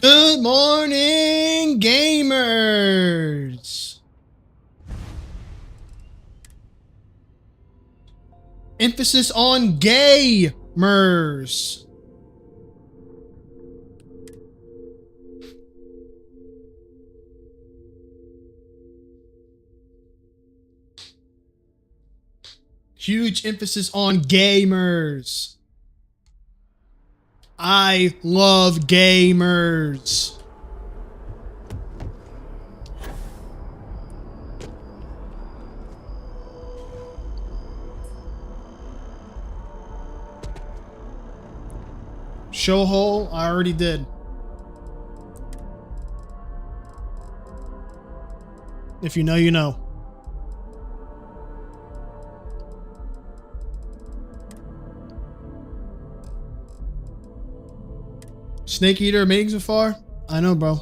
Good morning, gamers! Emphasis on gamers. Huge emphasis on gamers. I love gamers. Show hole, I already did. If you know, you know. Snake Eater amazing so far? I know, bro.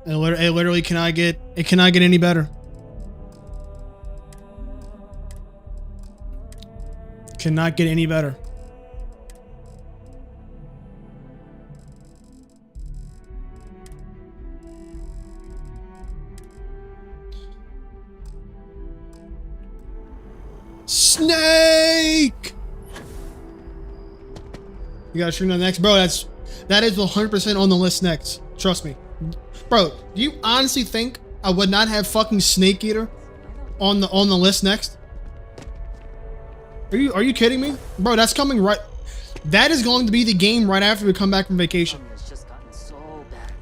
It literally cannot get any better. Cannot get any better. Snake! You gotta stream that next, bro. That is 100% on the list next. Trust me, bro. Do you honestly think I would not have fucking Snake Eater on the list next? Are you kidding me, bro? That's coming right. That is going to be the game right after we come back from vacation. It's just gotten so bad.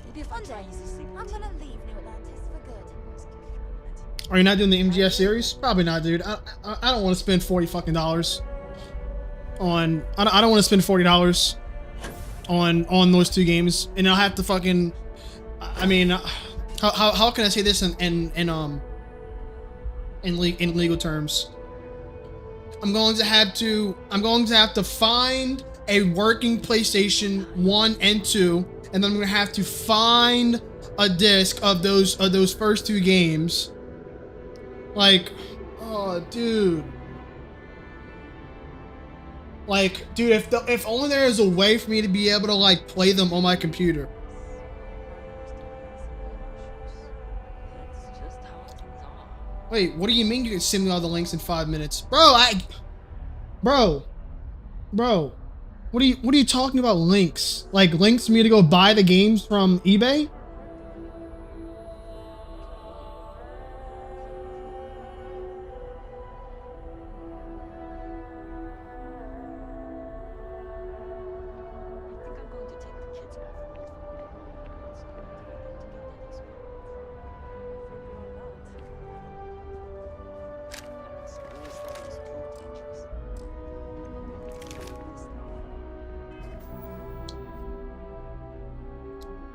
Maybe if one day I'm gonna leave New Atlantis for good. Are you not doing the MGS series? Probably not, dude. I don't want to spend $40 fucking on. I don't want to spend $40 on those two games, and I'll have to fucking. I mean, how can I say this in legal terms? I'm going to have to find a working PlayStation 1 and 2, and then I'm going to have to find a disc of those first two games. Like, oh, dude. Like, dude, if only there is a way for me to be able to like play them on my computer. Wait, what do you mean you can send me all the links in 5 minutes? Bro, Bro. What are you talking about, links? Like links for me to go buy the games from eBay?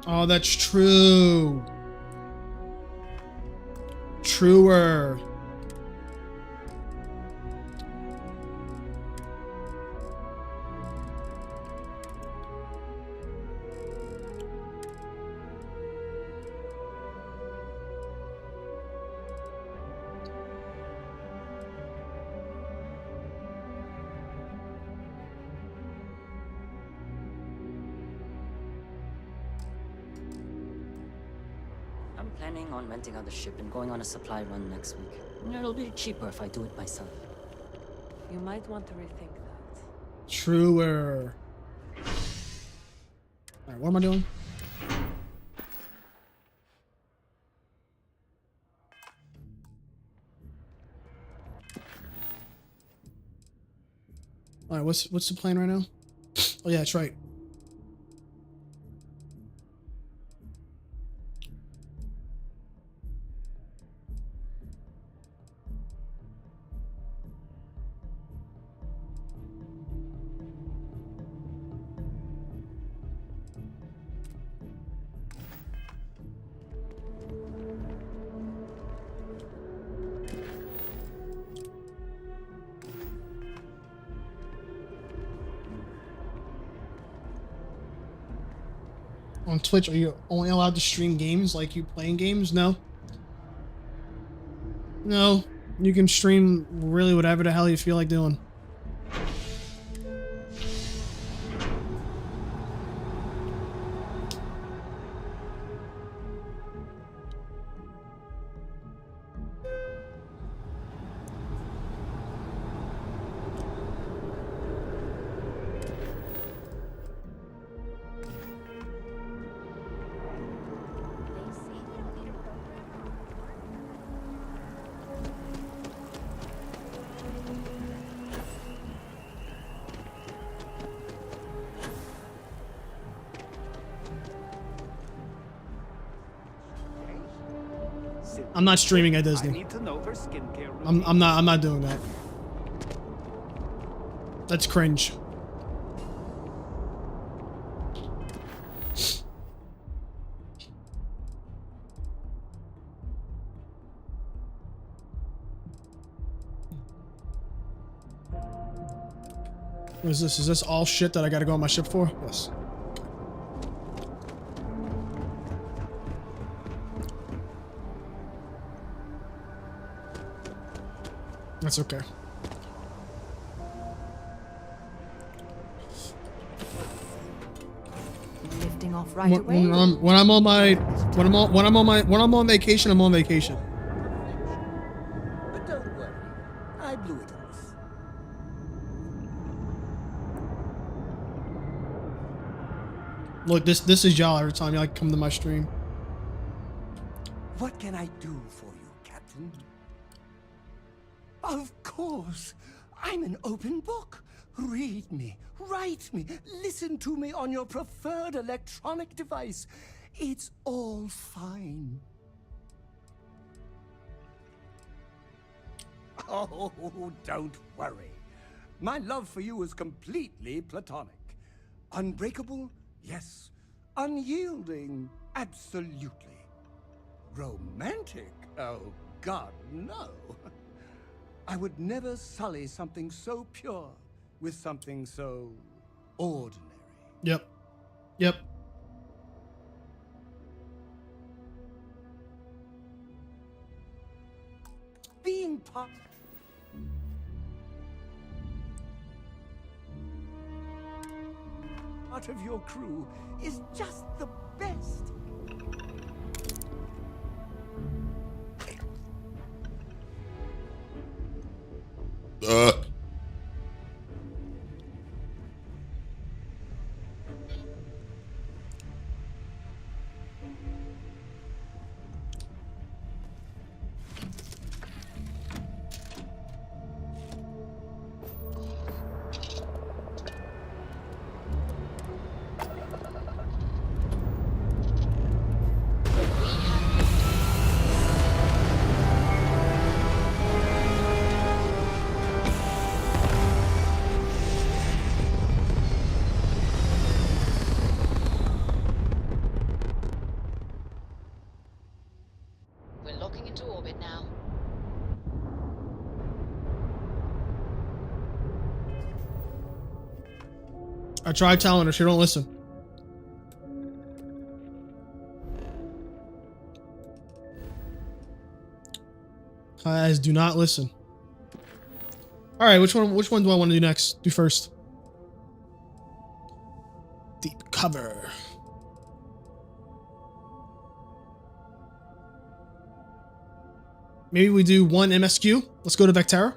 Oh, that's true. Truer. I'm planning on renting out the ship and going on a supply run next week. It'll be cheaper if I do it myself. You might want to rethink that. Truer. Alright, what am I doing? Alright, what's the plan right now? Oh yeah, that's right. On Twitch, are you only allowed to stream games like you playing games? No. No. You can stream really whatever the hell you feel like doing. I'm not streaming at I Disney. need to know her skincare routine. I'm not doing that. That's cringe. What is this? Is this all shit that I gotta go on my ship for? Yes. That's okay. Lifting off right When, away. when I'm on vacation, I'm on vacation. But don't worry, I blew it off. Look, this is y'all every time y'all come to my stream. What can I do for you, Captain? Of course. I'm an open book. Read me, write me, listen to me on your preferred electronic device. It's all fine. Oh, don't worry. My love for you is completely platonic. Unbreakable? Yes. Unyielding? Absolutely. Romantic? Oh, God, no. I would never sully something so pure with something so ordinary. Yep. Yep. Being part of your crew is just the best. We're locking into orbit now. I tried telling her, she don't listen. Guys, do not listen. All right, which one do I want to do next? Do first. Deep cover. Maybe we do one MSQ. Let's go to Vectera.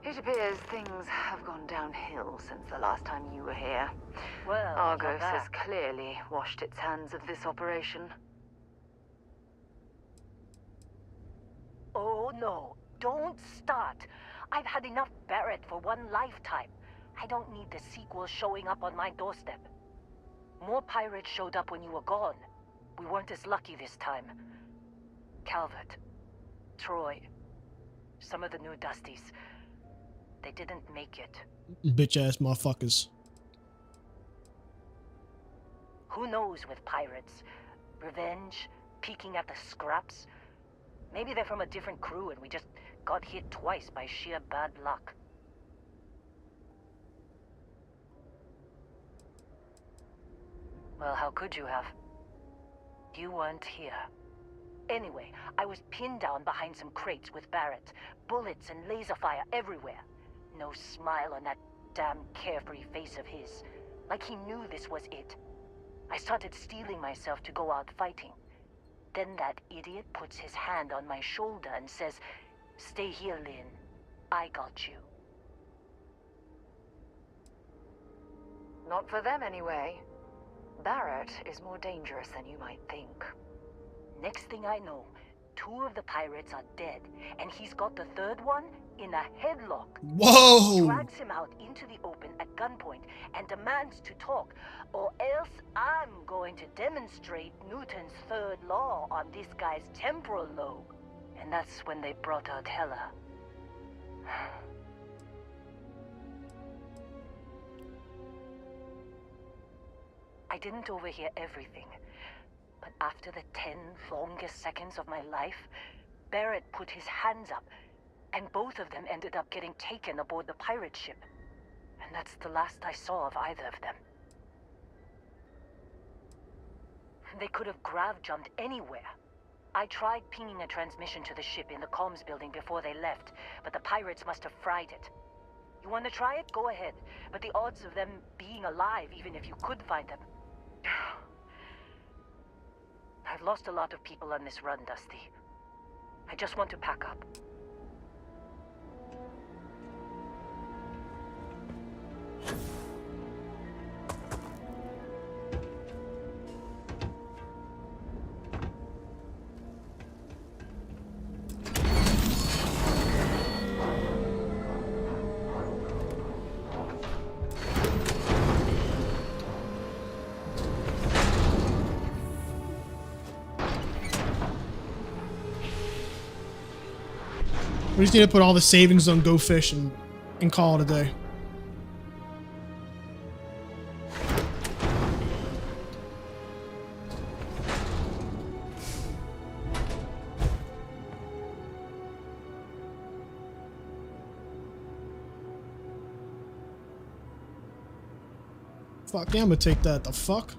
It appears things have gone downhill since the last time you were here. Well, Argos has clearly washed its hands of this operation. Oh no, don't start. I've had enough Barrett for one lifetime. I don't need the sequel showing up on my doorstep. More pirates showed up when you were gone. We weren't as lucky this time. Calvert, Troy, some of the new Dusties. They didn't make it. Bitch ass motherfuckers. Who knows with pirates? Revenge? Peeking at the scraps? Maybe they're from a different crew and we just got hit twice by sheer bad luck. Well, how could you have? You weren't here. Anyway, I was pinned down behind some crates with Barrett. Bullets and laser fire everywhere. No smile on that damn carefree face of his. Like he knew this was it. I started steeling myself to go out fighting. Then that idiot puts his hand on my shoulder and says, "Stay here, Lynn. I got you." Not for them, anyway. Barrett is more dangerous than you might think. Next thing I know, 2 of the pirates are dead, and he's got the 3rd one in a headlock. Whoa! Drags him out into the open at gunpoint and demands to talk, or else I'm going to demonstrate Newton's 3rd law on this guy's temporal lobe. And that's when they brought out Hela. I didn't overhear everything, but after the 10 longest seconds of my life, Barrett put his hands up, and both of them ended up getting taken aboard the pirate ship. And that's the last I saw of either of them. They could have grav-jumped anywhere. I tried pinging a transmission to the ship in the comms building before they left, but the pirates must have fried it. You want to try it? Go ahead. But the odds of them being alive, even if you could find them... I've lost a lot of people on this run, Dusty. I just want to pack up. We just need to put all the savings on Go Fish and call it a day. Fuck yeah, I'm gonna take that. The fuck?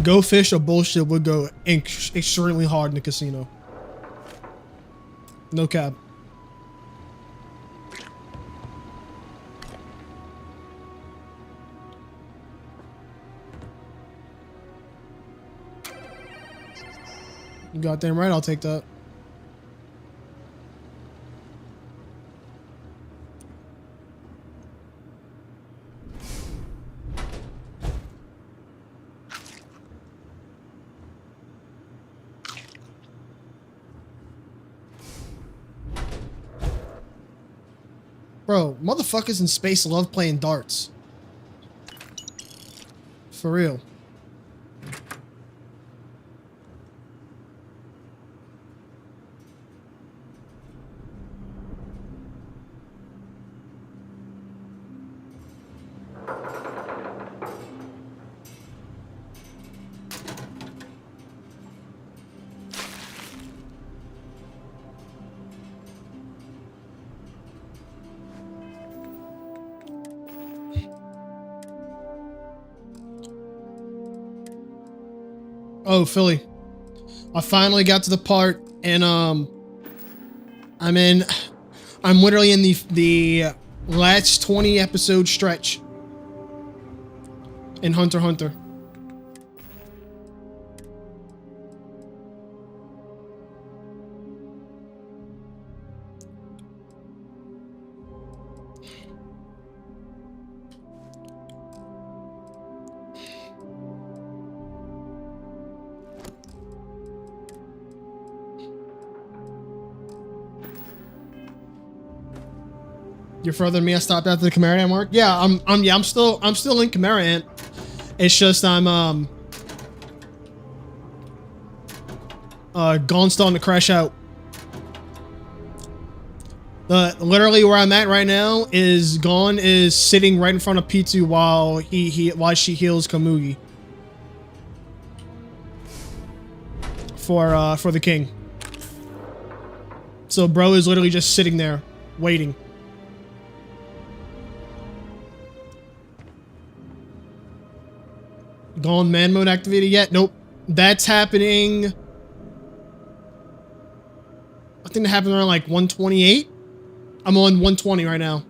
Go Fish or bullshit would go extremely hard in the casino. No cap. You goddamn right, I'll take that. Bro, motherfuckers in space love playing darts. For real. Oh, Philly. I finally got to the part, and I'm literally in the last 20 episode stretch in Hunter x Hunter. You're further than me. I stopped after the Chimera Ant mark. Yeah, I'm still in Chimera Ant. It's just I'm gone starting to crash out. Literally where I'm at right now is Gon is sitting right in front of P2 while she heals Kamugi for the king. So bro is literally just sitting there waiting. Gone man mode activated yet? Nope. That's happening. I think that happened around like 128. I'm on 120 right now.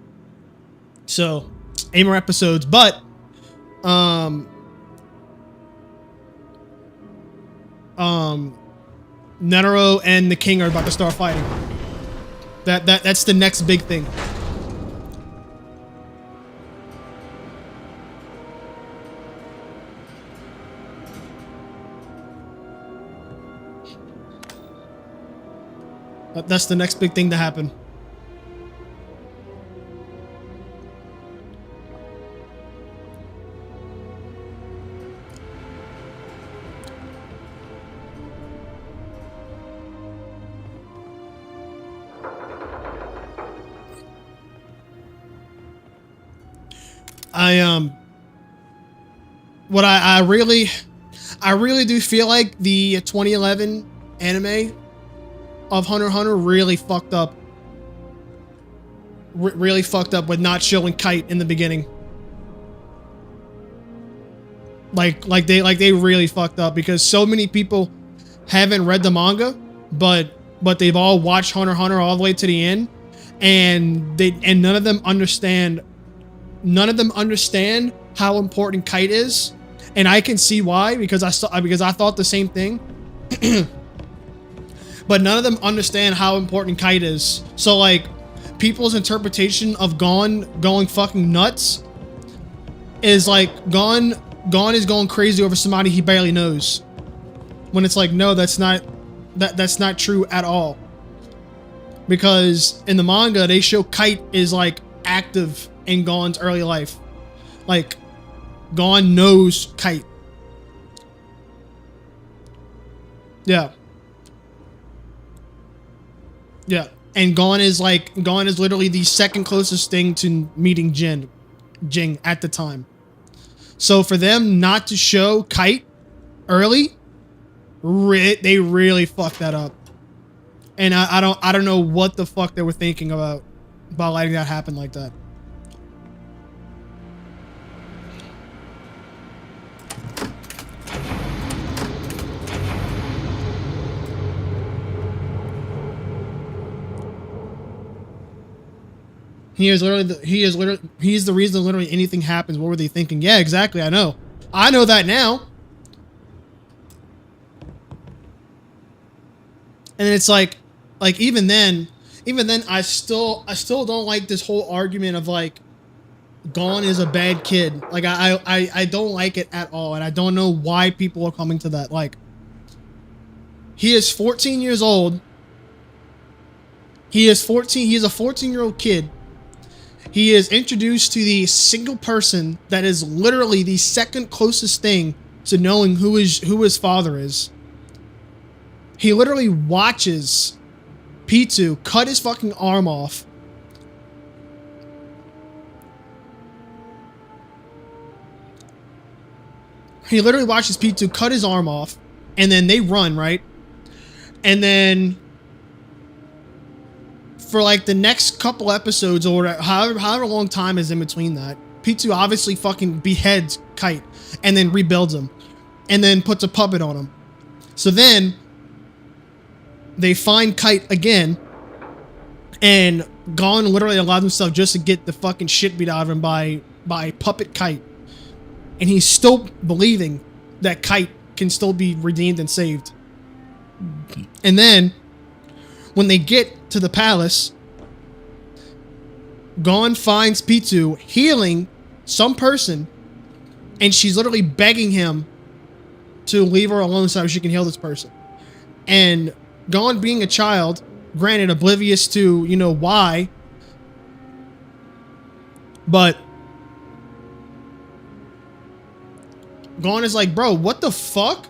So, 8 more episodes, but Netero and the King are about to start fighting. That's the next big thing. That's the next big thing to happen. What I really do feel like the 2011 anime of Hunter x Hunter really fucked up. Really fucked up with not showing Kite in the beginning. Like they really fucked up because so many people haven't read the manga, but they've all watched Hunter x Hunter all the way to the end, and none of them understand. None of them understand how important Kite is, and I can see why because I thought the same thing. But none of them understand how important Kite is. So like, people's interpretation of Gon going fucking nuts is like Gon is going crazy over somebody he barely knows. When it's like, no, that's not true at all. Because in the manga, they show Kite is like active in Gon's early life. Like, Gon knows Kite. Yeah. Yeah. And Gon is literally the second closest thing to meeting Jing at the time. So for them not to show Kite early, they really fucked that up. And I don't know what the fuck they were thinking about letting that happen like that. He's the reason literally anything happens. What were they thinking? Yeah, exactly. I know that now. And it's like even then, I still don't like this whole argument of like, Gon is a bad kid. Like I don't like it at all, and I don't know why people are coming to that. Like, he is 14 years old. He is 14. He is a 14-year-old kid. He is introduced to the single person that is literally the second closest thing to knowing who his father is. He literally watches Pitou cut his fucking arm off. He literally watches Pitou cut his arm off, and then they run, right? And then for like the next couple episodes or however long time is in between that, Pitou obviously fucking beheads Kite and then rebuilds him and then puts a puppet on him. So then they find Kite again, and Gon literally allowed himself just to get the fucking shit beat out of him by puppet Kite. And he's still believing that Kite can still be redeemed and saved. And then when they get to the palace, Gon finds Pitou healing some person, and she's literally begging him to leave her alone so she can heal this person. And Gon, being a child, granted oblivious to, why, but Gon is like, bro, what the fuck?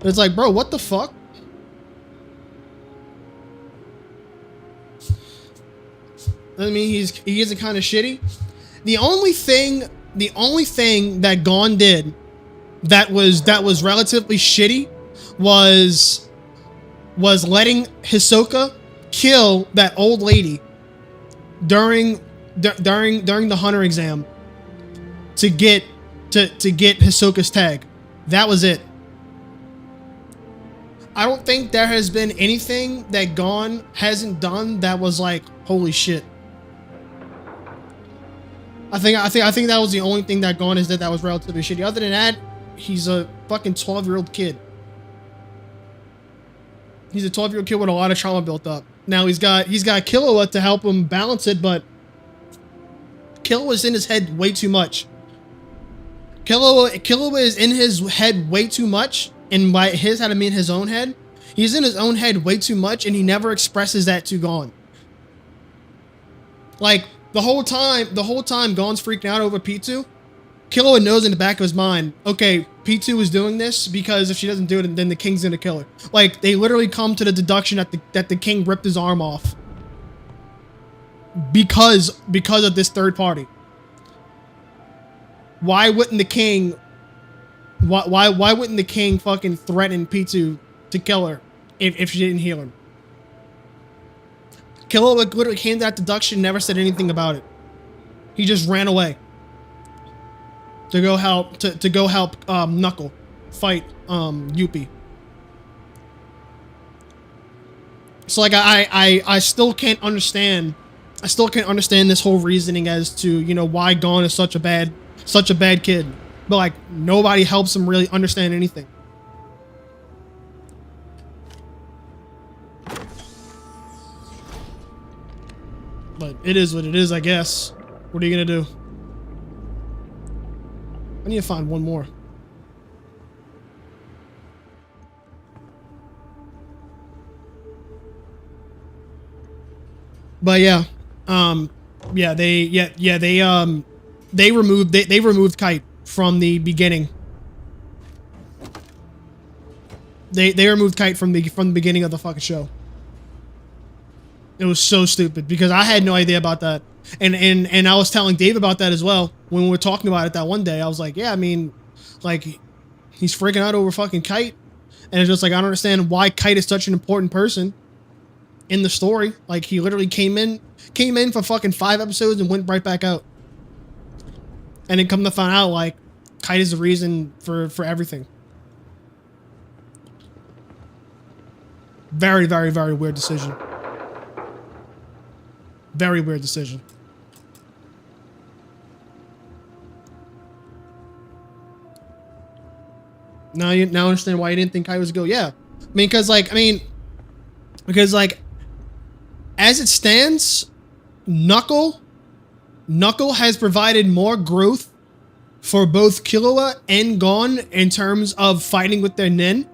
It's like, bro, what the fuck? I mean, he isn't kind of shitty. The only thing that Gon did that was relatively shitty was letting Hisoka kill that old lady during the Hunter exam. to get Hisoka's tag. That was it. I don't think there has been anything that Gon hasn't done that was like, holy shit. I think that was the only thing that Gon has did that was relatively shitty. Other than that, he's a fucking 12-year-old kid. He's a 12-year-old kid with a lot of trauma built up. Now he's got Killua to help him balance it, but Killua's in his head way too much. Killua is in his head way too much, and by his how to mean his own head, he's in his own head way too much, and he never expresses that to Gon. Like the whole time Gon's freaking out over P2, Killua knows in the back of his mind, okay, P2 is doing this because if she doesn't do it, then the king's gonna kill her. Like they literally come to the deduction that the king ripped his arm off because of this third party. Why wouldn't the king? Why wouldn't the king fucking threaten P2 to kill her if she didn't heal him? Killua literally came to that deduction, never said anything about it. He just ran away to go help Knuckle fight Yuppie. So like I still can't understand. I still can't understand this whole reasoning as to, you know, why Gon is such a bad kid. But like nobody helps him really understand anything. But it is what it is, I guess. What are you gonna do? I need to find one more. But yeah, they removed Kite from the beginning. They removed Kite from the beginning of the fucking show. It was so stupid because I had no idea about that. And I was telling Dave about that as well when we were talking about it that one day. I was like, yeah, I mean, like he's freaking out over fucking Kite. And it's just like, I don't understand why Kite is such an important person in the story. Like he literally came in for fucking 5 episodes and went right back out. And then come to find out, like, Kite is the reason for everything. Very, very, very weird decision. Very weird decision. Now I understand why you didn't think Kite was a go. Yeah. Because as it stands, Knuckle has provided more growth for both Killua and Gon in terms of fighting with their Nen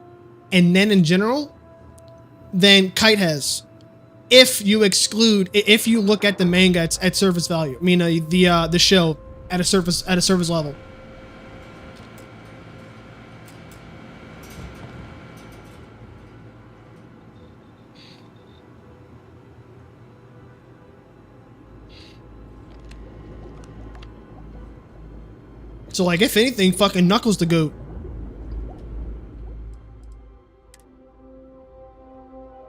and Nen in general than Kite has. If you look at the manga at surface value, I mean the show at a surface level. So like, if anything, fucking Knuckles the GOAT.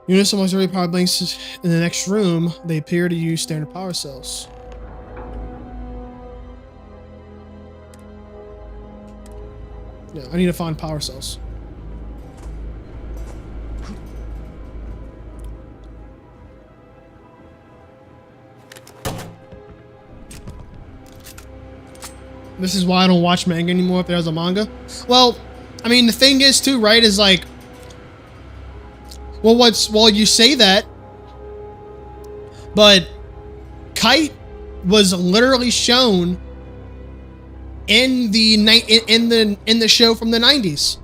Units of auxiliary power banks in the next room. They appear to use standard power cells. Yeah, I need to find power cells. This is why I don't watch manga anymore if there's a manga. Well, I mean, the thing is too, right, is like, well, you say that, but Kite was literally shown in the show from the 90s.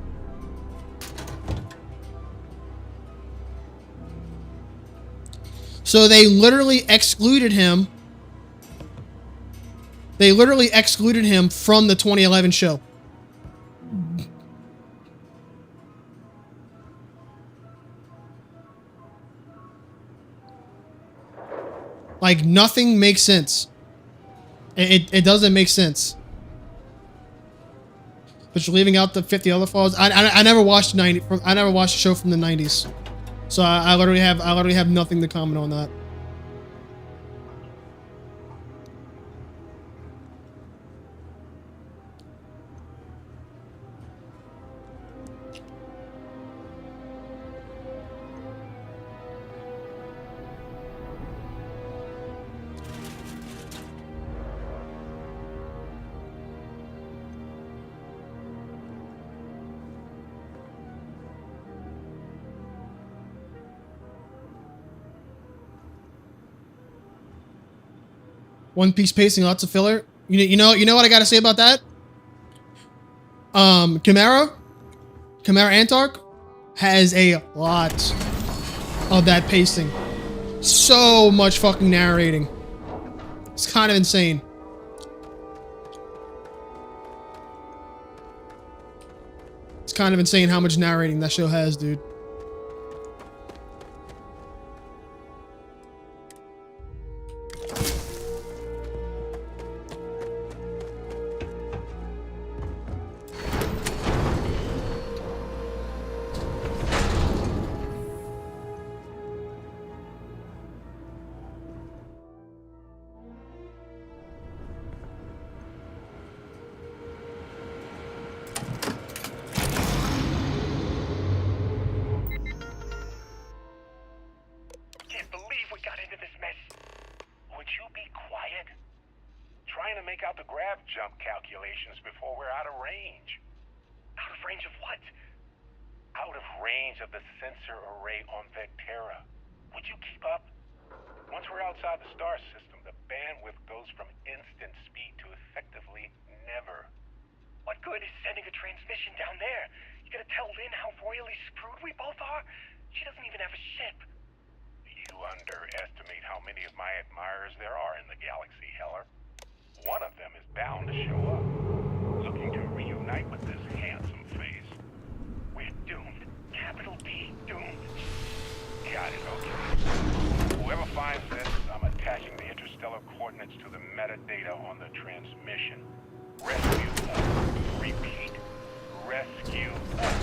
So they literally excluded him. They literally excluded him from the 2011 show. Like, nothing makes sense. It doesn't make sense. But you're leaving out the 50 other falls. I never watched I never watched the show from the 90s. So I literally have nothing to comment on that. One Piece pacing, lots of filler. You know what I gotta say about that? Chimera Antark has a lot of that pacing. So much fucking narrating. It's kind of insane. It's kind of insane how much narrating that show has, dude. Can't believe we got into this mess. Would you be quiet? Trying to make out the grav jump calculations before we're out of range. Out of range of what? Out of range of the sensor array on Vectera. Would you keep up? Once we're outside the star system, the bandwidth goes from instant speed to effectively never. What good is sending a transmission down there? You gonna tell Lynn how royally screwed we both are? She doesn't even have a ship. You underestimate how many of my admirers there are in the galaxy, Heller. One of them is bound to show up, looking to reunite with this handsome face. We're doomed. Capital D, doomed. Got it, okay. Whoever finds this, I'm attaching the interstellar coordinates to the metadata on the transmission. Rescue us. Repeat. Rescue us.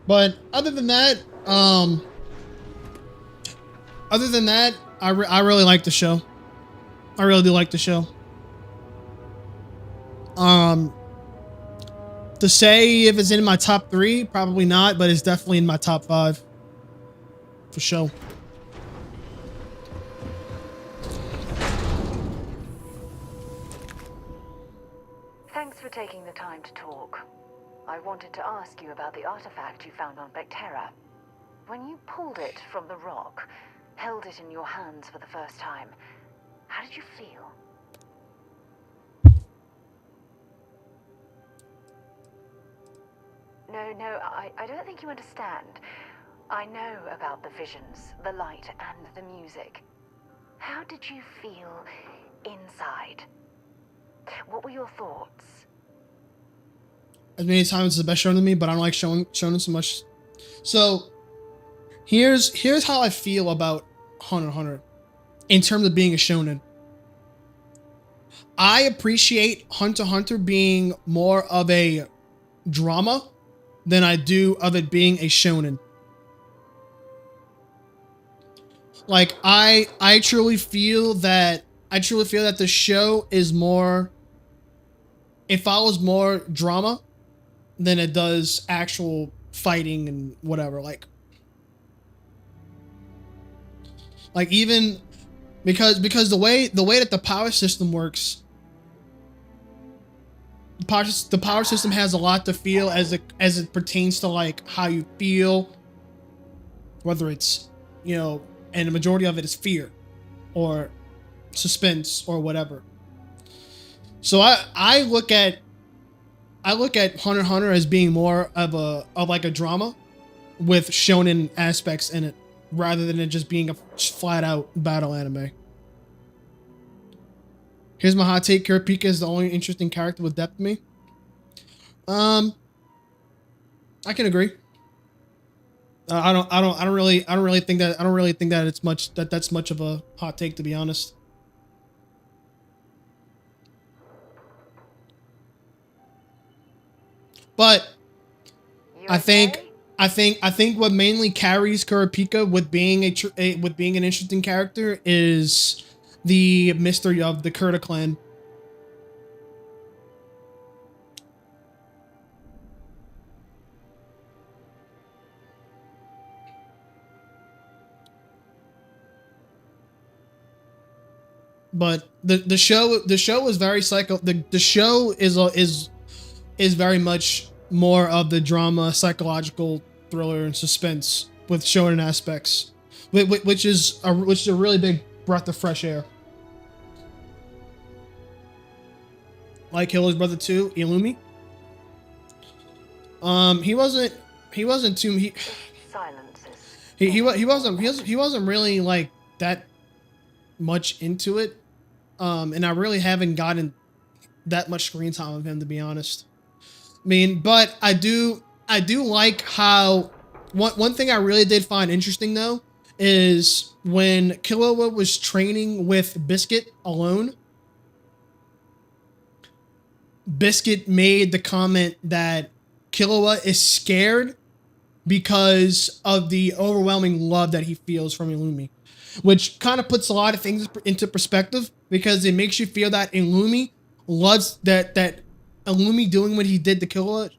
But other than that, I really like the show. I really do like the show. To say if it's in my top 3, probably not, but it's definitely in my top 5. For sure. Thanks for taking the time to talk. I wanted to ask you about the artifact you found on Vectera. When you pulled it from the rock, held it in your hands for the first time, how did you feel? No, I don't think you understand. I know about the visions, the light, and the music. How did you feel inside? What were your thoughts? As many times as the best shonen to me, but I don't like shonen so much. So here's how I feel about Hunter x Hunter in terms of being a shonen. I appreciate Hunter x Hunter being more of a drama than I do of it being a shonen. Like I truly feel that the show is more, it follows more drama than it does actual fighting and whatever. Like even because the way that the power system works, the power system has a lot to feel as it pertains to like how you feel, whether it's, you know, and the majority of it is fear or suspense or whatever. So I look at Hunter x Hunter as being more of like a drama with shonen aspects in it, rather than it just being a flat out battle anime. Here's my hot take: Kurapika is the only interesting character with depth to me. I can agree. I don't really think that it's much that's much of a hot take, to be honest. But You I think okay? what mainly carries Kurapika with being with being an interesting character is the mystery of the Kurta clan. But the show is very psycho. The show is very much more of the drama, psychological thriller, and suspense with shonen aspects, which is a really big breath of fresh air. Like Killer's brother too, Illumi. He wasn't too Silences. he wasn't really like that much into it. And I really haven't gotten that much screen time of him, to be honest. I mean, but I do like how one thing I really did find interesting though is when Killua was training with Biscuit alone. Biscuit made the comment that Killua is scared because of the overwhelming love that he feels from Illumi, which kind of puts a lot of things into perspective because it makes you feel that Illumi loves that Illumi doing what he did to Killua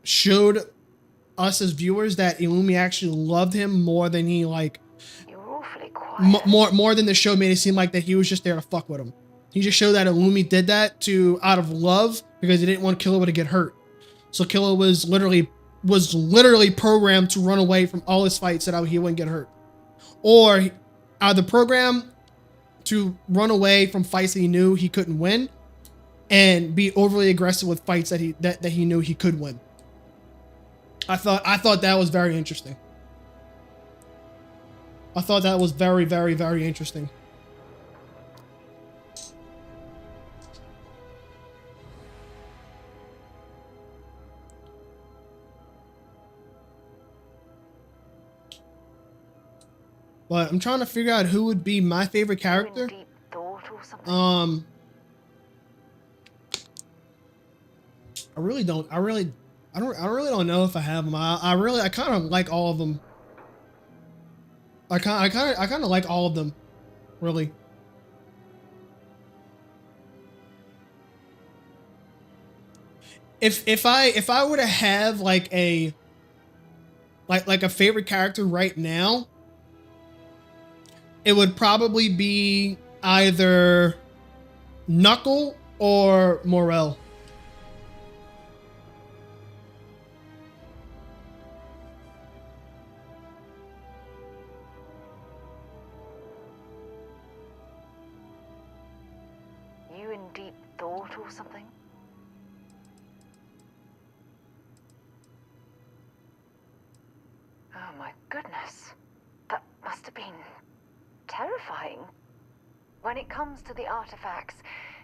showed us as viewers that Illumi actually loved him more than he like You're awfully quiet. more than the show made it seem like that he was just there to fuck with him. He just showed that Illumi did that out of love because he didn't want Killua to get hurt. So Killua was literally programmed to run away from all his fights so that he wouldn't get hurt, or either programmed to run away from fights that he knew he couldn't win, and be overly aggressive with fights that he knew he could win. I thought that was very interesting. I thought that was very, very, very interesting. But I'm trying to figure out who would be my favorite character. Deep thought or something? I really don't know if I have them. I kind of like all of them. I kind of like all of them, really. If I were to have like a favorite character right now, it would probably be either Knuckle or Morel. You in deep thought or something? Oh my goodness. That must have been terrifying. When it comes to the artifacts,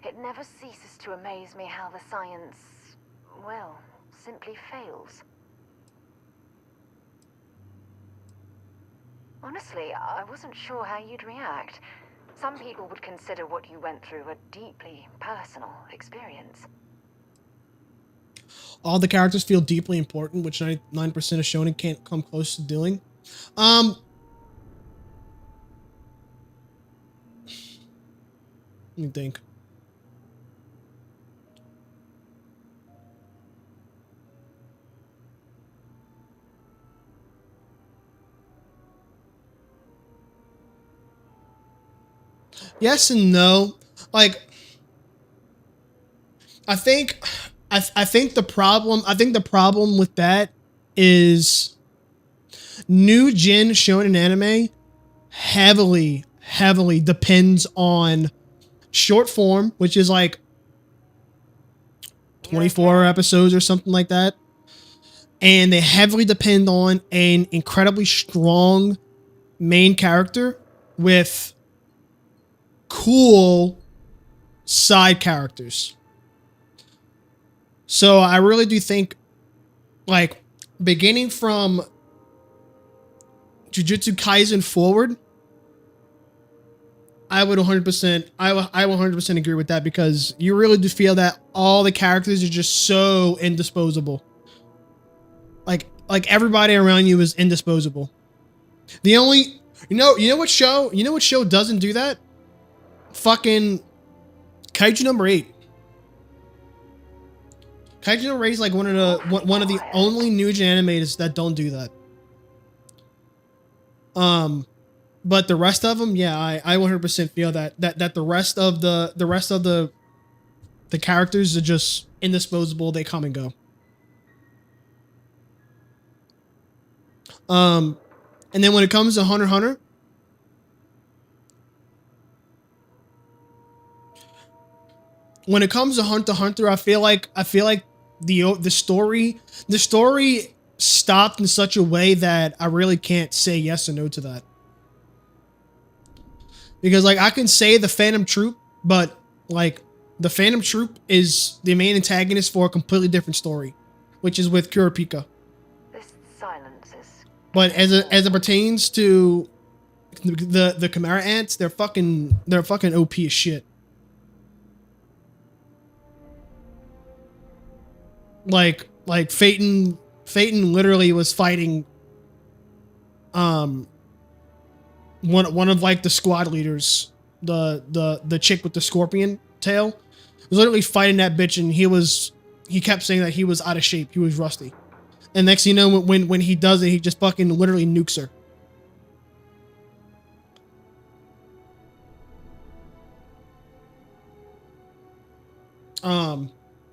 it never ceases to amaze me how the science, well, simply fails. Honestly, I wasn't sure how you'd react. Some people would consider what you went through a deeply personal experience. All the characters feel deeply important, which 99% of shonen can't come close to doing. Let me think. Yes and no. Like, I think the problem with that is new gen shonen anime heavily depends on short form, which is like 24 episodes or something like that. And they heavily depend on an incredibly strong main character with cool side characters. So I really do think, like, beginning from Jujutsu Kaisen forward, I would 100%, I 100% agree with that, because you really do feel that all the characters are just so indisposable. Like everybody around you is indisposable. The only, you know what show doesn't do that? Fucking Kaiju number 8. Kaiju number 8 is like one of the only new gen animators that don't do that. But the rest of them, yeah, I 100% feel that the rest of the characters are just indisposable. They come and go. And then when it comes to Hunter x Hunter, I feel like the story stopped in such a way that I really can't say yes or no to that. Because like I can say the Phantom Troop, but like the Phantom Troop is the main antagonist for a completely different story, which is with Kurapika. This silence is... But as it pertains to the Chimera ants, they're fucking OP as shit. Like Phaeton literally was fighting one of like the squad leaders, the chick with the scorpion tail, was literally fighting that bitch, and he kept saying that he was out of shape, he was rusty. And next thing you know, when he does it, he just fucking literally nukes her.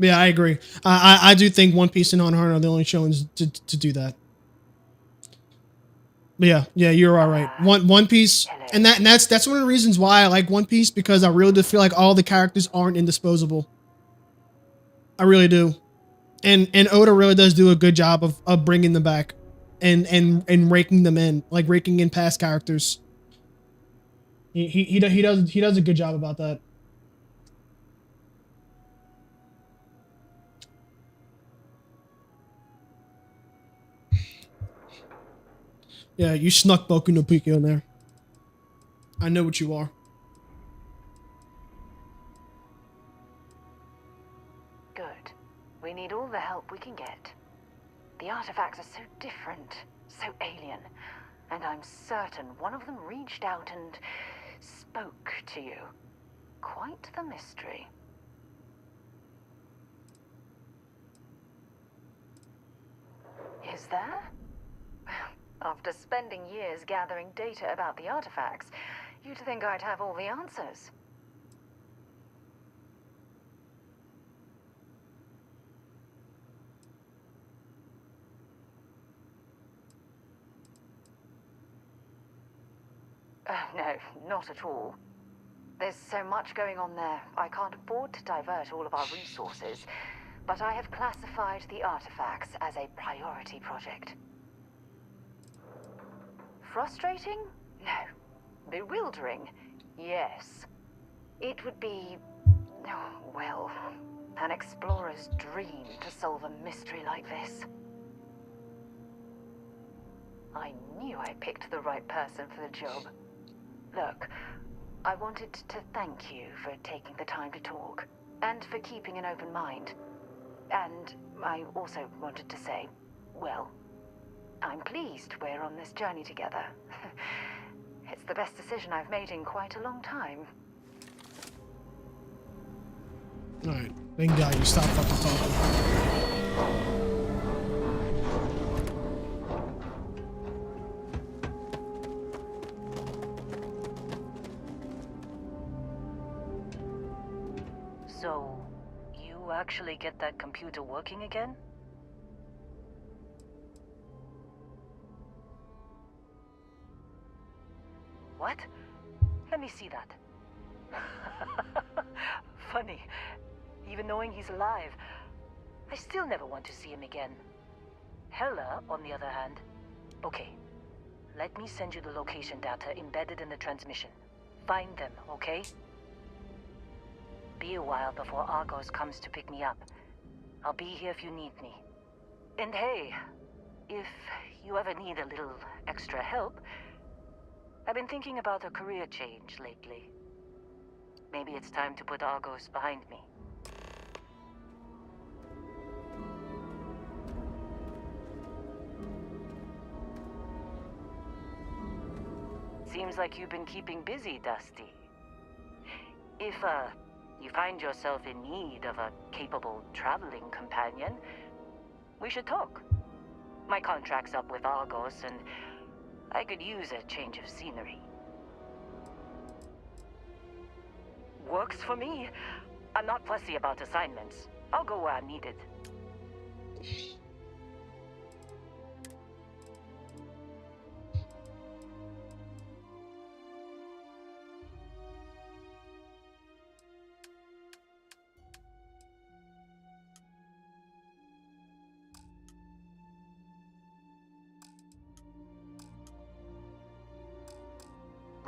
Yeah, I agree. I do think One Piece and Hunter x Hunter are the only shows to do that. But yeah, you're all right. One Piece, and that's one of the reasons why I like One Piece, because I really do feel like all the characters aren't indisposable. I really do, and Oda really does do a good job of bringing them back, and raking them in, like raking in past characters. He does a good job about that. Yeah, you snuck Boku no Pico in there. I know what you are. Good. We need all the help we can get. The artifacts are so different, so alien, and I'm certain one of them reached out and spoke to you. Quite the mystery. Is there? After spending years gathering data about the artifacts, you'd think I'd have all the answers. No, not at all. There's so much going on there, I can't afford to divert all of our resources, but I have classified the artifacts as a priority project. Frustrating? No. Bewildering? Yes. It would be, well, an explorer's dream to solve a mystery like this. I knew I picked the right person for the job. Look, I wanted to thank you for taking the time to talk, and for keeping an open mind. And I also wanted to say, well, I'm pleased we're on this journey together. It's the best decision I've made in quite a long time. Alright, thank God you stopped fucking talking. So, you actually get that computer working again? What? Let me see that. Funny. Even knowing he's alive, I still never want to see him again. Hella, on the other hand. Okay. Let me send you the location data embedded in the transmission. Find them, okay? Be a while before Argos comes to pick me up. I'll be here if you need me. And hey, if you ever need a little extra help, I've been thinking about a career change lately. Maybe it's time to put Argos behind me. Seems like you've been keeping busy, Dusty. If, you find yourself in need of a capable traveling companion, we should talk. My contract's up with Argos, and I could use a change of scenery. Works for me. I'm not fussy about assignments. I'll go where I'm needed.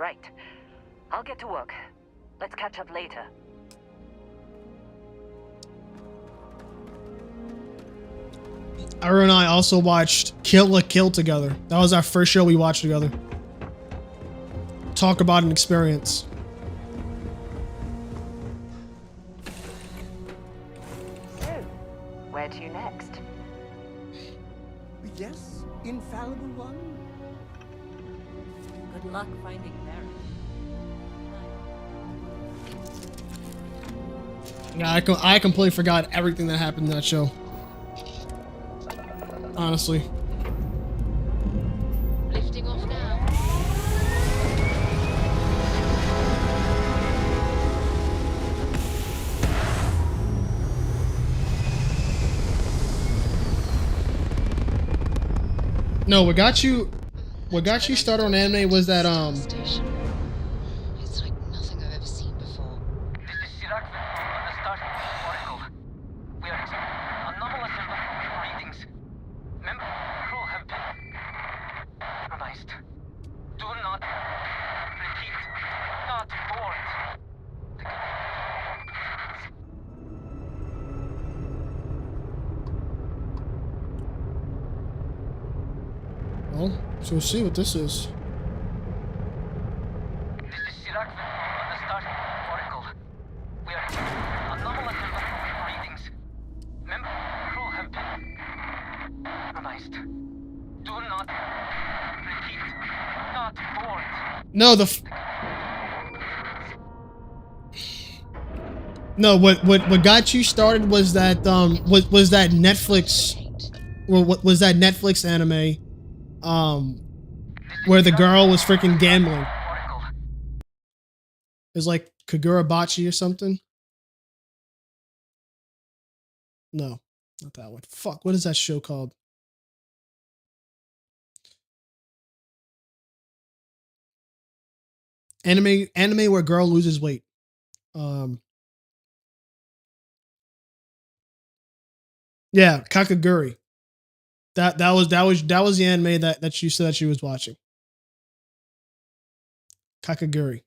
Right. I'll get to work. Let's catch up later. Ira and I also watched Kill la Kill together. That was our first show we watched together. Talk about an experience. So, where to next? Yes, infallible one? Good luck finding Barrett. Yeah, I completely forgot everything that happened in that show. Honestly. Lifting off now. No, what got you started on anime was that Station. It's like nothing I've ever seen before. This is Sirach on the Starfield Oracle. We are experiencing anomalous readings. Member crew have been compromised. Do not repeat. Not board. well, so we'll see what this is. This is Sirach on the Starfield Oracle. We are experiencing anomalous readings. Member crew have been compromised. Do not repeat. Not board. No, no, what got you started was that was that Netflix, or what was that Netflix anime where the girl was freaking gambling. Oracle. It was like Kagurabachi or something. No, not that one. Fuck, what is that show called? Anime where girl loses weight. Yeah, Kakaguri. That was the anime that she said that she was watching. Kakaguri.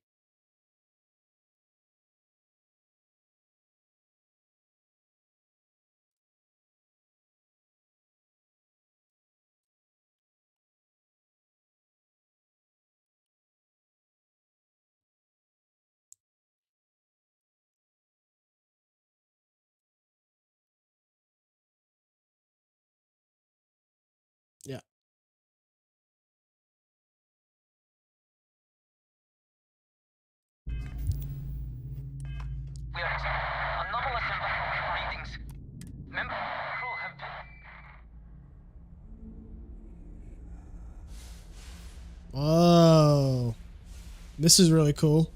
Yeah. We are experiencing anomalous readings. Member crew have been. Oh, this is really cool.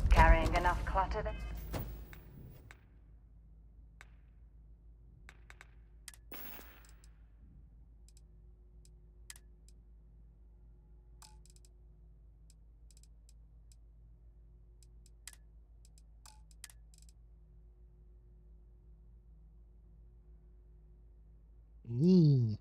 Carrying enough clutter then? Mm.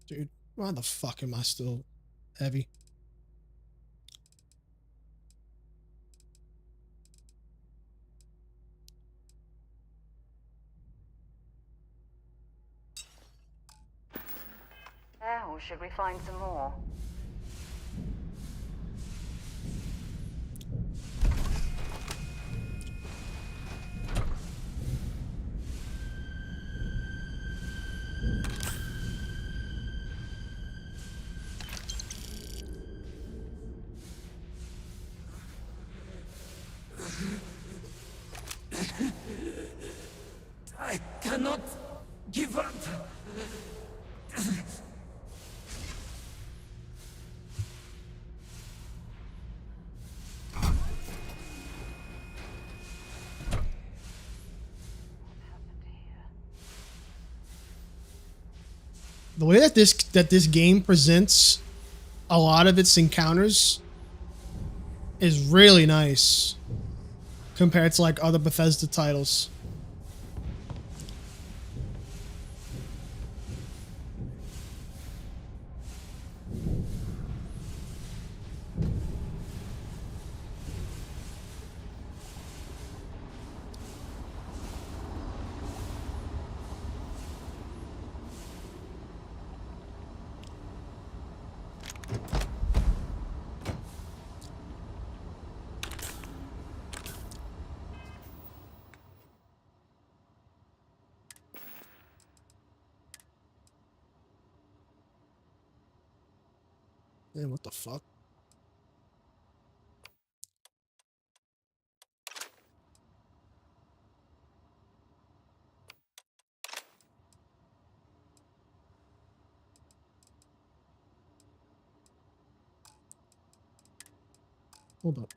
Dude, why the fuck am I still heavy? Or should we find some more? I cannot give up. The way that this game presents a lot of its encounters is really nice compared to like other Bethesda titles. Man, what the fuck? Hold up.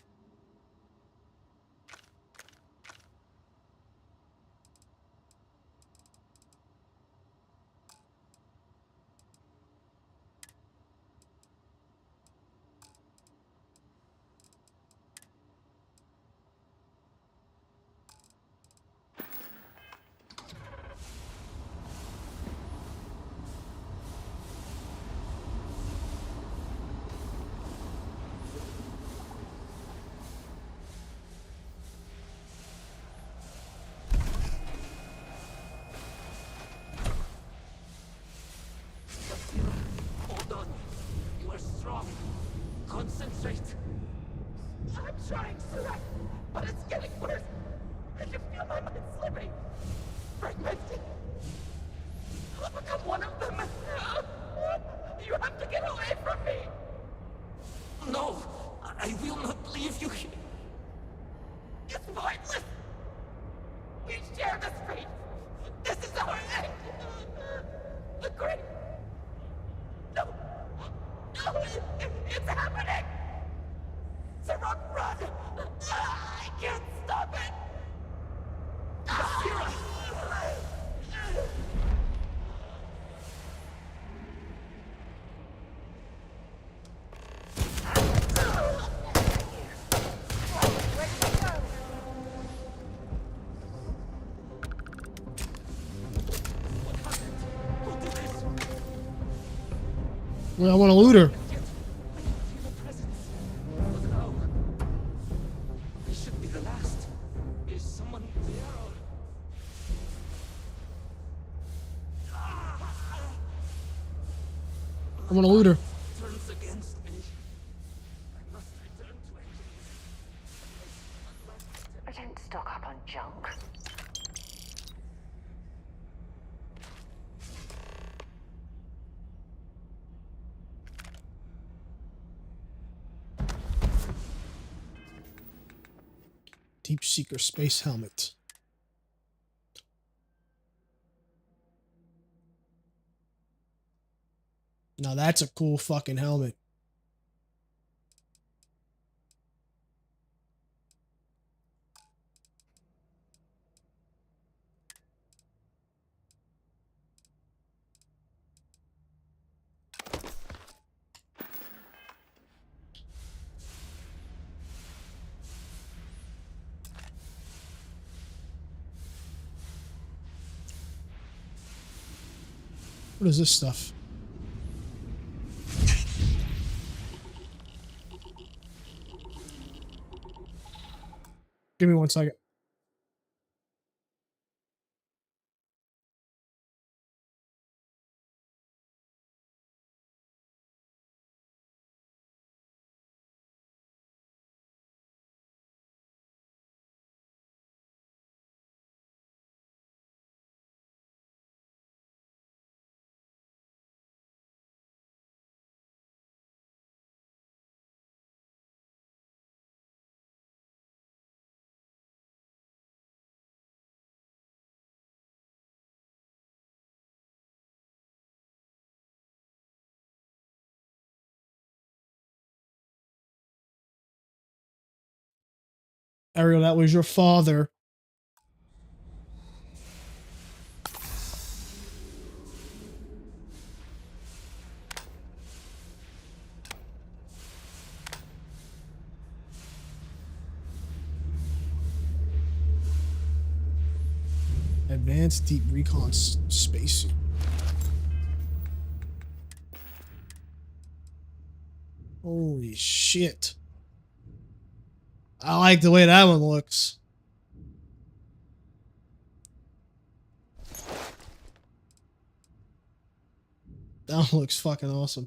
Hold on. You are strong. Concentrate. I'm trying, Surak, but it's getting worse. I can feel my mind slipping. Fragmenting. I'll become one of them. You have to get away from me. No, I will not leave you here. It's pointless. We share this fate. This is our end. The great. No. No, it's happening. Sarok, run. I can't stop it. Basira. Well, I want to loot her. This should be the last. Is someone there? I want to loot her. Turns against me. I must return to I don't stock up on junk. Deep Seeker space helmet. Now that's a cool fucking helmet. What is this stuff? Give me 1 second. Ariel, that was your father. Advanced deep recon spacesuit. Holy shit. I like the way that one looks. That one looks fucking awesome.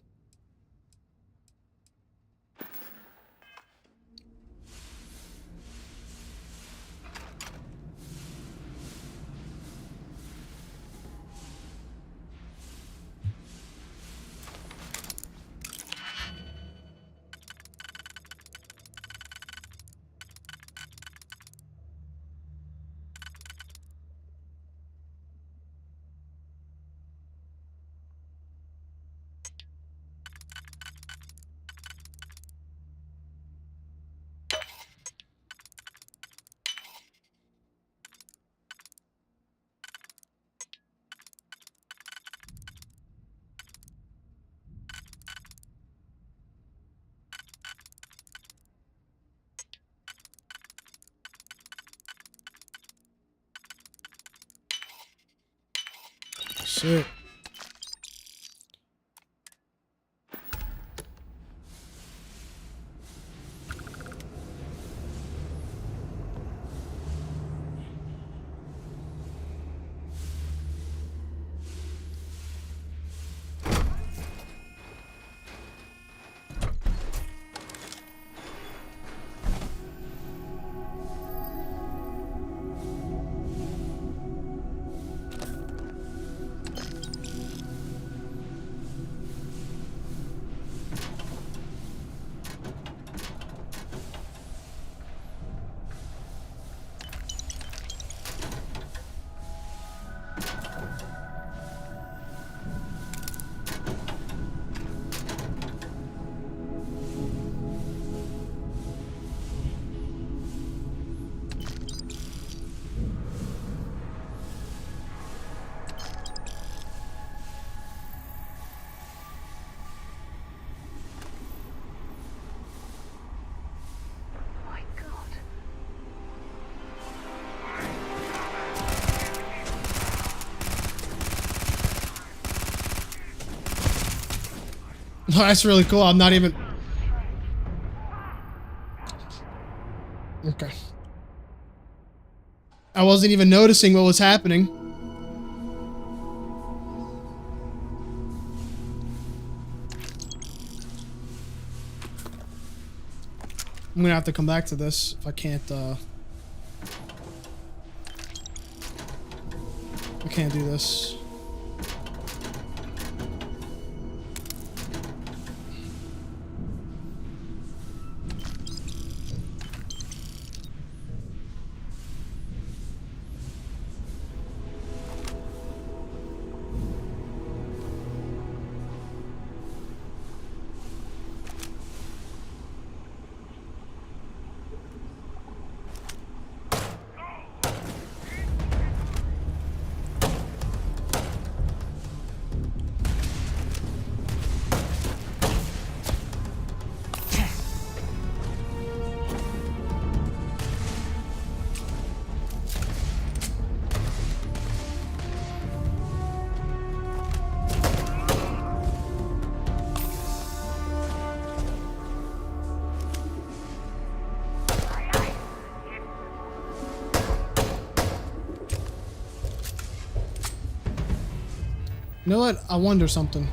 Sick. My God. That's really cool. I'm not even... Okay. I wasn't even noticing what was happening. I'm gonna have to come back to this if I can't do this. You know what? I wonder something.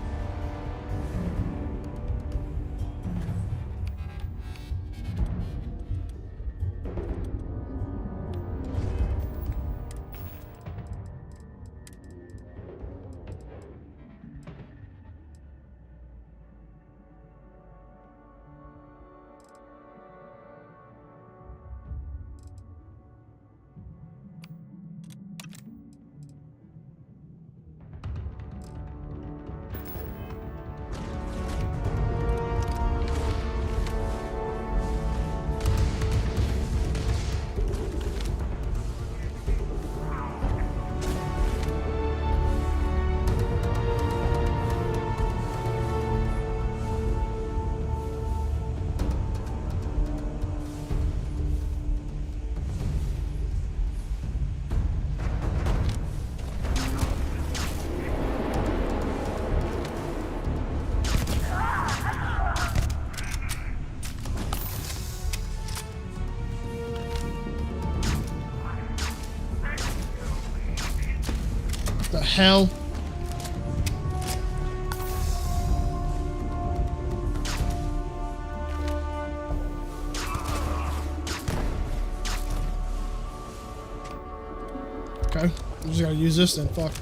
The hell? Okay, we just gotta use this then. Fuck.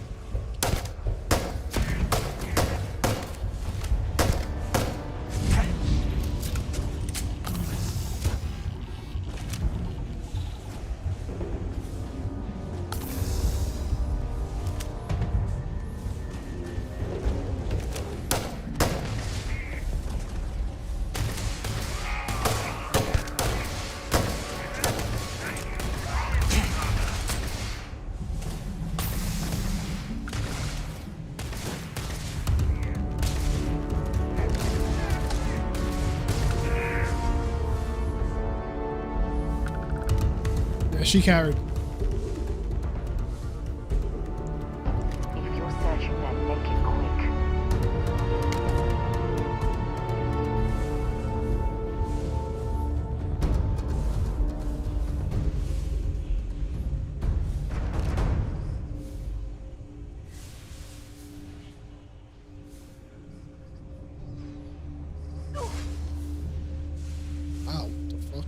Yeah, she carried. If you're searching, then make it quick. Ow, what the fuck?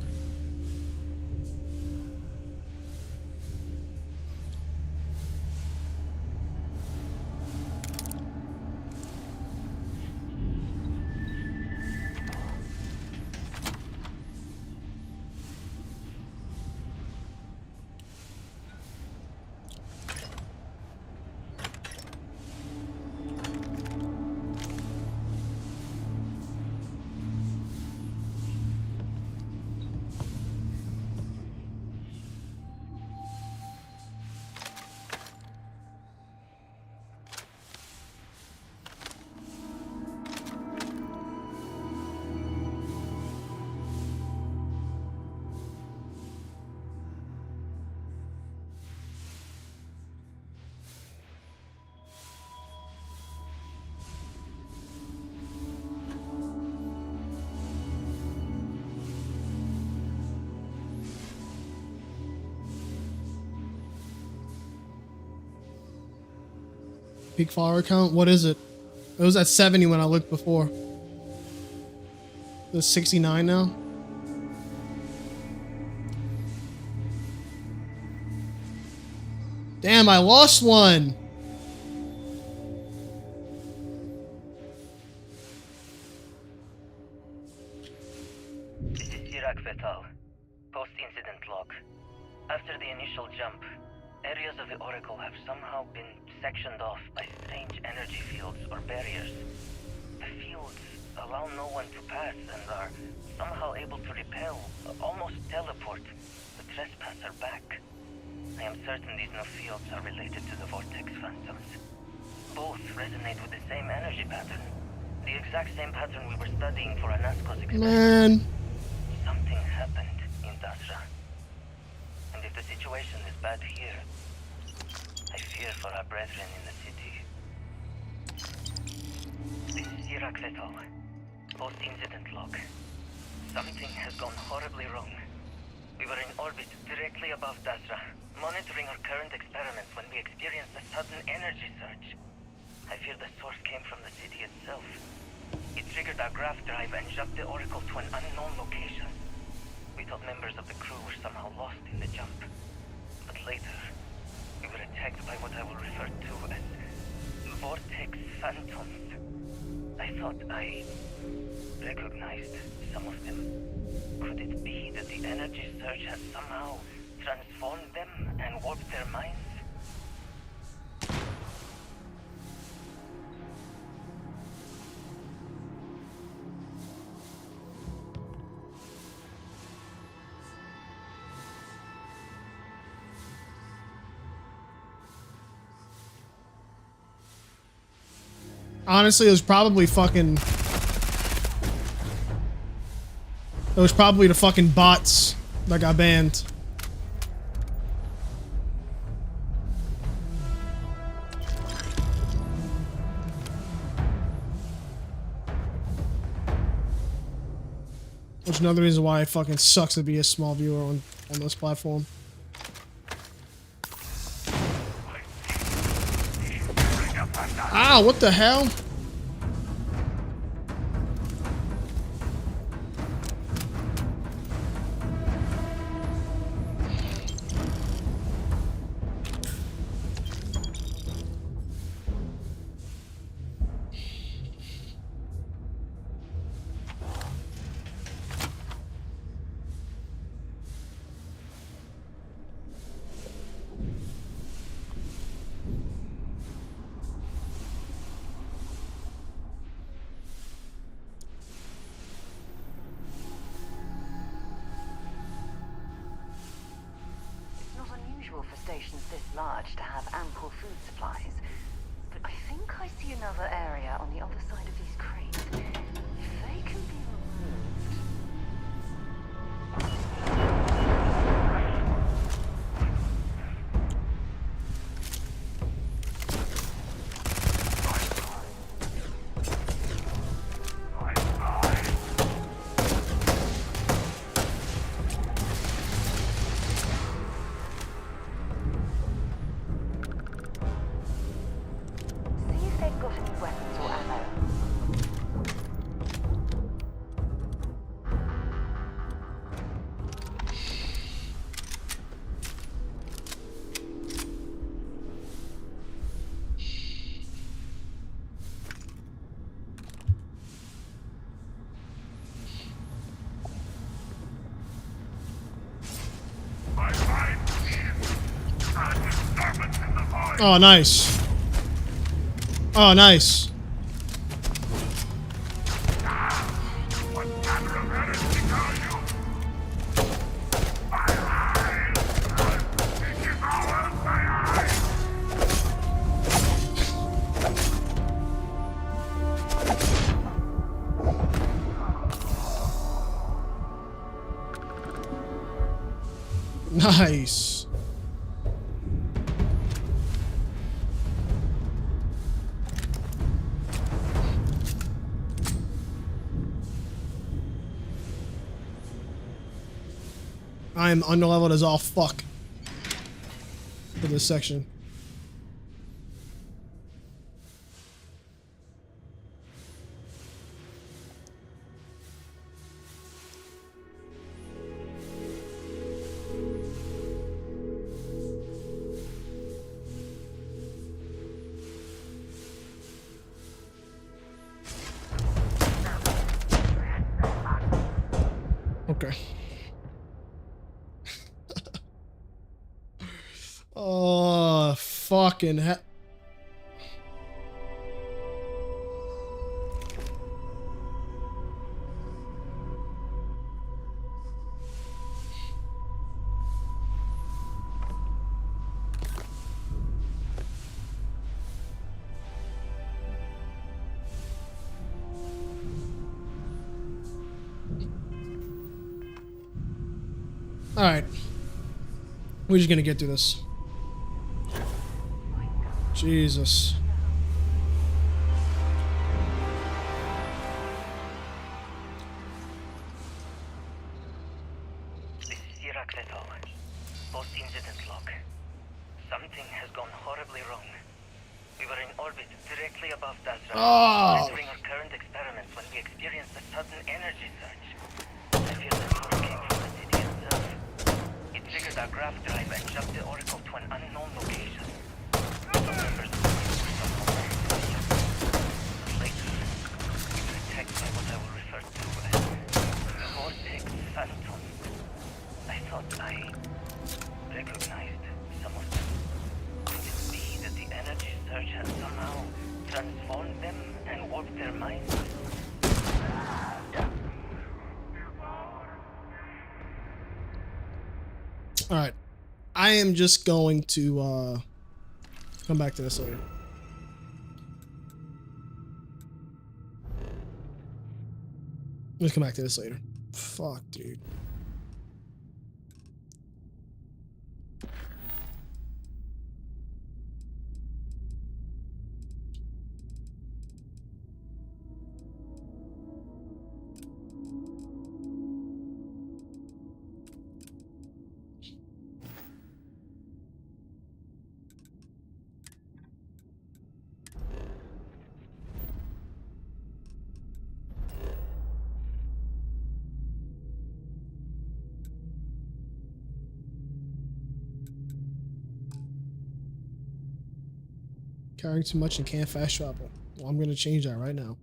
Peak follower count? What is it? It was at 70 when I looked before. It's 69 now. Damn, I lost one. This is Iraq Vital. Post-incident log. After the initial jump, areas of the Oracle have somehow been sectioned off by strange energy fields or barriers. The fields allow no one to pass and are somehow able to repel, almost teleport, the trespasser back. I am certain these new fields are related to the Vortex Phantoms. Both resonate with the same energy pattern. The exact same pattern we were studying for Anasco's experiment. Man. Something happened in Dasra. And if the situation is bad here, I fear for our brethren in the city. This is Iraq Vital. Post-incident log. Something has gone horribly wrong. We were in orbit directly above Dasra, monitoring our current experiments when we experienced a sudden energy surge. I fear the source came from the city itself. It triggered our grav drive and jumped the Oracle to an unknown location. We thought members of the crew were somehow lost in the jump. But later, we were attacked by what I will refer to as vortex phantoms. I thought I recognized some of them. Could it be that the energy surge has somehow transformed them and warped their minds? Honestly, it was probably fucking... It was probably the fucking bots that got banned. Which is another reason why it fucking sucks to be a small viewer on this platform. Ah, what the hell? For stations this large to have ample food supplies. But I think I see another area on the other side of these crates. If they can be removed... See if they've got any weapons or ammo. Oh, nice. Oh, nice. Nice. I am underleveled as all fuck for this section. Okay. Oh, fucking hell. Alright. We're just gonna get through this. Jesus. This is Iraq et al. Post-incident log. Something has gone horribly wrong. We were in orbit directly above Dasra, Oh. monitoring our current experiments when we experienced a sudden energy surge. I fear the source came from the city itself. It triggered our grav drive and jumped the Oracle to an unknown location. Some members of the crew were somehow later, we were attacked by what I will refer to as the Vortex Phantom. I thought I recognized some of them. Could it be that the energy surge had somehow transformed them and warped their minds? All right, I am just going to come back to this later. Let's come back to this later. Fuck, dude. Carrying too much and can't fast travel. Well, I'm gonna change that right now.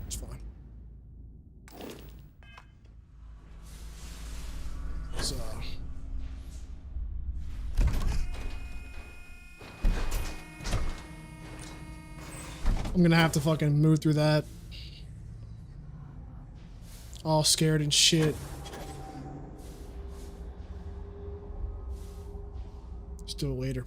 It's fine. So I'm gonna have to fucking move through that. All scared and shit. Let's do it later.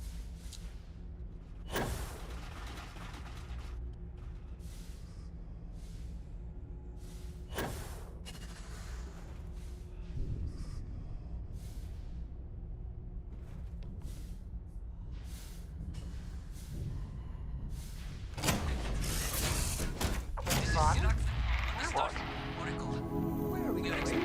Where are we going?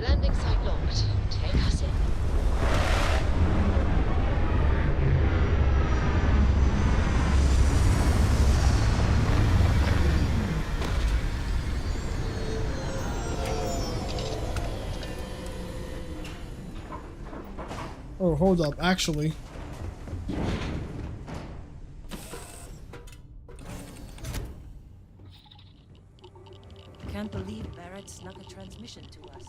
Landing site locked. Take us in. Oh, hold up. Actually, Can't believe Barrett snuck a transmission to us.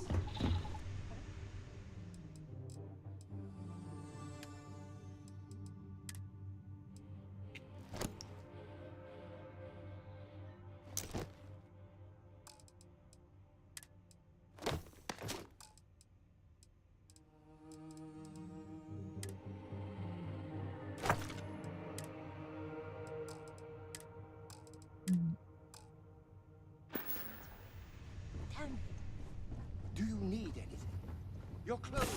Do you need anything? Your clothes.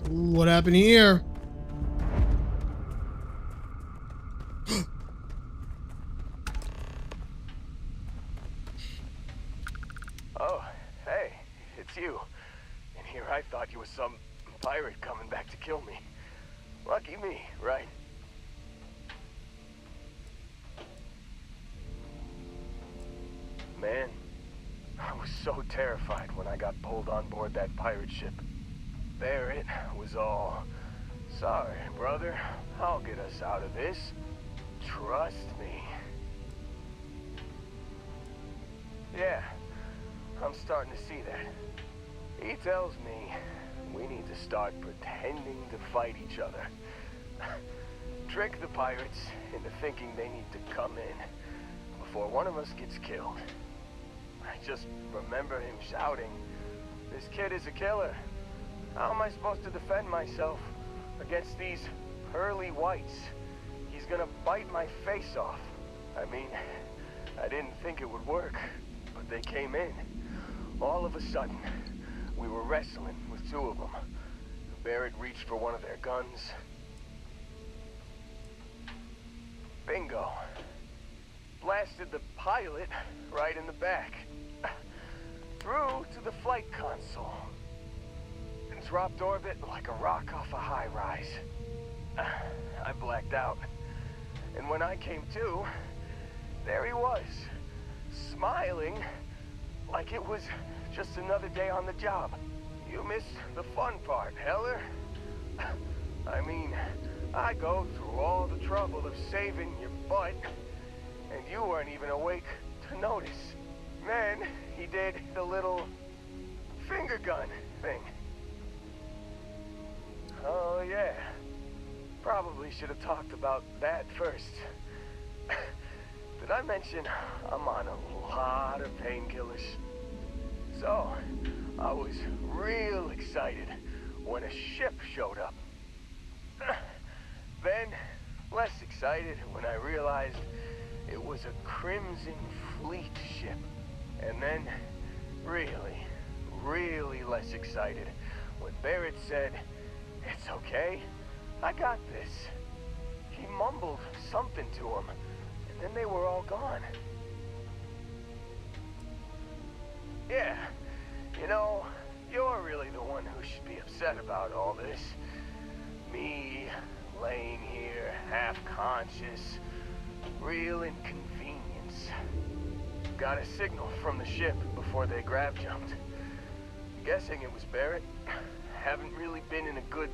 What happened here? Oh, hey, it's you. And here I thought you was some pirate coming back to kill me. Lucky me, right? Man, I was so terrified when I got pulled on board that pirate ship. There it was all. Sorry, brother. I'll get us out of this. Trust me. Yeah, I'm starting to see that. He tells me we need to start pretending to fight each other. Trick the pirates into thinking they need to come in before one of us gets killed. I just remember him shouting, "This kid is a killer. How am I supposed to defend myself against these pearly whites? He's gonna bite my face off." I mean, I didn't think it would work, but they came in. All of a sudden, we were wrestling with two of them. Barrett reached for one of their guns. Bingo. Blasted the pilot right in the back. Through to the flight console. And dropped orbit like a rock off a high rise. I blacked out. And when I came to, there he was. Smiling like it was just another day on the job. You missed the fun part, Heller. I mean, I go through all the trouble of saving your butt, and you weren't even awake to notice. Then he did the little finger gun thing. Oh yeah, probably should have talked about that first. Did I mention I'm on a lot of painkillers? So, I was real excited when a ship showed up. Then, less excited when I realized it was a Crimson Fleet ship. And then, really less excited when Barrett said, "It's okay, I got this." He mumbled something to him, and then they were all gone. Yeah, you know, you're really the one who should be upset about all this. Me, laying here, half-conscious, real inconvenience. Got a signal from the ship before they grav jumped. Guessing it was Barrett. Haven't really been in a good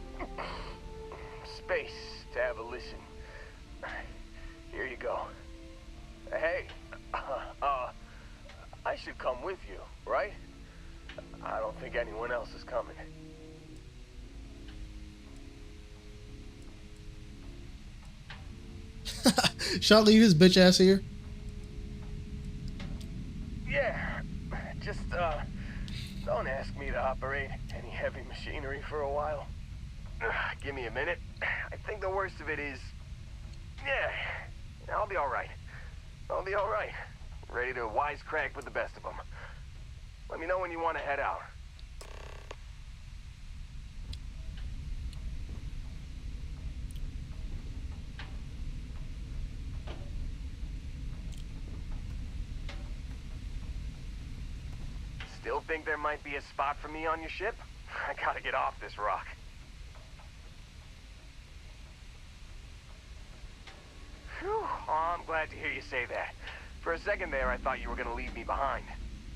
space to have a listen. Here you go. Hey, I should come with you, right? I don't think anyone else is coming. Shall I leave his bitch ass here? Yeah, just, don't ask me to operate any heavy machinery for a while. Give me a minute. I think the worst of it is... Yeah, I'll be alright. I'll be alright. ready to wisecrack with the best of them. Let me know when you want to head out. Still think there might be a spot for me on your ship? I gotta get off this rock. Whew, oh, I'm glad to hear you say that. For a second there, I thought you were gonna leave me behind.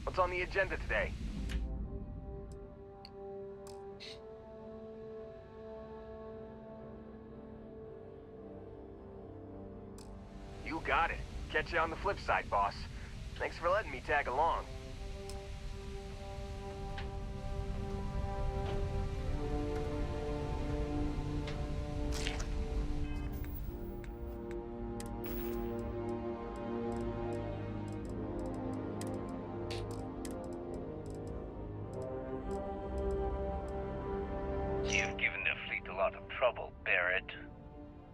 What's on the agenda today? You got it. Catch you on the flip side, boss. Thanks for letting me tag along. You've given the fleet a lot of trouble, Barrett.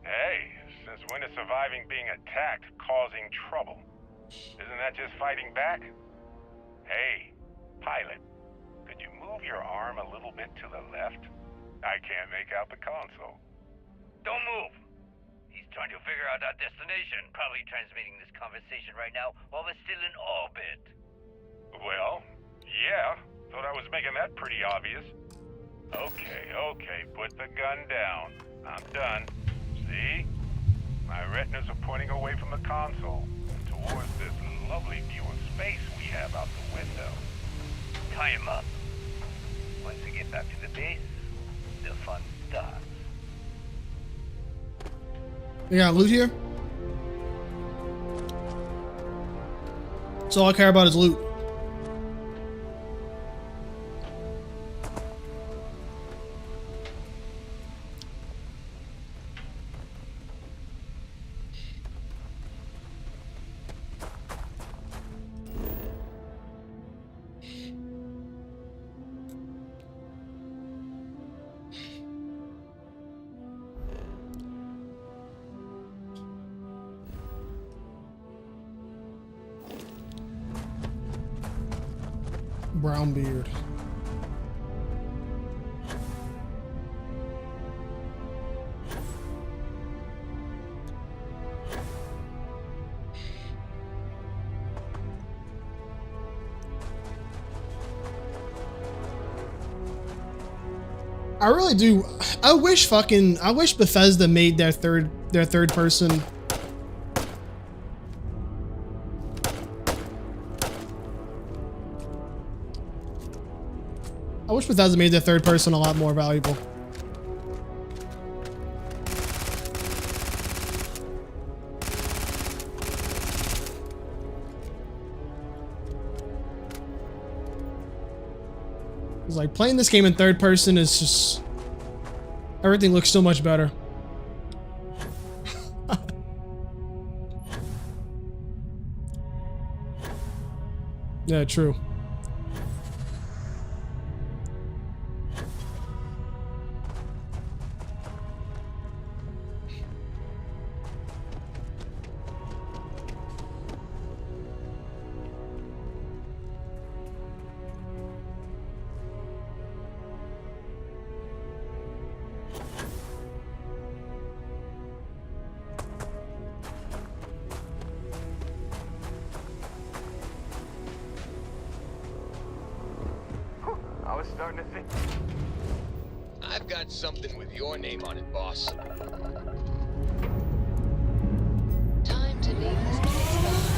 Hey, since when is surviving being attacked causing trouble? Isn't that just fighting back? Hey, pilot, could you move your arm a little bit to the left? I can't make out the console. Don't move! He's trying to figure out our destination. Probably transmitting this conversation right now while we're still in orbit. Well, yeah, thought I was making that pretty obvious. Okay, put the gun down. I'm done. See? My retinas are pointing away from the console, towards this lovely view of space we have out the window. Tie him up. Once we get back to the base, the fun starts. We got loot here? That's all I care about is loot. Brown beard. I really do. I wish Bethesda made their third person. I wish Bethesda made their third person a lot more valuable. It's like playing this game in third person is just, everything looks so much better. Yeah, true. I was starting to think. I've got something with your name on it, boss. Time to leave this place behind.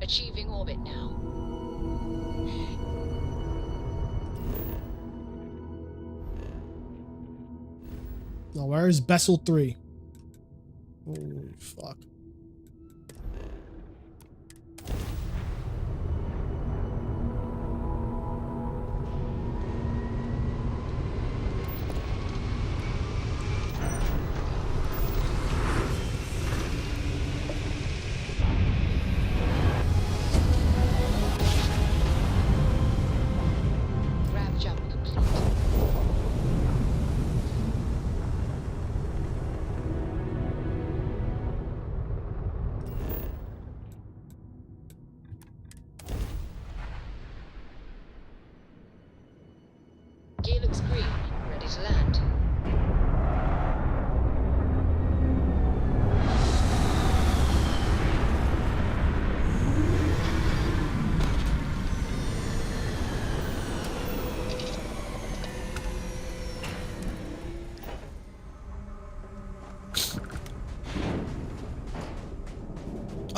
Achieving orbit now. Now, where is Bessel 3? Holy fuck.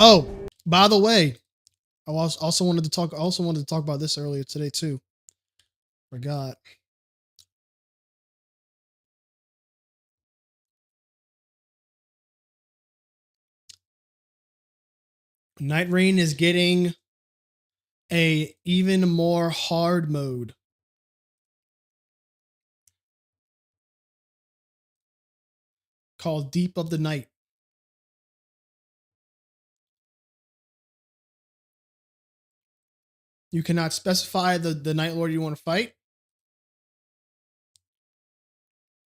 Oh, by the way, I also wanted to talk. I also wanted to talk about this earlier today too. Forgot. Night Rain is getting a even more hard mode called Deep of the Night. You cannot specify the Night Lord you want to fight.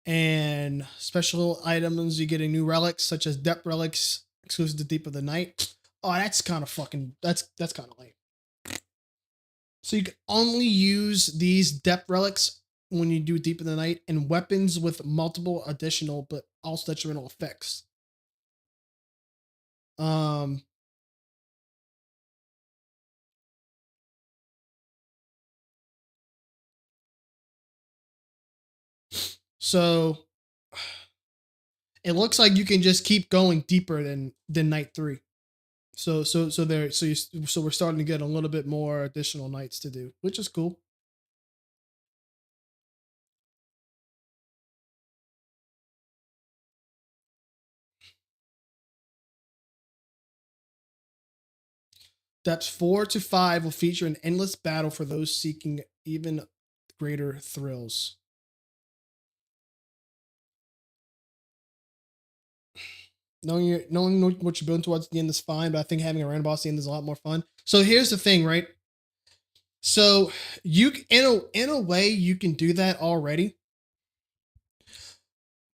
And special items, you get a new relics such as depth relics exclusive to Deep of the Night. Oh, that's kind of fucking that's kind of lame. So you can only use these depth relics when you do Deep of the Night, and weapons with multiple additional but also detrimental effects. So it looks like you can just keep going deeper than night 3. So we're starting to get a little bit more additional nights to do, which is cool. Depths 4 to 5 will feature an endless battle for those seeking even greater thrills. Knowing what you're building towards the end is fine, but I think having a random boss at the end is a lot more fun. So here's the thing, right? So you in a way you can do that already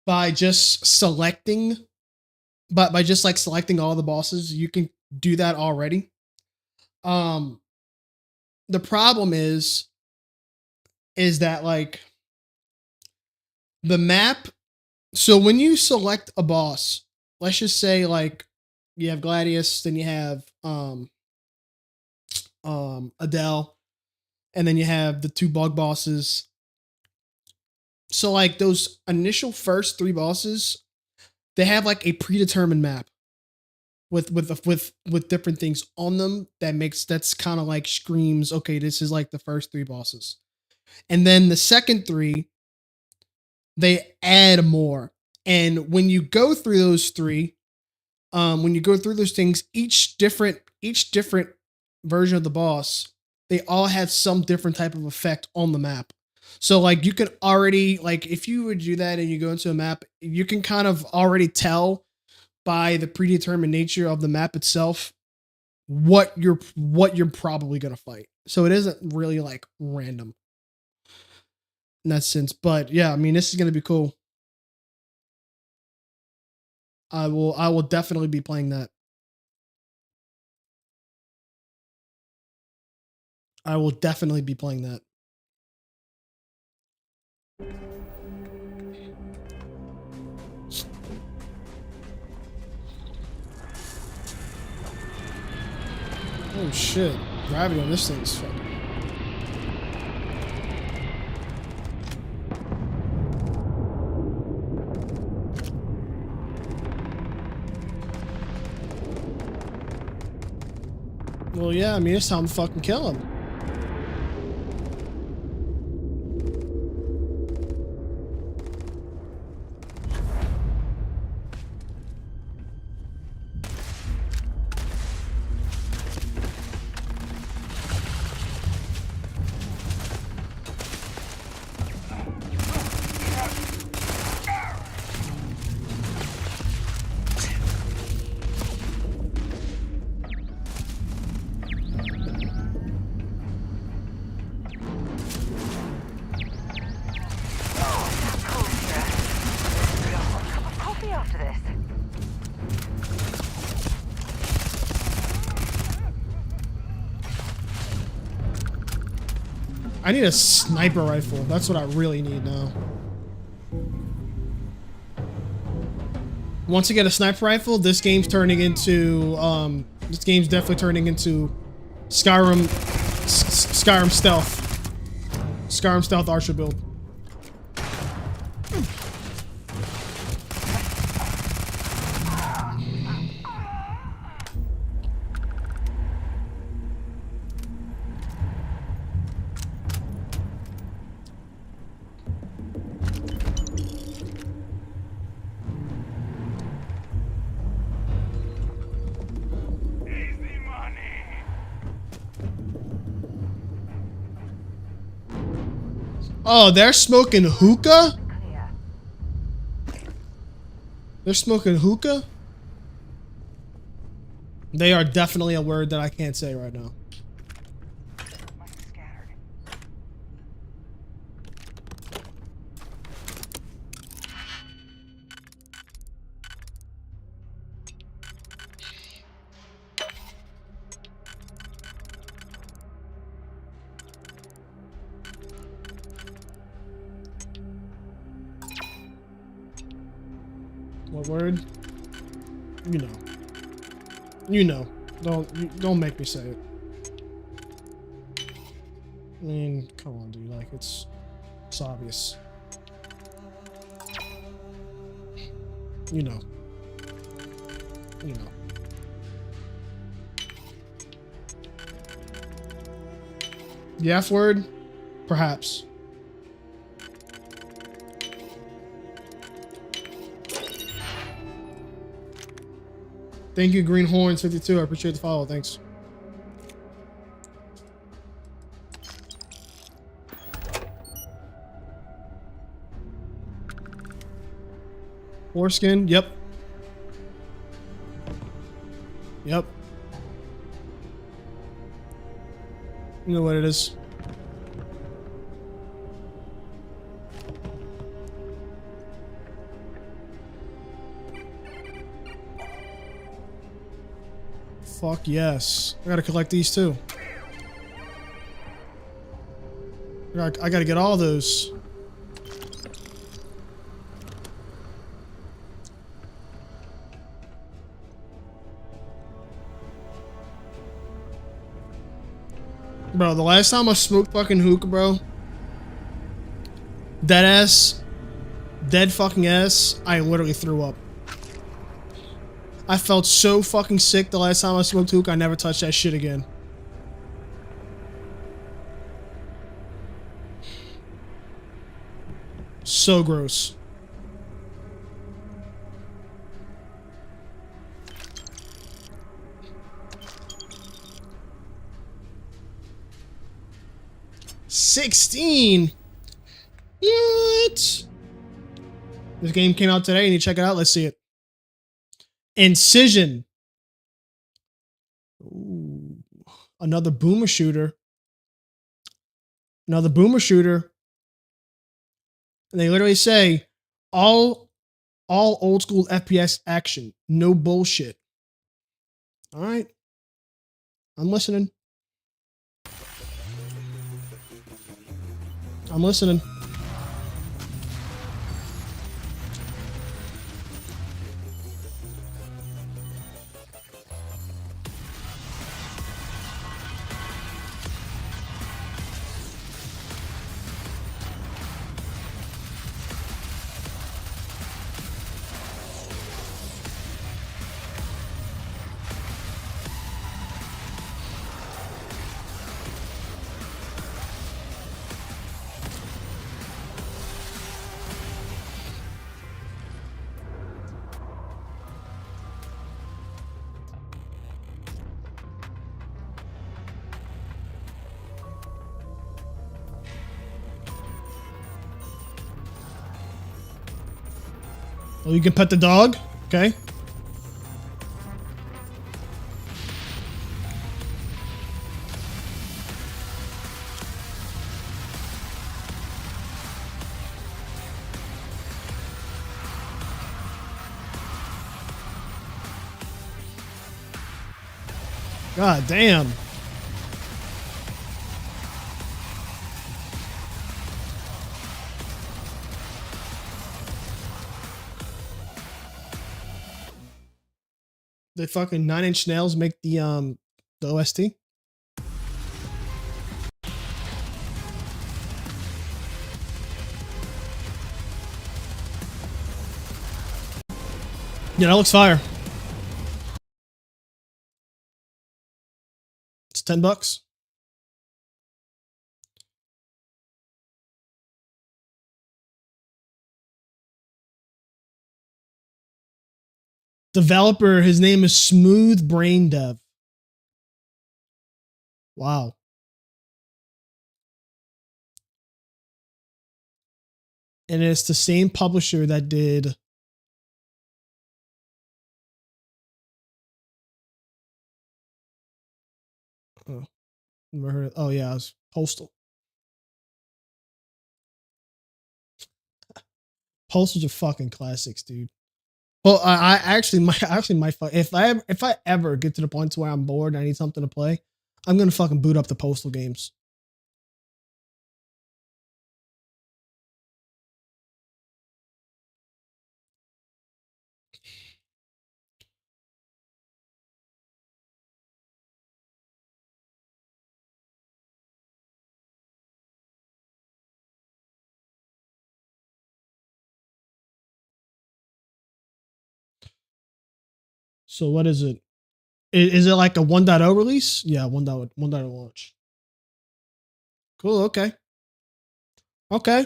by just selecting, but by just like selecting all the bosses, you can do that already. The problem is that like the map. So when you select a boss, let's just say like you have Gladius, then you have Adele, and then you have the 2 bug bosses. So like those initial first 3 bosses, they have like a predetermined map with different things on them that's kind of like screams, okay, this is like the first 3 bosses. And then the second 3, they add more. And when you go through those 3, when you go through those things, each different version of the boss, they all have some different type of effect on the map. So like you can already, like if you would do that and you go into a map, you can kind of already tell by the predetermined nature of the map itself what you're probably going to fight. So it isn't really like random in that sense. But yeah, I mean, this is going to be cool. I will definitely be playing that. I will definitely be playing that. Oh shit. Gravity on this thing is fucking. Well, yeah, I mean, it's time to fucking kill him. I need a sniper rifle. That's what I really need now. Once I get a sniper rifle, this game's turning into this game's definitely turning into Skyrim stealth. Skyrim stealth archer build. Oh, they're smoking hookah? Clear. They're smoking hookah? They are definitely a word that I can't say right now. Scattered. What word? You know. You know. Don't make me say it. I mean, come on, dude. Like, it's obvious. You know. You know. The F word? Perhaps. Thank you, Greenhorns52. I appreciate the follow. Thanks. Foreskin? Yep. Yep. You know what it is. Fuck yes. I gotta collect these too. I gotta get all those. Bro, the last time I smoked fucking hookah, bro. Dead ass. Dead fucking ass. I literally threw up. I felt so fucking sick the last time I smoked hookah. I never touched that shit again. So gross. $16. What? This game came out today. You need to check it out. Let's see it. Incision. Ooh. Another boomer shooter. Another boomer shooter. And they literally say all old school FPS action. No bullshit. All right. I'm listening. I'm listening. Oh, you can pet the dog? Okay. God damn. The fucking 9 Inch Nails make the OST. Yeah, that looks fire. It's $10. Developer, his name is Smooth Brain Dev. Wow. and it's the same publisher that did. Oh, never heard of, oh yeah, it was Postal. Postals are fucking classics, dude. Well, I actually might if I ever get to the point where I'm bored and I need something to play, I'm gonna fucking boot up the Postal games. So what is it? Is it like a 1.0 release? Yeah, 1.0 launch. Cool. Okay. Okay.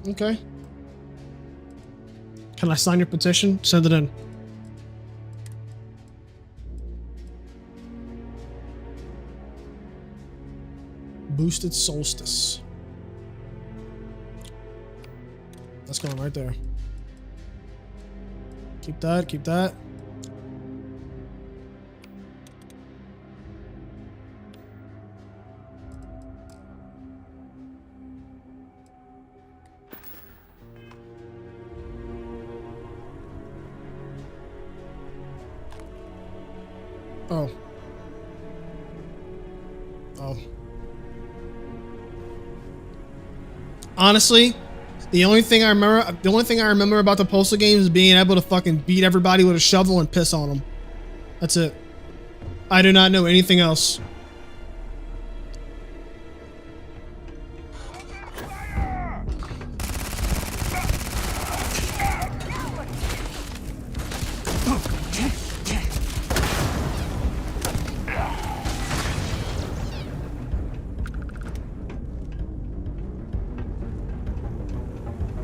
Okay. Can I sign your petition? Send it in. Boosted Solstice. That's going right there. Keep that. Keep that. Oh. Oh. Honestly, the only thing I remember about the Postal games is being able to fucking beat everybody with a shovel and piss on them. That's it. I do not know anything else.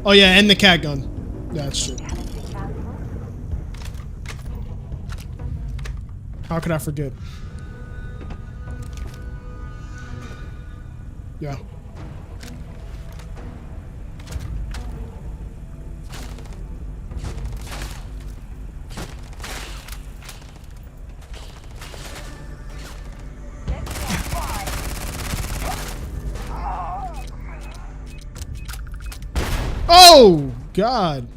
Oh yeah, and the cat gun. Yeah, that's true. How could I forget? Yeah. Oh, God.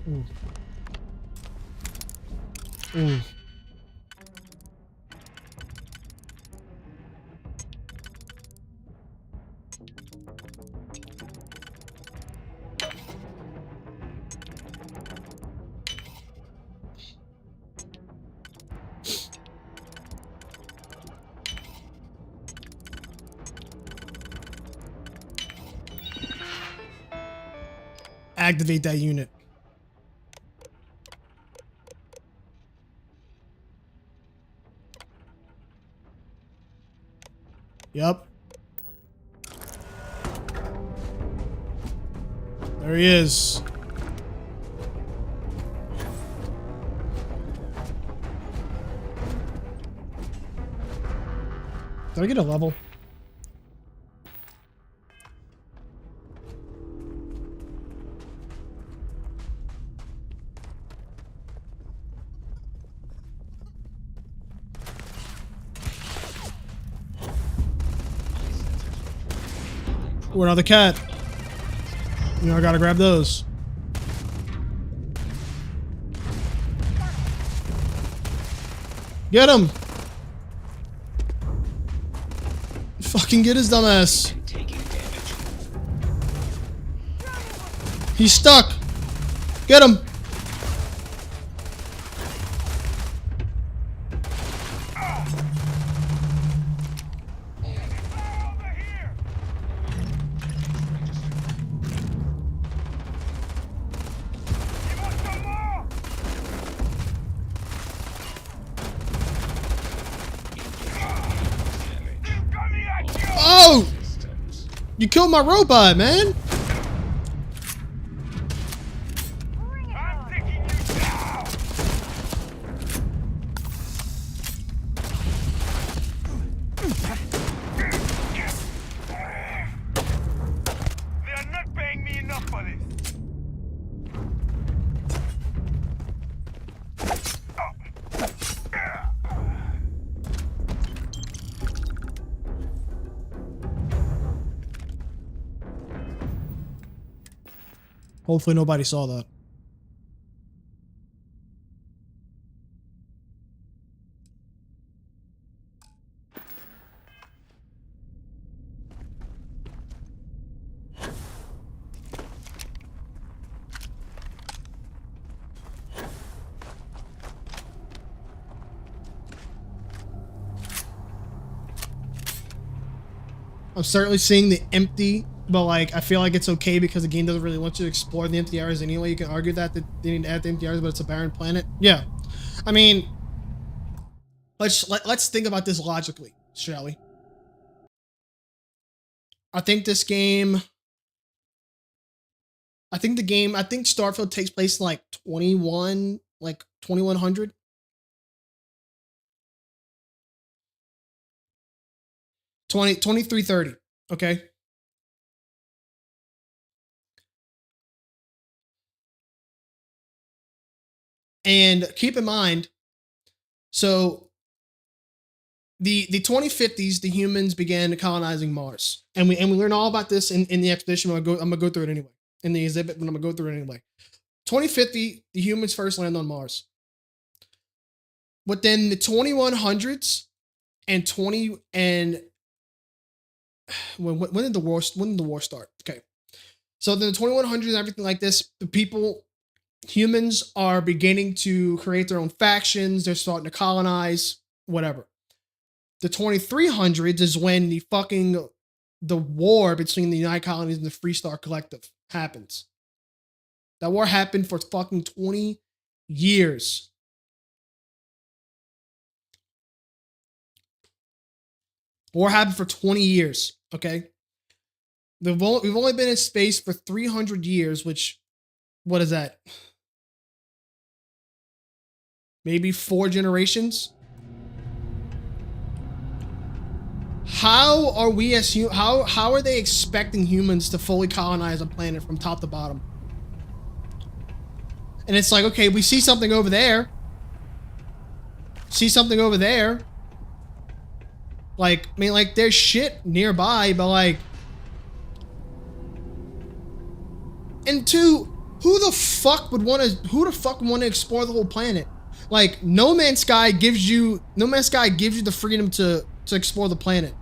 Ooh. Ooh. Activate that unit. Yep. There he is. Did I get a level? Ooh, another cat. You know, I gotta grab those. Get him! Fucking get his dumb ass. He's stuck. Get him! You killed my robot, man. I'm taking you down! They are not paying me enough for this. Hopefully nobody saw that. I'm certainly seeing the empty, but like I feel like it's okay because the game doesn't really want you to explore the empty areas anyway. You can argue that they need to add the empty areas, but it's a barren planet. Yeah, I mean, let's think about this logically, shall we? I think this game. I think Starfield takes place in like 2100. 2330. Okay. And keep in mind, so the 2050s, the humans began colonizing Mars, and we learn all about this in the expedition. I'm gonna go through it anyway in the exhibit, but I'm gonna go through it anyway. 2050, the humans first land on Mars. But then the 2100s and when did the war start? Okay, so then the 2100s and everything like this, humans are beginning to create their own factions. They're starting to colonize, whatever. The 2300s is when the war between the United Colonies and the Free Star Collective happens. That war happened for fucking 20 years. War happened for 20 years, okay? We've only been in space for 300 years, which, what is that? Maybe 4 generations? How are we as how are they expecting humans to fully colonize a planet from top to bottom? And it's like, okay, we see something over there. See something over there. Like, I mean, like, there's shit nearby, but like... And two, who the fuck would want to explore the whole planet? Like, No Man's Sky gives you the freedom to explore the planet.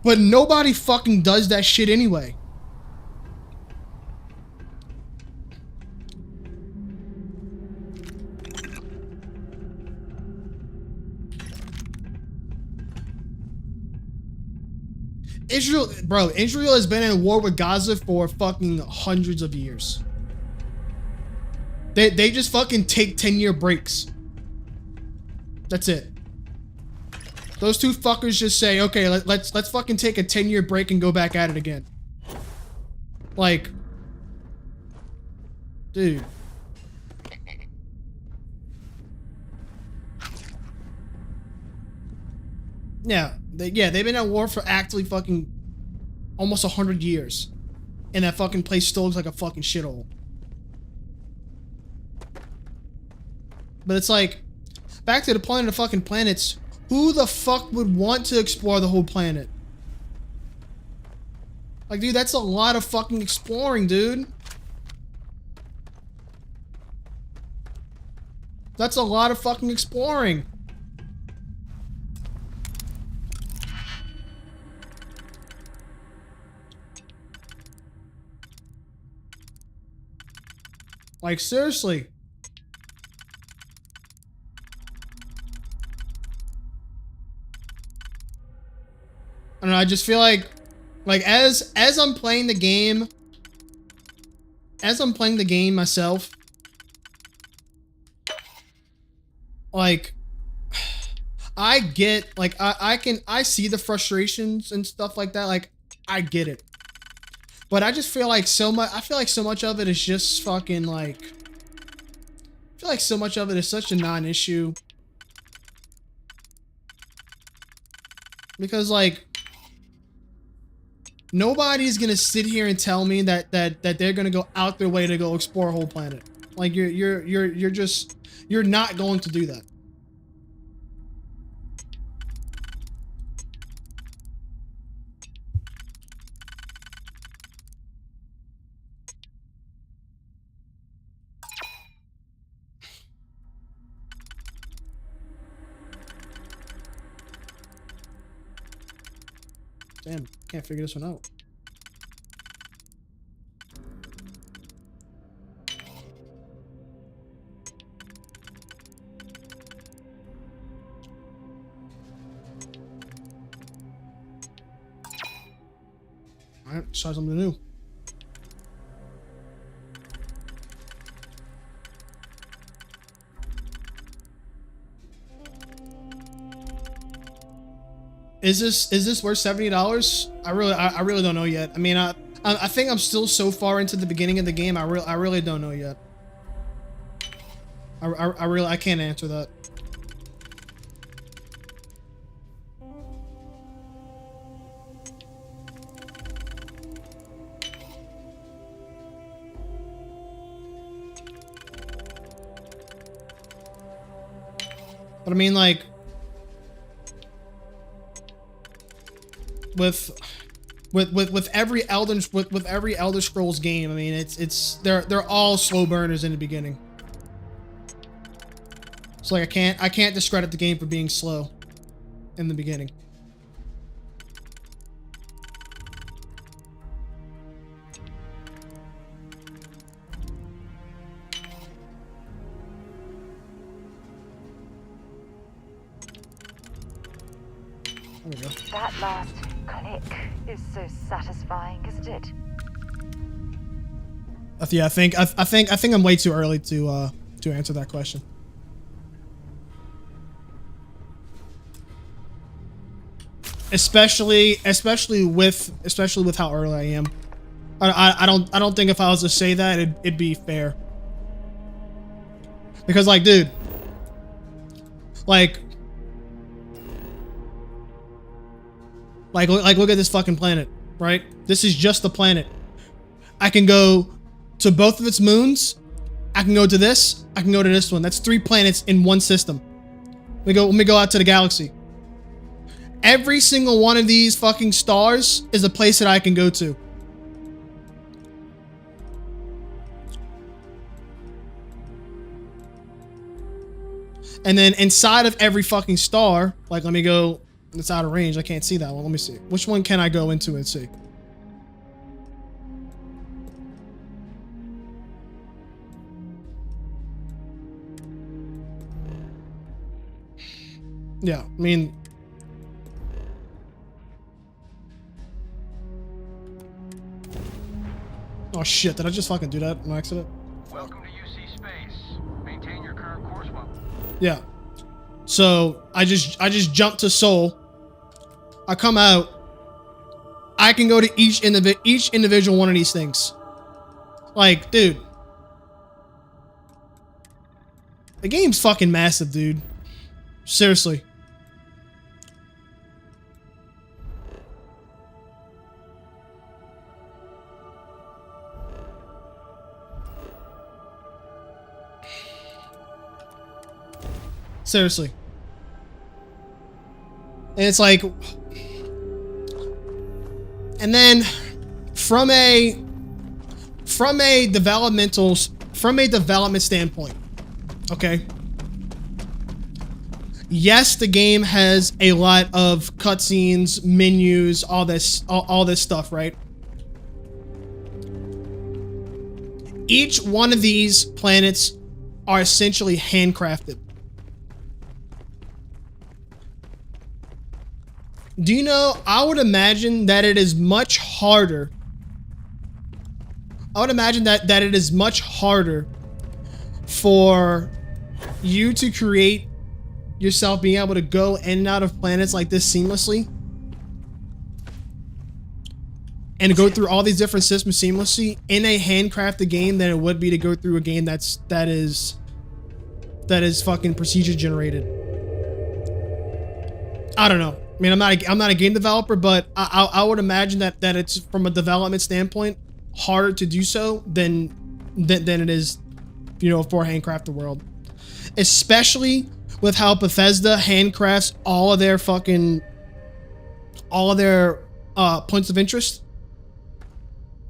But nobody fucking does that shit anyway. Israel has been in war with Gaza for fucking hundreds of years. They just fucking take 10-year breaks. That's it. Those two fuckers just say, okay, let's fucking take a 10-year break and go back at it again. Like, dude. Yeah, they've been at war for actually fucking almost 100 years. And that fucking place still looks like a fucking shithole. But it's like, back to the Planet of fucking Planets, who the fuck would want to explore the whole planet? Like, dude, that's a lot of fucking exploring, dude. That's a lot of fucking exploring. Like, seriously. I don't know, I just feel like as I'm playing the game, myself, like, I get, like, I see the frustrations and stuff like that. Like, I get it. But I just feel like so much, I feel like so much of it is just fucking like, I feel like so much of it is such a non-issue. Because like, nobody's gonna sit here and tell me that they're gonna go out their way to go explore a whole planet. Like you're not going to do that. Damn, can't figure this one out. Alright, try something new. Is this worth $70? I really don't know yet. I mean, I think I'm still so far into the beginning of the game. I really don't know yet. I can't answer that. But I mean, like, with every Elder Scrolls game, I mean, they're all slow burners in the beginning. So like I can't discredit the game for being slow in the beginning. There we go. That last click is so satisfying, isn't it? Yeah, I think I'm way too early to answer that question. Especially with how early I am. I don't think if I was to say that it'd be fair. Because like, dude, like look at this fucking planet, right? This is just the planet. I can go to both of its moons. I can go to this. I can go to this one. That's 3 planets in one system. Let me go out to the galaxy. Every single one of these fucking stars is a place that I can go to. And then inside of every fucking star, like, let me go, it's out of range. I can't see that one. Let me see. Which one can I go into and see? Yeah, I mean, oh shit, did I just fucking do that on accident? Welcome to UC Space. Maintain your current course while... Yeah. So I just jumped to Seoul. I come out. I can go to each individual one of these things. Like, dude. The game's fucking massive, dude. Seriously. Seriously. And it's like, and then from a development standpoint, okay? Yes, the game has a lot of cutscenes, menus, all this stuff, right? Each one of these planets are essentially handcrafted. Do you know, I would imagine that it is much harder. I would imagine that it is much harder for you to create yourself being able to go in and out of planets like this seamlessly and go through all these different systems seamlessly in a handcrafted game than it would be to go through a game that is fucking procedure generated. I don't know. I mean, I'm not a game developer, but I would imagine that it's, from a development standpoint, harder to do so than it is, you know, for a handcrafted world. Especially with how Bethesda handcrafts all of their points of interest.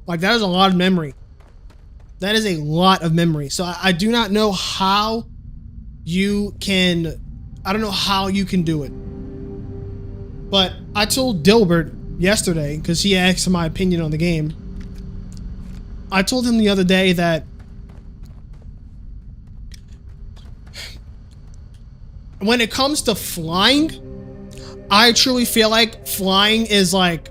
Like, that is a lot of memory. That is a lot of memory. So I do not know how you can, I don't know how you can do it. But I told Dilbert yesterday, because he asked my opinion on the game. I told him the other day that when it comes to flying, I truly feel like flying is like,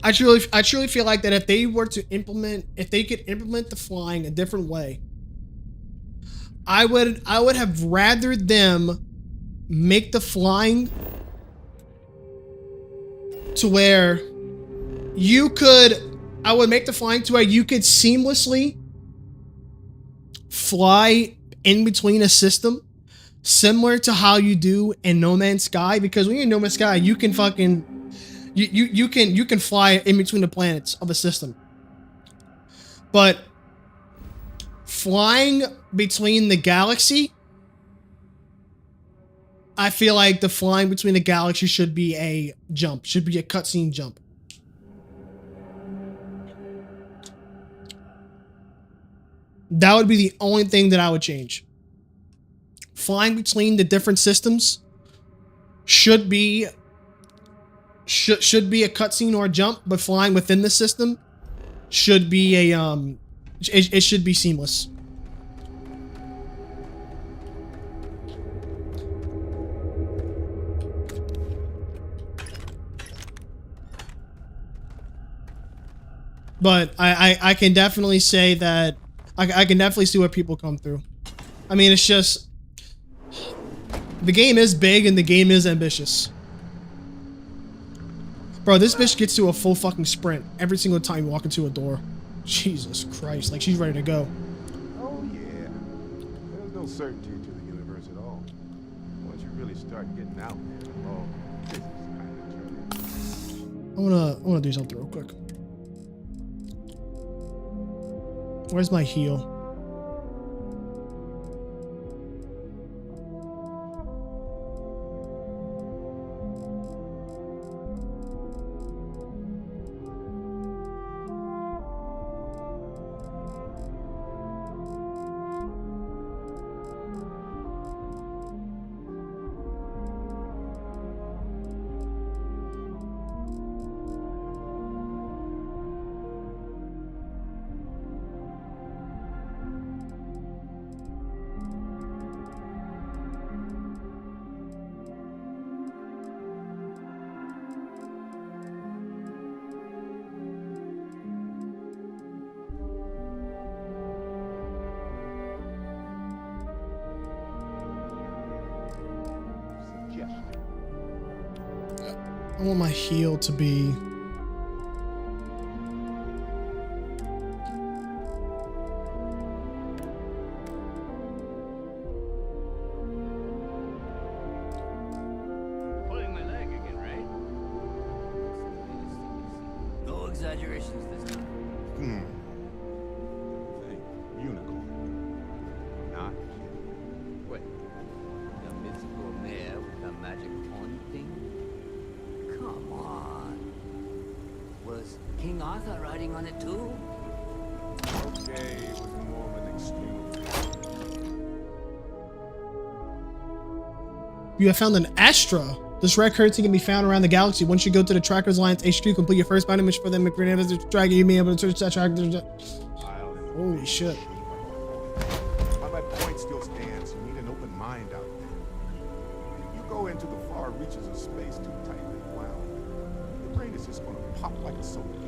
I truly feel like that if they could implement the flying a different way, I would have rather them make the flying to where you could, I would make the flying to where you could seamlessly fly in between a system, similar to how you do in No Man's Sky, because when you're in No Man's Sky, you can fucking, you can fly in between the planets of a system. But flying between the galaxy, I feel like the flying between the galaxy should be a jump, should be a cutscene jump. That would be the only thing that I would change. Flying between the different systems should be a cutscene or a jump, but flying within the system should be a it should be seamless. But I can definitely say that I can definitely see what people come through. I mean, it's just, the game is big and the game is ambitious. Bro, this bitch gets to a full fucking sprint every single time you walk into a door. Jesus Christ, like she's ready to go. Oh yeah, there's no certainty to the universe at all. Once you really start getting out there, oh, this is kind of turning. I wanna do something real quick. Where's my heal? I want my heal to be... Pulling my leg again, right? No exaggerations this time. Hey, unicorn. Not kidding. What? The mythical mare with a magic horn thing? Come on. Was King Arthur riding on it too? Okay, it was more of an extreme. You have found an Astra. This rare currency can be found around the galaxy. Once you go to the Trackers Alliance HQ, complete your first bounty mission for them. If you're able to track it, you'll be able to search that tracker. Holy shit. My point still stands. You need an open mind out there. If you go into the far reaches of space too tightly wound, your brain is just going to pop like a soda can.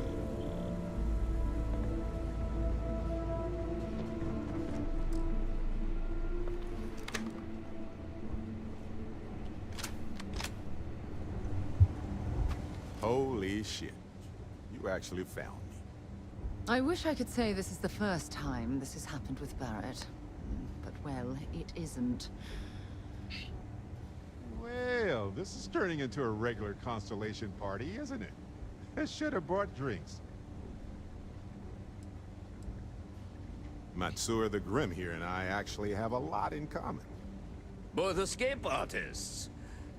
Holy shit. You actually found me. I wish I could say this is the first time this has happened with Barrett. But, well, it isn't. Well, this is turning into a regular Constellation party, isn't it? I should have brought drinks. Matsura the Grim here and I actually have a lot in common. Both escape artists.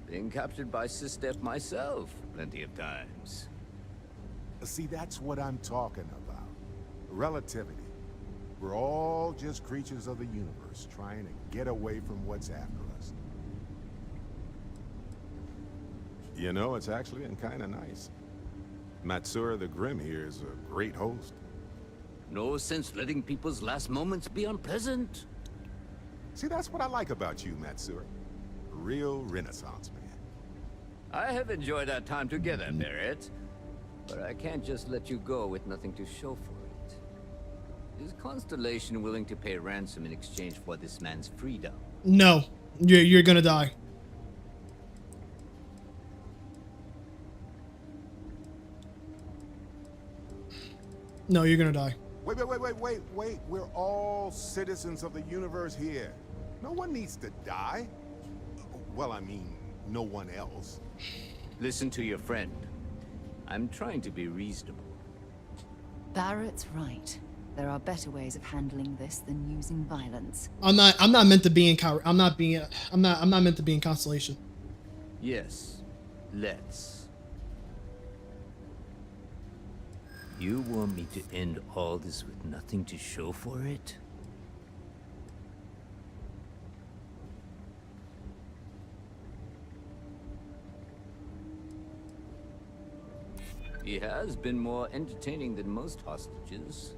Being captured by Sistep myself plenty of times. See, that's what I'm talking about. Relativity. We're all just creatures of the universe, trying to get away from what's after us. You know, it's actually been kind of nice. Matsura the Grim here is a great host. No sense letting people's last moments be unpleasant. See, that's what I like about you, Matsura. A real Renaissance man. I have enjoyed our time together, Barrett. But I can't just let you go with nothing to show for it. Is Constellation willing to pay ransom in exchange for this man's freedom? No, you're gonna die. No, you're gonna die. Wait. We're all citizens of the universe here. No one needs to die. Well, I mean, no one else. Listen to your friend. I'm trying to be reasonable. Barrett's right. There are better ways of handling this than using violence. I'm not meant to be in I'm not meant to be in Constellation. Yes, let's. You want me to end all this with nothing to show for it? He has been more entertaining than most hostages.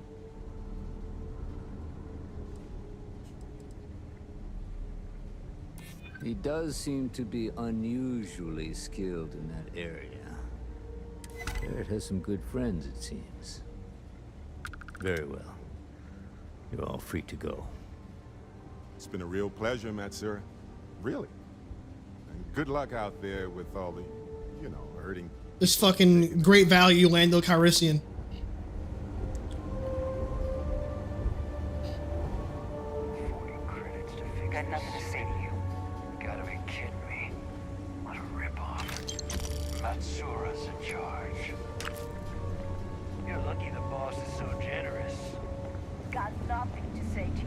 He does seem to be unusually skilled in that area. Barrett has some good friends, it seems. Very well. You're all free to go. It's been a real pleasure, Matsura. Really. And good luck out there with all the, you know, hurting. This fucking great value Lando Calrissian. 40 credits to fix. Got nothing to say to you. Gotta be kidding me. What a ripoff. Matsura's in charge. You're lucky the boss is so generous. Got nothing to say to you.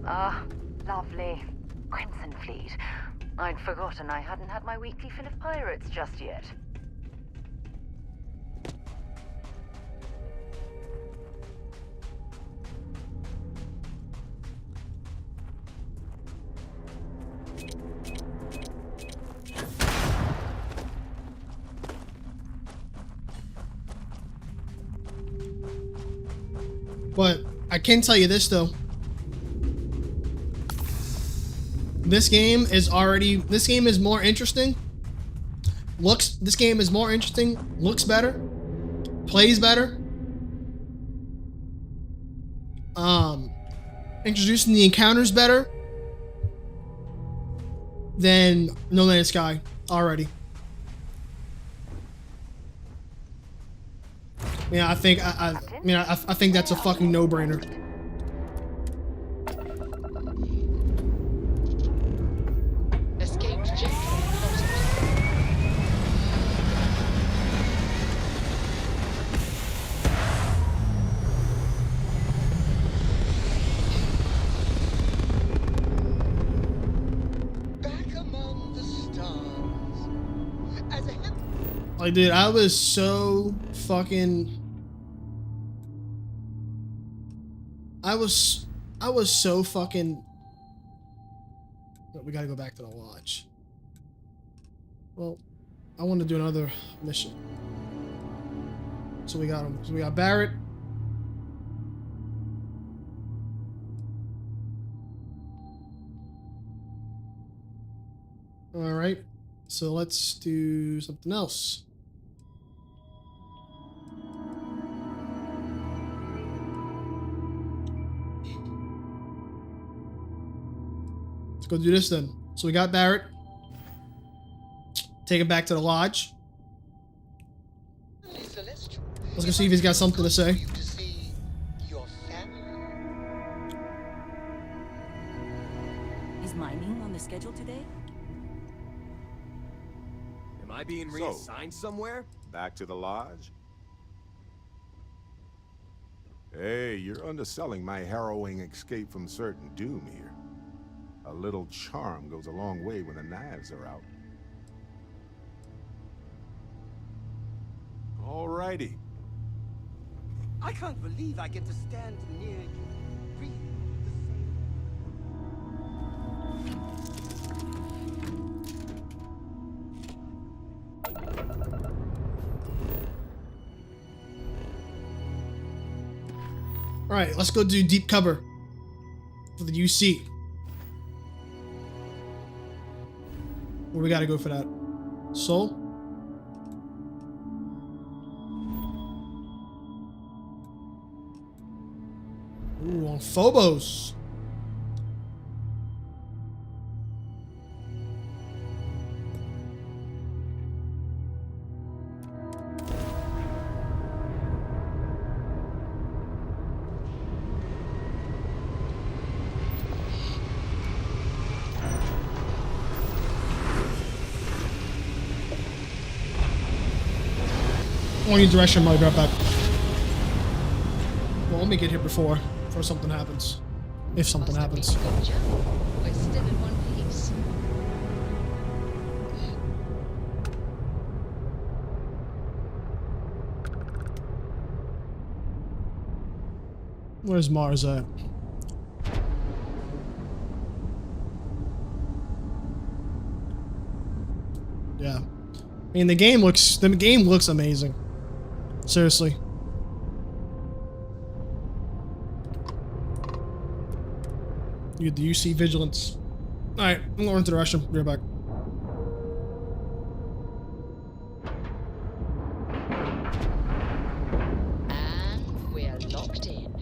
Ah, lovely. Crimson Fleet. I'd forgotten I hadn't had my weekly fill of pirates just yet. But I can tell you this though. This game is more interesting. This game is more interesting, looks better, plays better. Introducing the encounters better than No Man's Sky already. Yeah, I think I think that's a fucking no-brainer. Escaped jet plotted. Back among the stars. As a Like, dude, I was so fucking. I was so fucking But we gotta go back to the lodge. Well, I want to do another mission. So we got him. So we got Barrett. All right. So let's do something else. Let's go do this then. So we got Barrett. Take him back to the lodge. Let's go see if he's got something to say. Is mining on the schedule today? Am I being reassigned somewhere? Back to the lodge? Hey, you're underselling my harrowing escape from certain doom here. A little charm goes a long way when the knives are out. Alrighty. I can't believe I get to stand near you, breathe All right, let's go do deep cover for the UC. Where we gotta go for that? Soul? Ooh, on Phobos. I want to use direction, I'll be right back. Well, let me get here before something happens. If something happens. We're still in one piece. Where's Mars at? Yeah. I mean, the game looks amazing. Seriously. You get the UC Vigilance. Alright, I'm going into the restroom. Be right back. And we're locked in.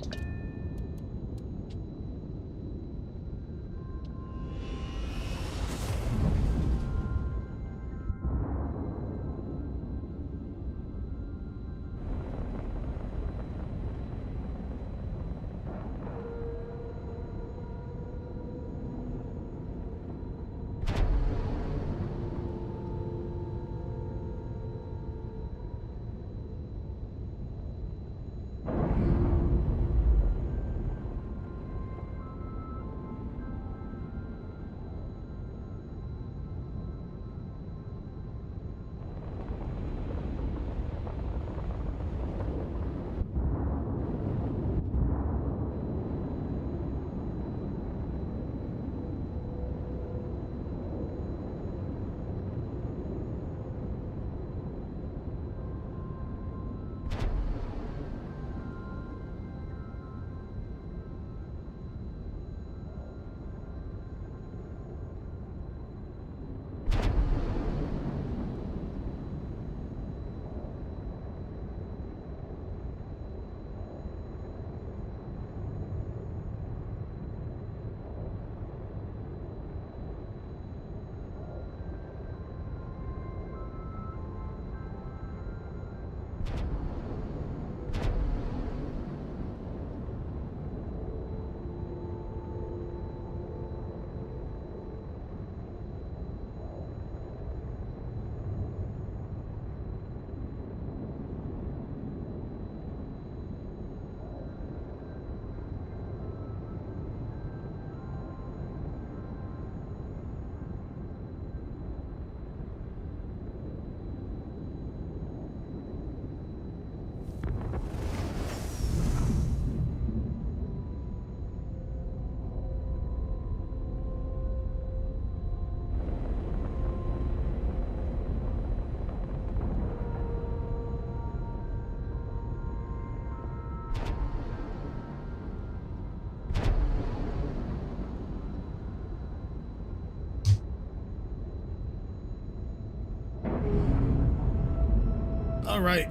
All right.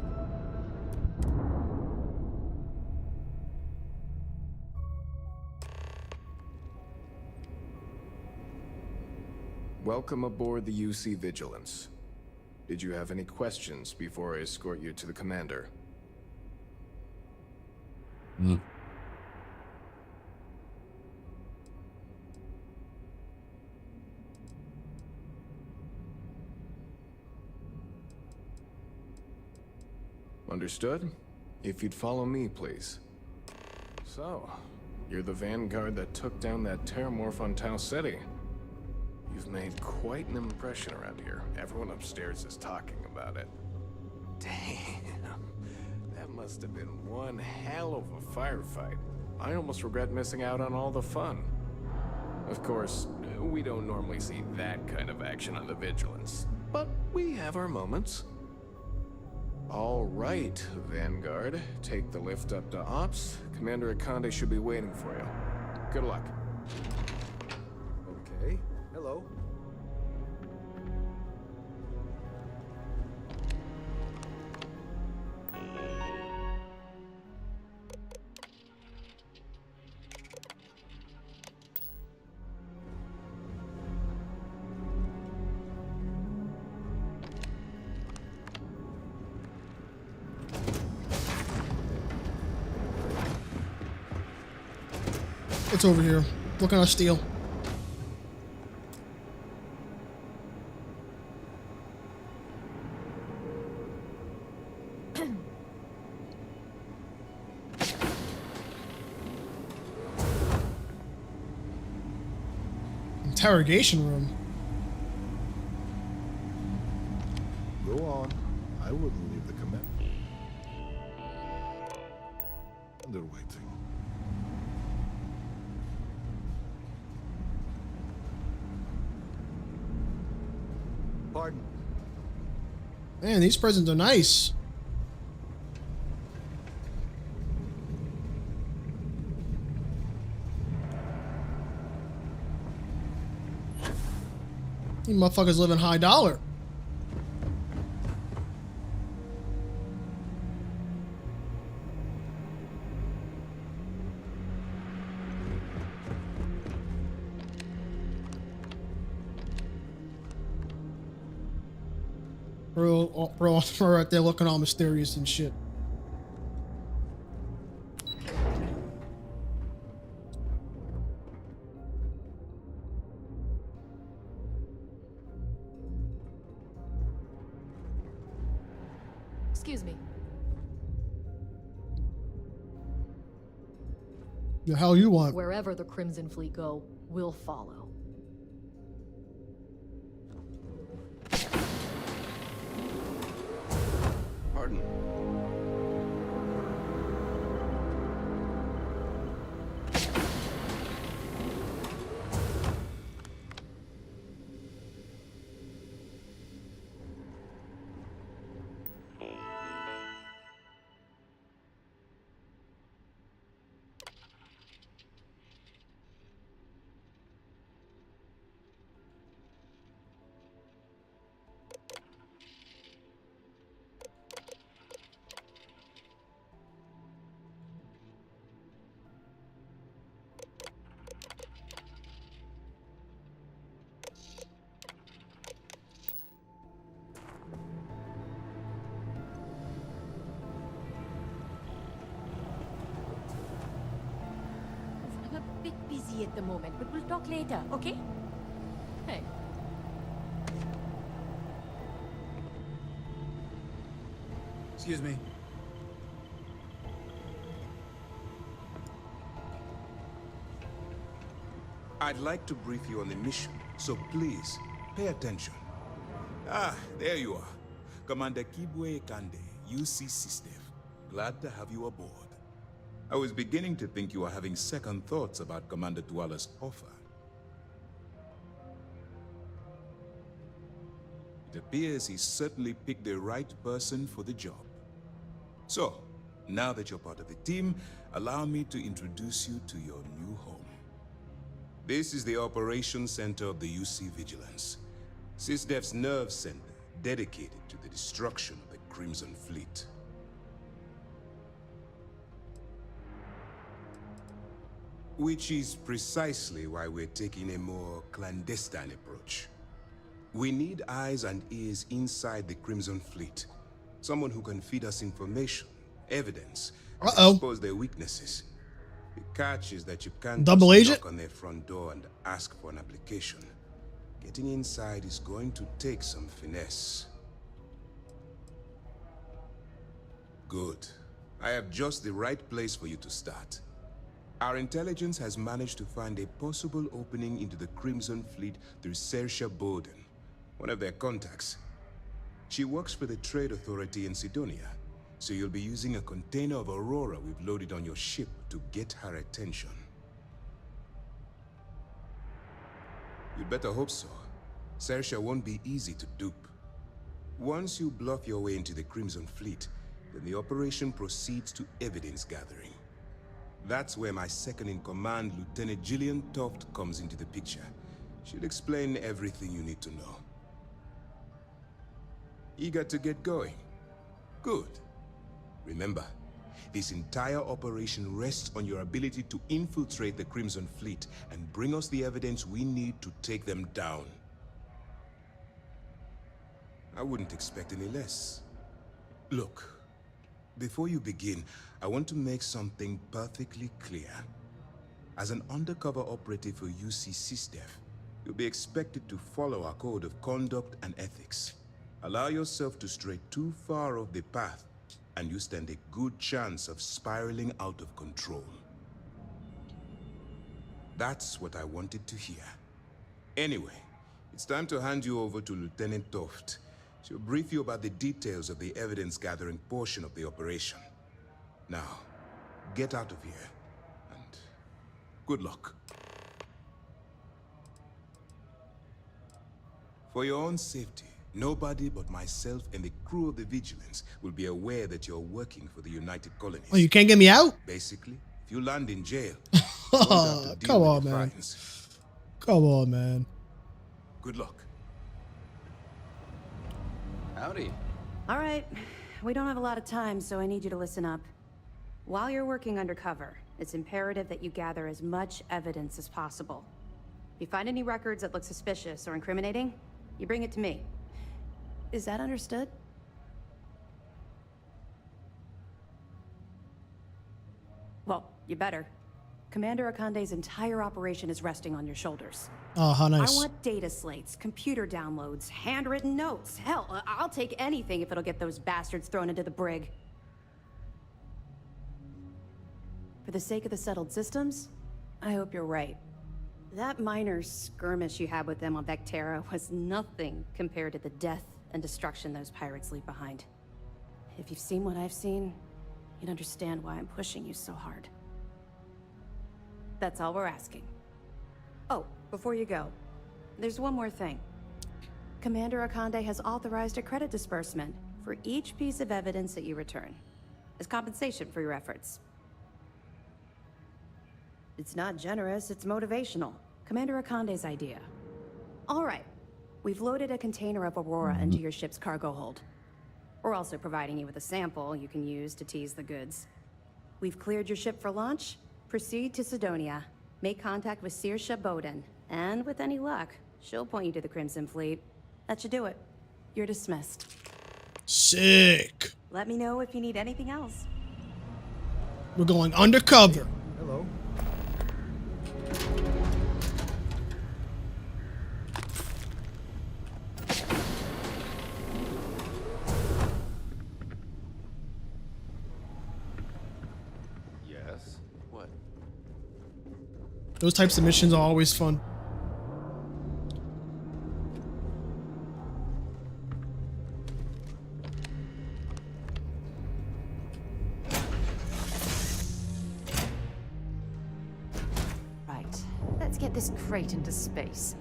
Welcome aboard the UC Vigilance. Did you have any questions before I escort you to the commander? Understood? If you'd follow me, please. So, you're the vanguard that took down that terramorph on Tau Ceti. You've made quite an impression around here. Everyone upstairs is talking about it. Damn. That must have been one hell of a firefight. I almost regret missing out on all the fun. Of course, we don't normally see that kind of action on the Vigilance, but we have our moments. All right, Vanguard. Take the lift up to Ops. Commander Akande should be waiting for you. Good luck. Okay, hello. It's over here. Looking on steel. Interrogation room. Go on. I wouldn't leave the command. They're waiting. Pardon? Man, these presents are nice. You motherfuckers living high dollar. Bro, right there looking all mysterious and shit. Excuse me. The hell you want? Wherever the Crimson Fleet go, we'll follow. Pardon. I'm a bit busy at the moment, but we'll talk later, okay? Hey. Excuse me. I'd like to brief you on the mission, so please, pay attention. Ah, there you are. Commander Kibwe Kande, UC SysDef. Glad to have you aboard. I was beginning to think you were having second thoughts about Commander Tuala's offer. It appears he certainly picked the right person for the job. So, now that you're part of the team, allow me to introduce you to your new home. This is the Operations Center of the UC Vigilance, SysDef's nerve center dedicated to the destruction of the Crimson Fleet. Which is precisely why we're taking a more clandestine approach. We need eyes and ears inside the Crimson Fleet. Someone who can feed us information, evidence, and expose their weaknesses. The catch is that you can't Double just agent? knock on their front door and ask for an application. Getting inside is going to take some finesse. Good. I have just the right place for you to start. Our intelligence has managed to find a possible opening into the Crimson Fleet through Saoirse Bowden, one of their contacts. She works for the Trade Authority in Sidonia, so you'll be using a container of Aurora we've loaded on your ship to get her attention. You'd better hope so. Saoirse won't be easy to dupe. Once you bluff your way into the Crimson Fleet, then the operation proceeds to evidence gathering. That's where my second-in-command, Lieutenant Gillian Toft, comes into the picture. She'll explain everything you need to know. Eager to get going? Good. Remember, this entire operation rests on your ability to infiltrate the Crimson Fleet and bring us the evidence we need to take them down. I wouldn't expect any less. Look, before you begin, I want to make something perfectly clear. As an undercover operative for UC SysDef, you'll be expected to follow our code of conduct and ethics. Allow yourself to stray too far off the path, and you stand a good chance of spiraling out of control. That's what I wanted to hear. Anyway, it's time to hand you over to Lieutenant Toft. She'll brief you about the details of the evidence-gathering portion of the operation. Now, get out of here, and good luck. For your own safety, nobody but myself and the crew of the Vigilance will be aware that you're working for the United Colonies. Oh, you can't get me out? Basically, if you land in jail, come on, man. Fines. Come on, man. Good luck. Howdy. All right. We don't have a lot of time, so I need you to listen up. While you're working undercover, it's imperative that you gather as much evidence as possible. If you find any records that look suspicious or incriminating, you bring it to me. Is that understood? Well, you better. Commander Akande's entire operation is resting on your shoulders. Oh, how nice. I want data slates, computer downloads, handwritten notes. Hell, I'll take anything if it'll get those bastards thrown into the brig. For the sake of the settled systems, I hope you're right. That minor skirmish you had with them on Vectera was nothing compared to the death and destruction those pirates leave behind. If you've seen what I've seen, you'd understand why I'm pushing you so hard. That's all we're asking. Oh, before you go, there's one more thing. Commander Akande has authorized a credit disbursement for each piece of evidence that you return, as compensation for your efforts. It's not generous, it's motivational. Commander Akande's idea. All right, we've loaded a container of Aurora into your ship's cargo hold. We're also providing you with a sample you can use to tease the goods. We've cleared your ship for launch. Proceed to Sidonia. Make contact with Saoirse Bowden. And with any luck, she'll point you to the Crimson Fleet. That should do it. You're dismissed. Sick. Let me know if you need anything else. We're going undercover. Hello. Yes. What? Those types of missions are always fun. Right. Let's get this crate into space.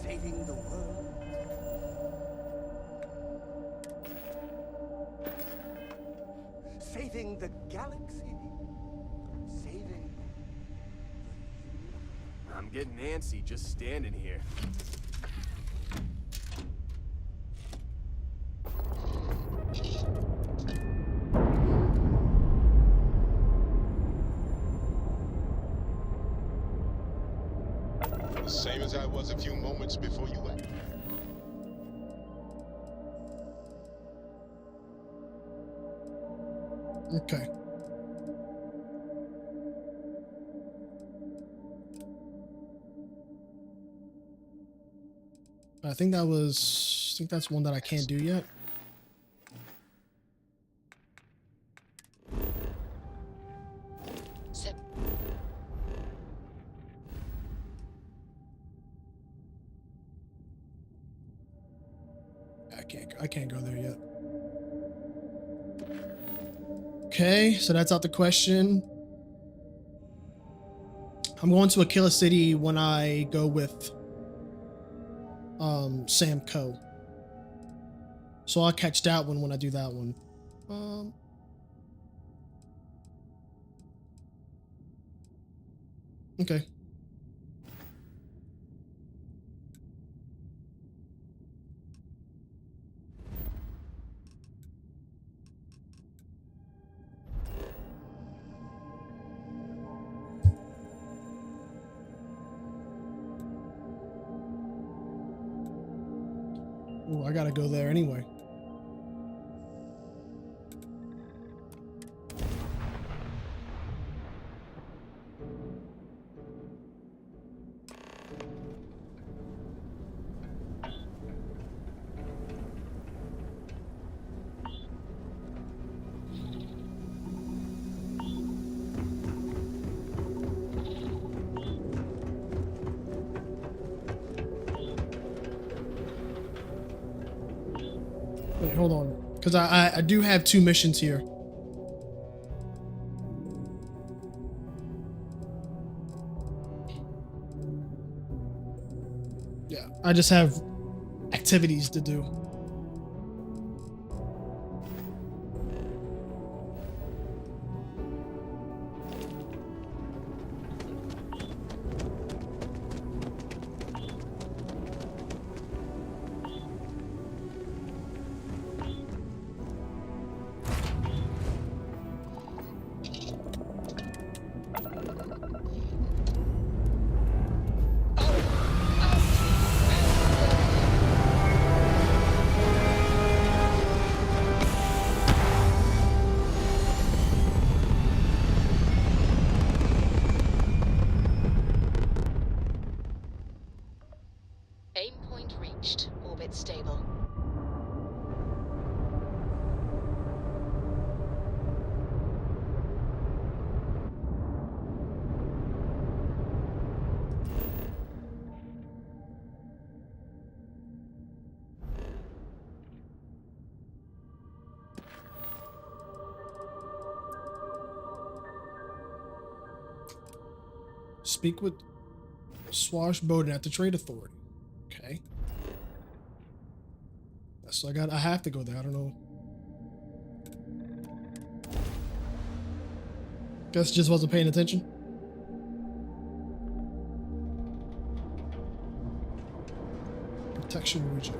Saving the world. Saving the galaxy. Saving. I'm getting antsy just standing here. I was a few moments before you left. Okay. I think that's one that I can't do yet. I can't go there yet. Okay, so that's out the question. I'm going to Aquila City when I go with Sam Co. So I'll catch that one when I do that one. Okay. Ooh, I gotta go there anyway. Wait, hold on. Because I do have 2 missions here. Yeah, I just have activities to do. Aim point reached. Orbit stable. Speak with Swashbowden at the Trade Authority. Okay. So I have to go there. I don't know. Guess just wasn't paying attention. Protection region.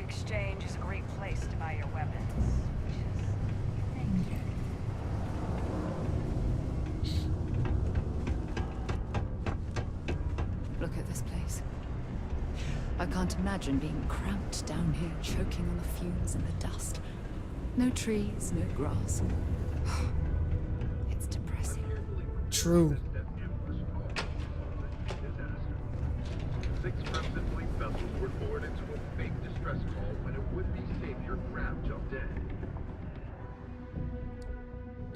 Exchange is a great place to buy your weapons. Look at this place. I can't imagine being cramped down here, choking on the fumes and the dust. No trees, no grass. It's depressing. True. 6 Remnant Fleet vessels were lured into a fake distress call when a would-be savior crab jumped in.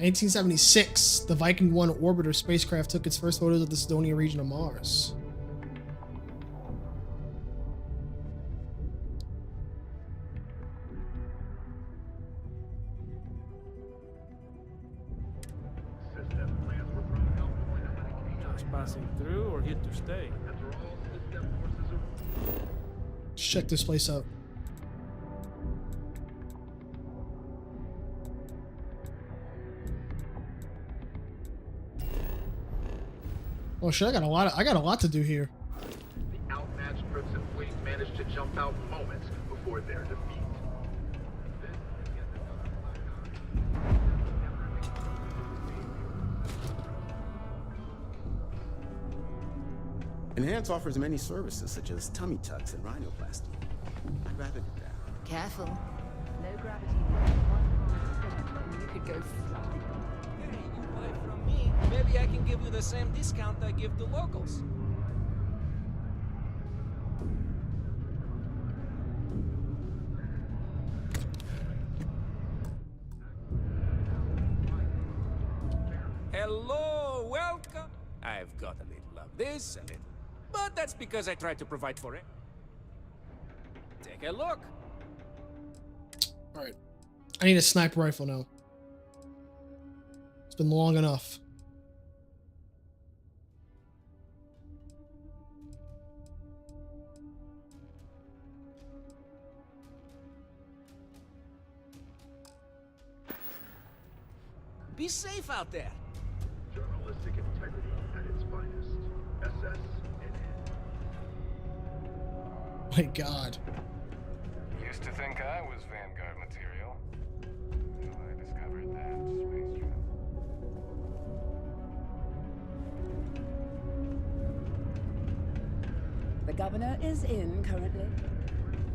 1876, the Viking 1 orbiter spacecraft took its first photos of the Cydonia region of Mars. System plans were from Hellpoint. Just passing through or here to stay? After all, system forces are... Let's check this place out. Oh shit, I got a lot to do here. The outmatched Crimson Fleet managed to jump out moments before their defeat. Enhance offers many services such as tummy tucks and rhinoplasty. I'd rather do that. Careful. No gravity. And you could go flying. Hey, you buy from me. Maybe I can give you the same discount I give to locals. Hello, welcome. I've got a little of this, a little. But that's because I try to provide for it. Take a look. Alright. I need a sniper rifle now. It's been long enough. Be safe out there. Journalistic integrity at its finest. SS and N. My God. Used to think I was Vanguard material. Until I discovered that space travel. The governor is in currently.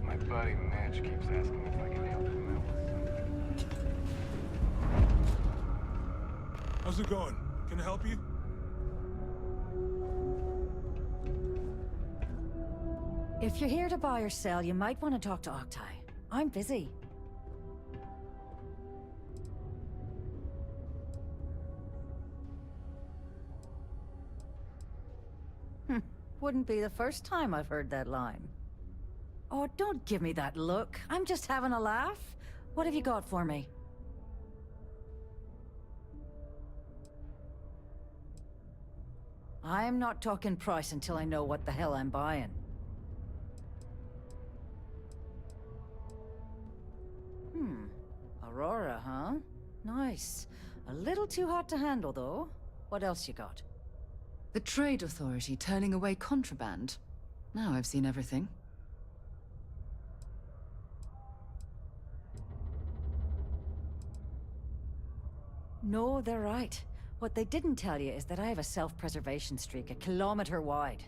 My buddy Mitch keeps asking if I can help him out with something. How's it going? Can I help you? If you're here to buy or sell, you might want to talk to Octai. I'm busy. Wouldn't be the first time I've heard that line. Oh, don't give me that look. I'm just having a laugh. What have you got for me? I'm not talking price until I know what the hell I'm buying. Aurora, huh? Nice. A little too hot to handle, though. What else you got? The Trade Authority turning away contraband. Now I've seen everything. No, they're right. What they didn't tell you is that I have a self-preservation streak 1 kilometer wide.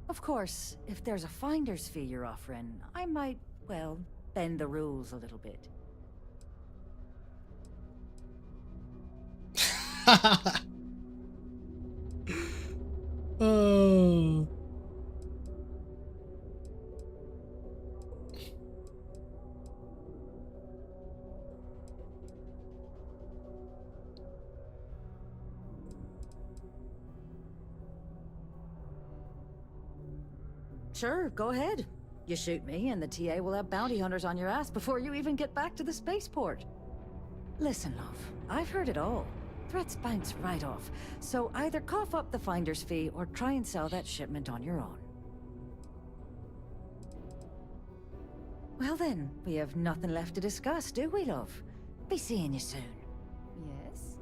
Of course, if there's a finder's fee you're offering, I might, well, bend the rules a little bit. Oh. Sure, go ahead. You shoot me, and the TA will have bounty hunters on your ass before you even get back to the spaceport. Listen, love, I've heard it all. Threats bounce right off, so either cough up the finder's fee or try and sell that shipment on your own. Well then, we have nothing left to discuss, do we, love? Be seeing you soon. Yes?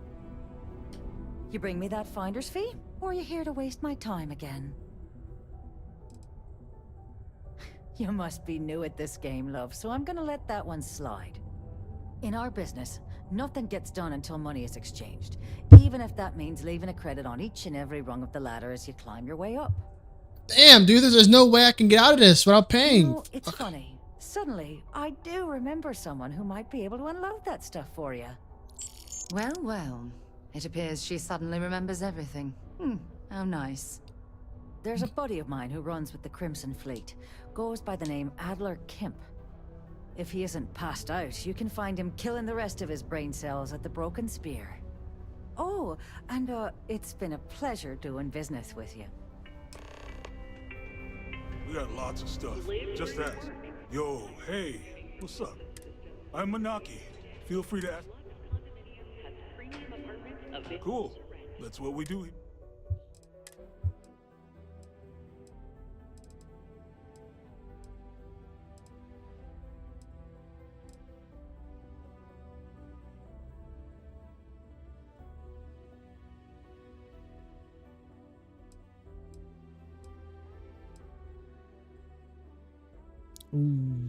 You bring me that finder's fee, or are you here to waste my time again? You must be new at this game, love, so I'm gonna let that one slide. In our business, nothing gets done until money is exchanged, even if that means leaving a credit on each and every rung of the ladder as you climb your way up. Damn, dude, there's no way I can get out of this without paying. You know, it's funny. Suddenly, I do remember someone who might be able to unload that stuff for you. Well, well. It appears she suddenly remembers everything. How nice. There's a buddy of mine who runs with the Crimson Fleet. Goes by the name Adler Kemp. If he isn't passed out, you can find him killing the rest of his brain cells at the Broken Spear. Oh, and it's been a pleasure doing business with you. We got lots of stuff. Just ask. Yo, hey, what's up? I'm Manaki. Feel free to ask. Cool. That's what we do. Ooh.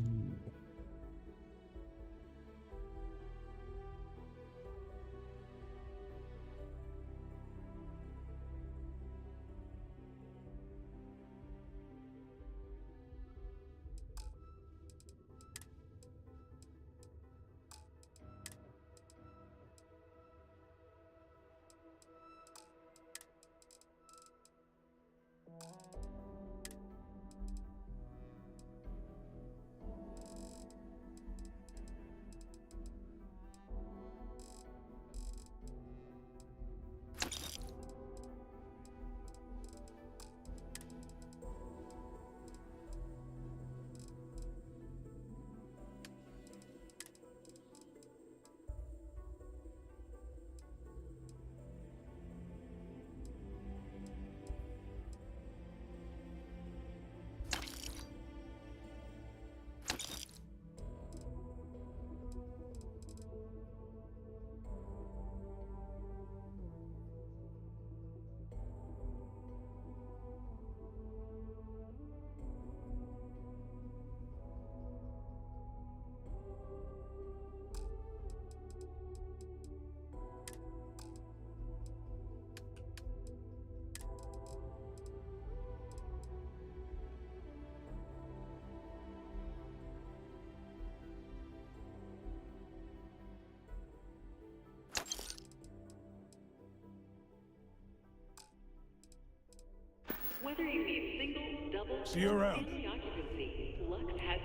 Whether you need single, double, See you or around. family occupancy, Lux has.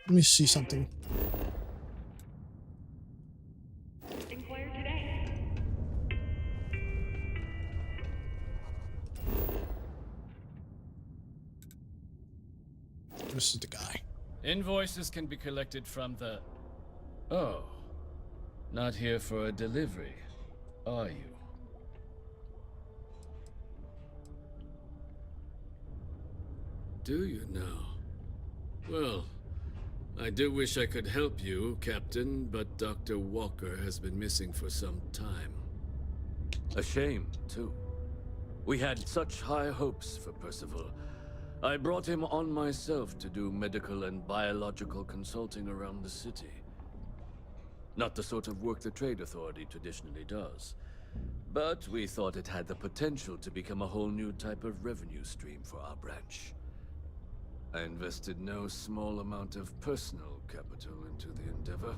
Let me see something. Inquire today. This is the guy. Invoices can be collected from the... Oh. Not here for a delivery, are you? Do you now? Well, I do wish I could help you, Captain, but Dr. Walker has been missing for some time. A shame, too. We had such high hopes for Percival. I brought him on myself to do medical and biological consulting around the city. Not the sort of work the Trade Authority traditionally does. But we thought it had the potential to become a whole new type of revenue stream for our branch. I invested no small amount of personal capital into the endeavor.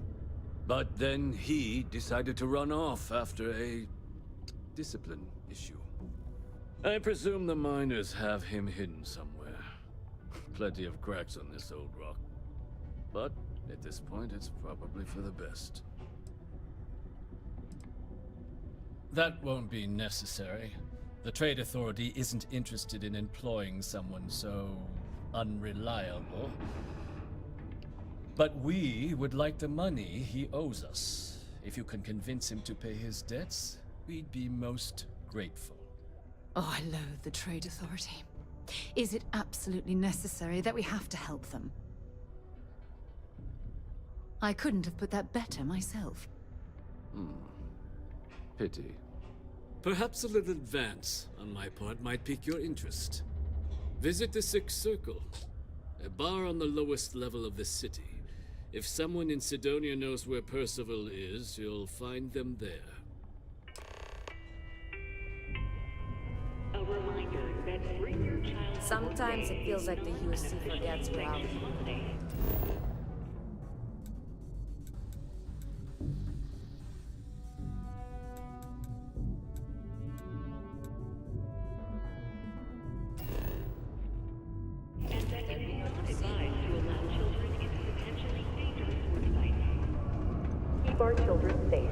But then he decided to run off after a discipline issue. I presume the miners have him hidden somewhere. Plenty of cracks on this old rock. But at this point, it's probably for the best. That won't be necessary. The Trade Authority isn't interested in employing someone so unreliable. But we would like the money he owes us. If you can convince him to pay his debts, we'd be most grateful. Oh, I loathe the Trade Authority. Is it absolutely necessary that we have to help them? I couldn't have put that better myself. Pity. Perhaps a little advance on my part might pique your interest. Visit the Sixth Circle, a bar on the lowest level of the city. If someone in Sidonia knows where Percival is, you'll find them there. A reminder that bring your child. Sometimes it feels like the USC forgets we're out. And that it is not advised to allow children into potentially dangerous work sites. Keep our children safe.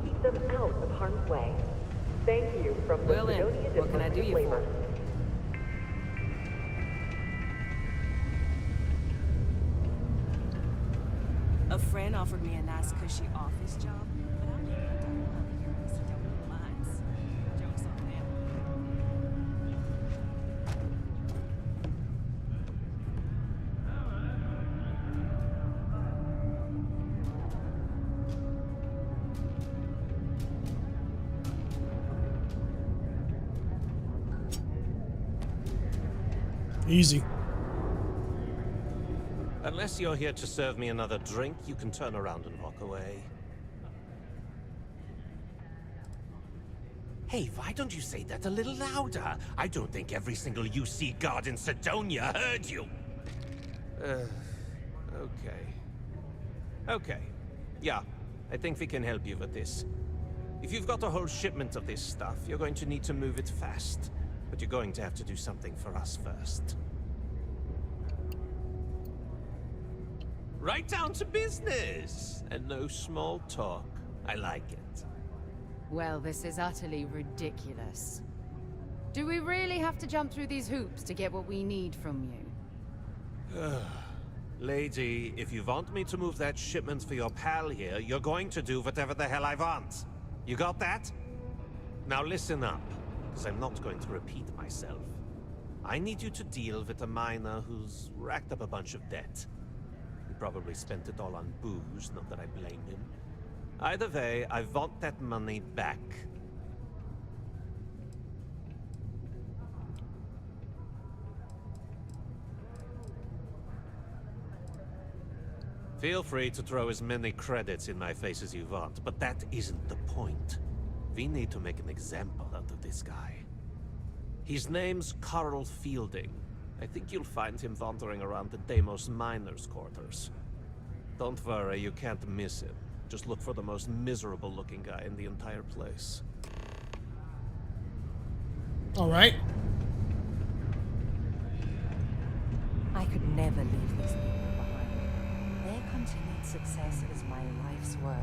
Keep them out of harm's way. Thank you from the Sidonia Department of Labor. A friend offered me a nice cushy office job, but I'm not here in the Sidonia mines. Joke's on them. Easy. Unless you're here to serve me another drink, you can turn around and walk away. Hey, why don't you say that a little louder? I don't think every single UC guard in Sidonia heard you. Okay. Okay. Yeah, I think we can help you with this. If you've got a whole shipment of this stuff, you're going to need to move it fast. But you're going to have to do something for us first. Right down to business! And no small talk. I like it. Well, this is utterly ridiculous. Do we really have to jump through these hoops to get what we need from you? Lady, if you want me to move that shipment for your pal here, you're going to do whatever the hell I want. You got that? Now listen up, because I'm not going to repeat myself. I need you to deal with a miner who's racked up a bunch of debt. He probably spent it all on booze, not that I blame him. Either way, I want that money back. Feel free to throw as many credits in my face as you want, but that isn't the point. We need to make an example out of this guy. His name's Carl Fielding. I think you'll find him wandering around the Deimos miners' quarters. Don't worry, you can't miss him. Just look for the most miserable-looking guy in the entire place. All right. I could never leave these people behind. Their continued success is my life's work.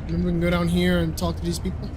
Then we can go down here and talk to these people.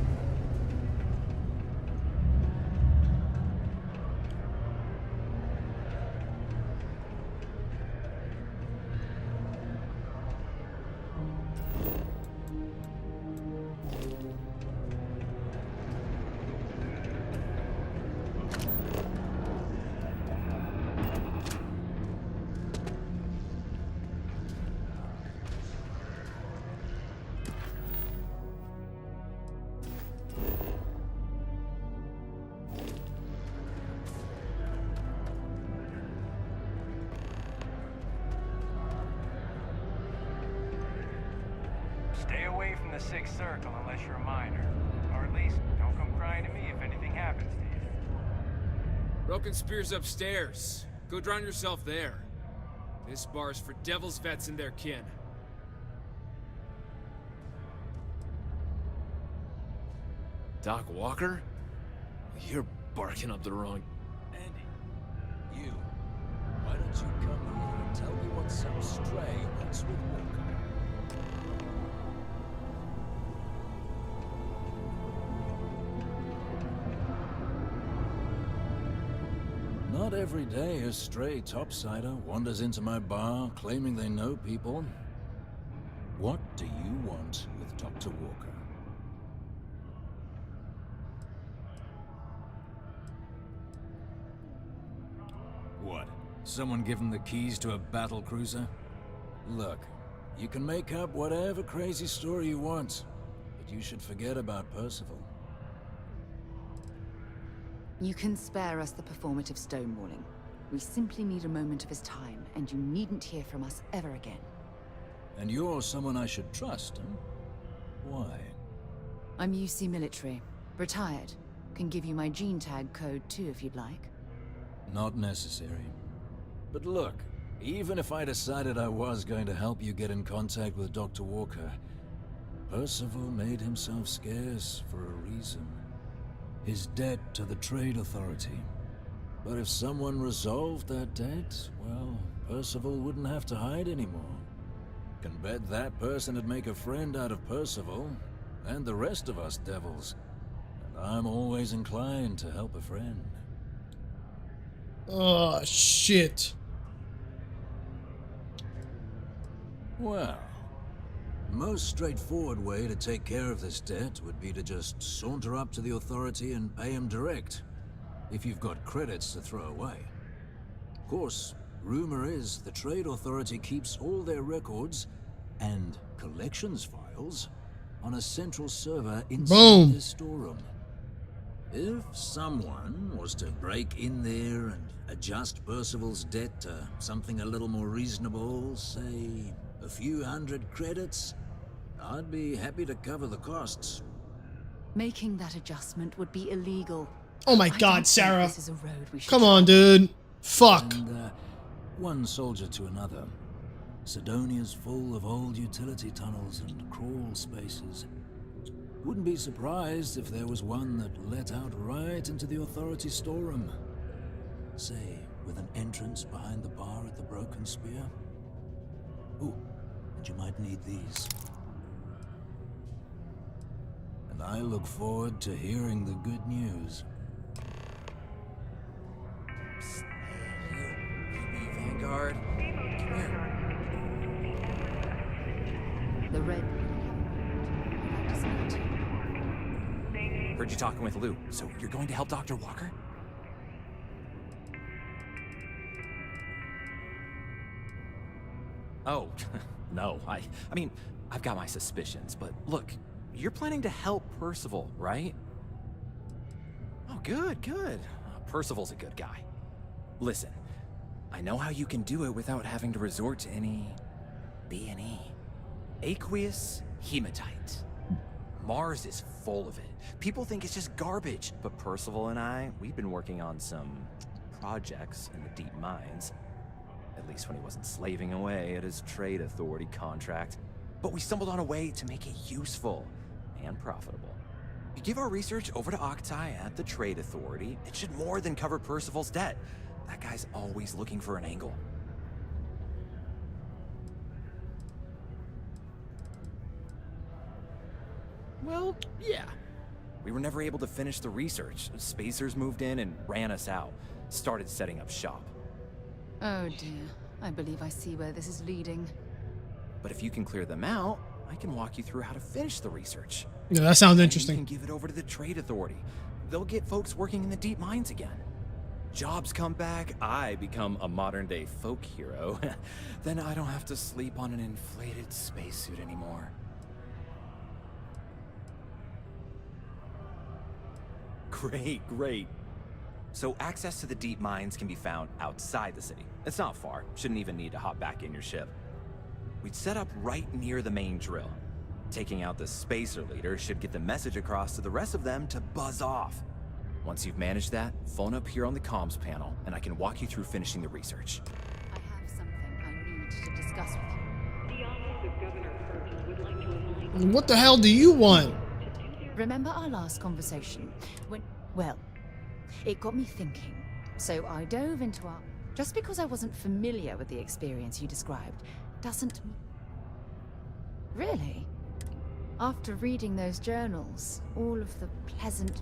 Stay away from the Sixth Circle unless you're a miner. Or at least, don't come crying to me if anything happens to you. Broken Spear's upstairs. Go drown yourself there. This bar's for Devil's vets and their kin. Doc Walker? You're barking up the wrong... Andy, you. Why don't you come here and tell me what some stray wants with Walker? Not every day a stray topsider wanders into my bar claiming they know people. What do you want with Dr. Walker? What? Someone give him the keys to a battle cruiser? Look, you can make up whatever crazy story you want, but you should forget about Percival. You can spare us the performative stonewalling. We simply need a moment of his time, and you needn't hear from us ever again. And you're someone I should trust, huh? Why? I'm UC military. Retired. Can give you my gene tag code too if you'd like. Not necessary. But look, even if I decided I was going to help you get in contact with Dr. Walker, Percival made himself scarce for a reason. His debt to the Trade Authority. But if someone resolved that debt, well, Percival wouldn't have to hide anymore. Can bet that person would make a friend out of Percival, and the rest of us devils. And I'm always inclined to help a friend. Oh, shit. Well, most straightforward way to take care of this debt would be to just saunter up to the Authority and pay him direct. if you've got credits to throw away. Of course, rumor is the Trade Authority keeps all their records and collections files on a central server inside this storeroom. If someone was to break in there and adjust Percival's debt to something a little more reasonable, say a few hundred credits, I'd be happy to cover the costs. Making that adjustment would be illegal. Oh my I don't God, think Sarah. This is a road we should Come on, dude. Fuck. And, one soldier to another. Sidonia's full of old utility tunnels and crawl spaces. Wouldn't be surprised if there was one that let out right into the authority storeroom. Say, with an entrance behind the bar at the Broken Spear. Ooh, and you might need these. And I look forward to hearing the good news. Psst, hey, you Vanguard. Come here. The red. Heard you talking with Lou, so you're going to help Dr. Walker? Oh, no, I mean, I've got my suspicions, but look, you're planning to help Percival, right? Oh, good. Percival's a good guy. Listen, I know how you can do it without having to resort to any B&E. Aqueous hematite. Mars is full of it. People think it's just garbage, but Percival and we've been working on some projects in the deep mines. At least when he wasn't slaving away at his Trade Authority contract. But we stumbled on a way to make it useful and profitable. You give our research over to Octai at the Trade Authority, it should more than cover Percival's debt. That guy's always looking for an angle. Well, yeah. We were never able to finish the research. Spacers moved in and ran us out. Started setting up shop. Oh dear. I believe I see where this is leading. But if you can clear them out, I can walk you through how to finish the research. Yeah, that sounds And interesting. you can give it over to the Trade Authority. They'll get folks working in the deep mines again. Jobs come back, I become a modern-day folk hero. Then I don't have to sleep on an inflated spacesuit anymore. Great. So access to the deep mines can be found outside the city. It's not far. Shouldn't even need to hop back in your ship. We'd set up right near the main drill. Taking out the spacer leader should get the message across to the rest of them to buzz off. Once you've managed that, phone up here on the comms panel, and I can walk you through finishing the research. I have something I need to discuss with you. The Office of Governor Purchase would like to remind What the hell do you want? Remember our last conversation? Well, it got me thinking. So I dove into our... Just because I wasn't familiar with the experience you described, doesn't... Really? After reading those journals, all of the pleasant...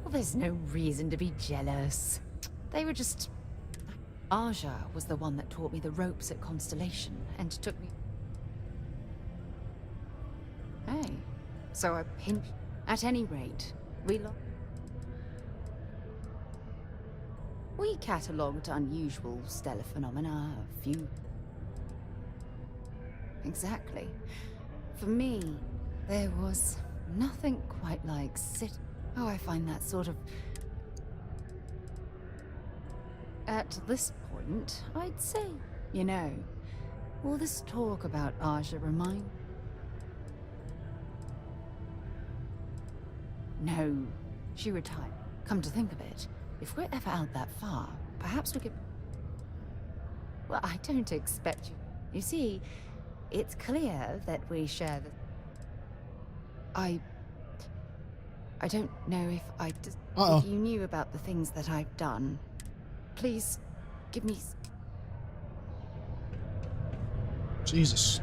Well, there's no reason to be jealous. They were just... Aja was the one that taught me the ropes at Constellation, and took me... Hey, so I pinched... At any rate, we catalogued unusual stellar phenomena, a few... Exactly. For me, there was nothing quite like Oh, I find that sort of... At this point, I'd say, you know, all this talk about Aja remind... No, she retired. Come to think of it, if we're ever out that far, perhaps we could... Well, I don't expect you... You see, it's clear that we share the... I don't know if if you knew about the things that I've done. Please, give me... Jesus.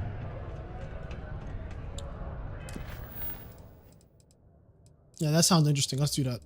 Yeah, that sounds interesting. Let's do that.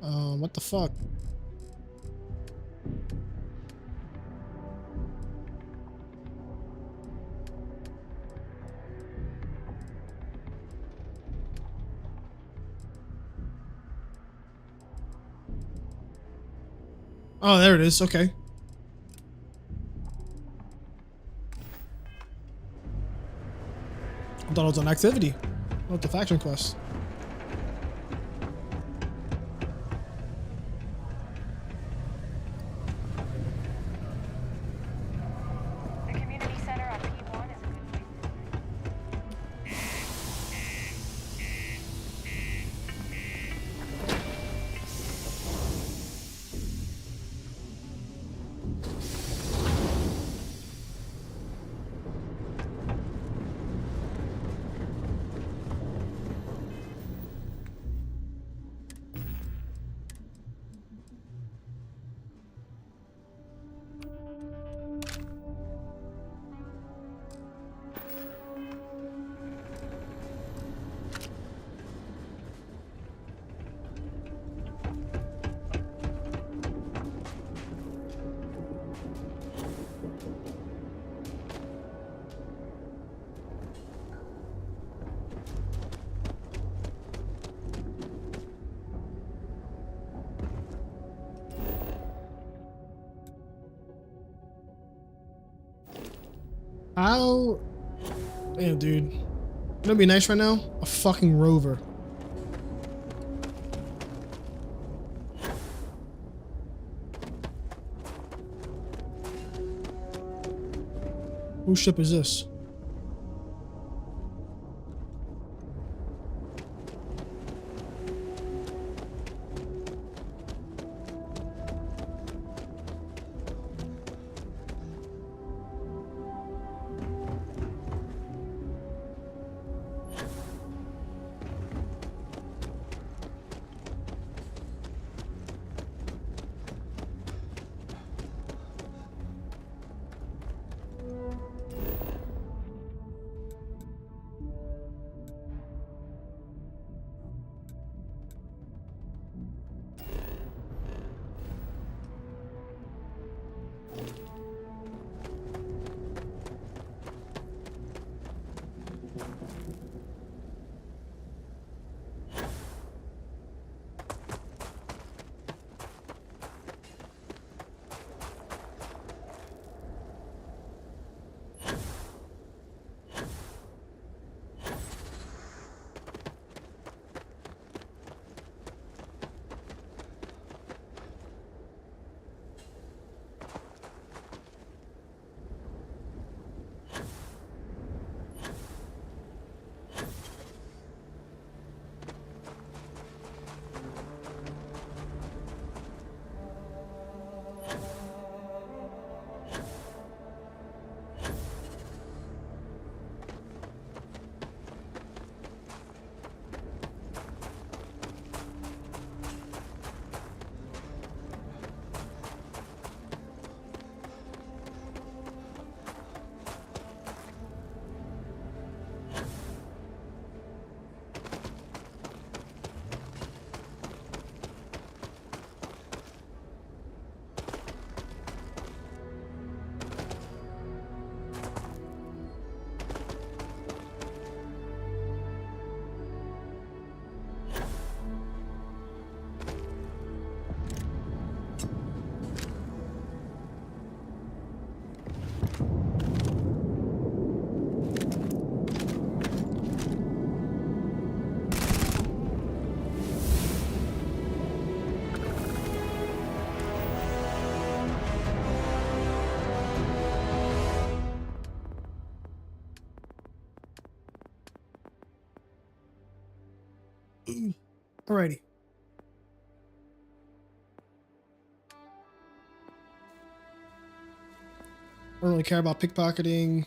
What the fuck? Oh, there it is. Okay. I thought it was an activity. Not the faction quest. The community center on P1 is a good place. How? Damn, dude. Wouldn't it be nice right now? A fucking rover. Whose ship is this? Alrighty. I don't really care about pickpocketing.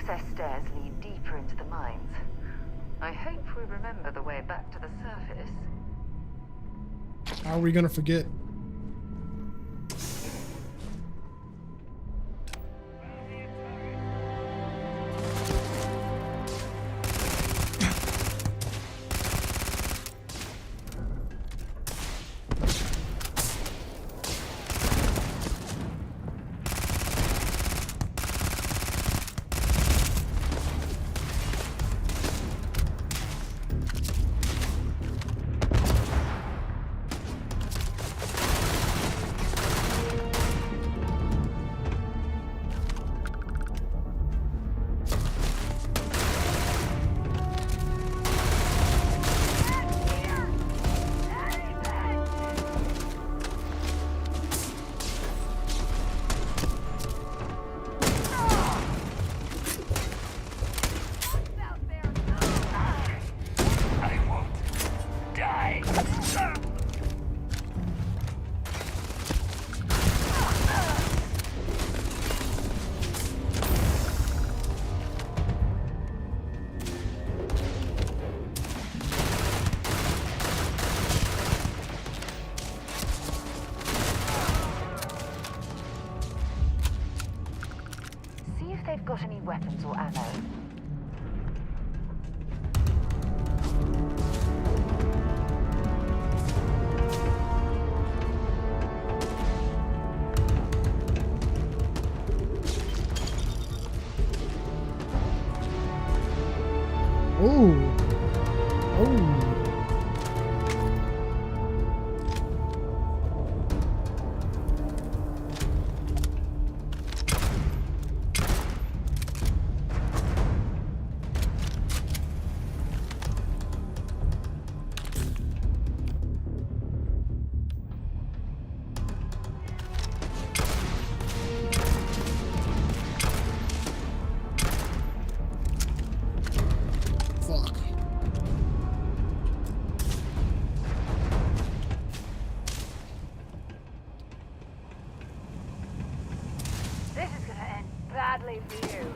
access stairs lead deeper into the mines. I hope we remember the way back to the surface. How are we gonna forget? See if they've got any weapons or ammo. Oh. Oh. Fuck. This is gonna end badly for you.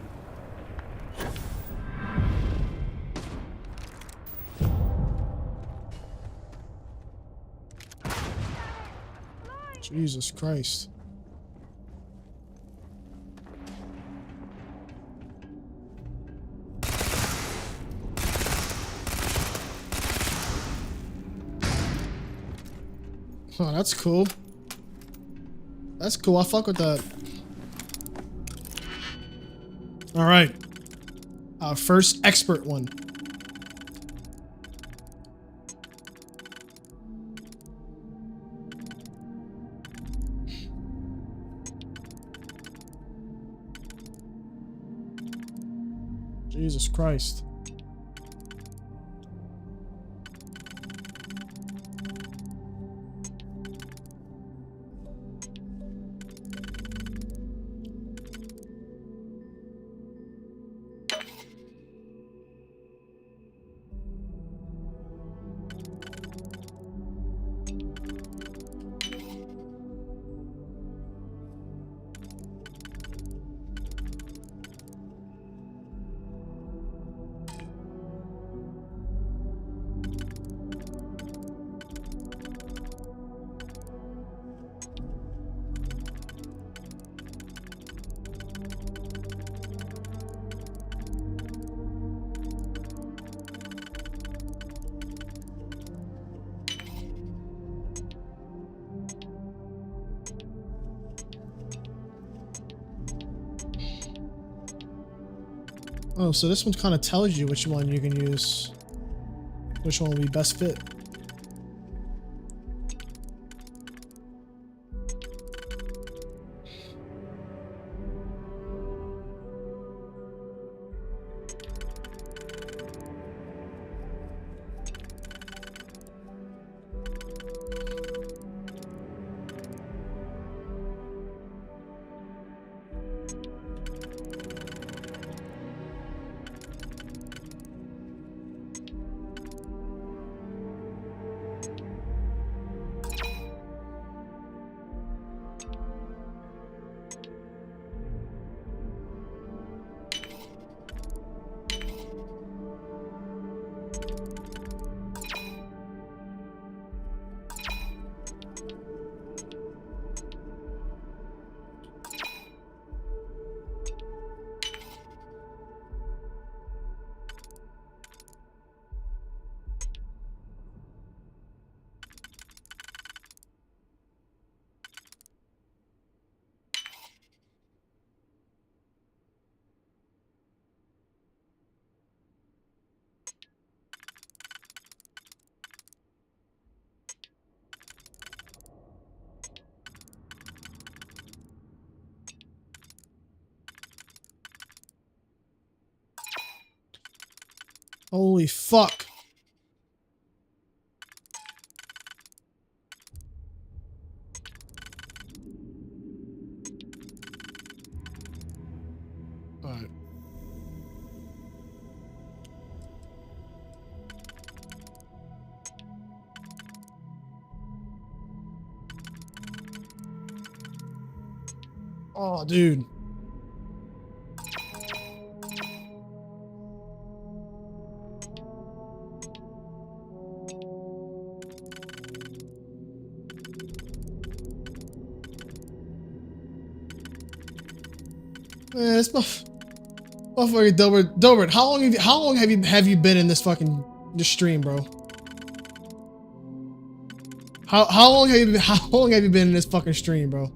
Jesus Christ. Oh, that's cool. That's cool. I fuck with that. All right. First expert one. Jesus Christ. Oh, so this one kind of tells you which one you can use. Which one will be best fit. Holy fuck. Alright. Oh, dude. Man, this motherfucker Dobert, how long have you been in this fucking stream, bro? How long have you been in this fucking stream, bro?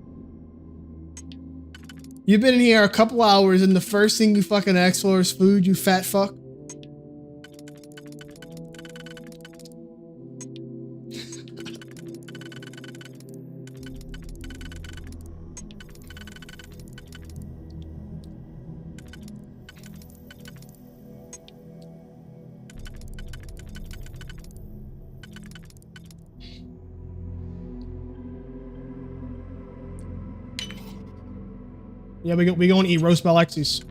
You've been in here a couple hours and the first thing you fucking ask for is food, you fat fuck. Yeah, we gonna eat roast by Alexis.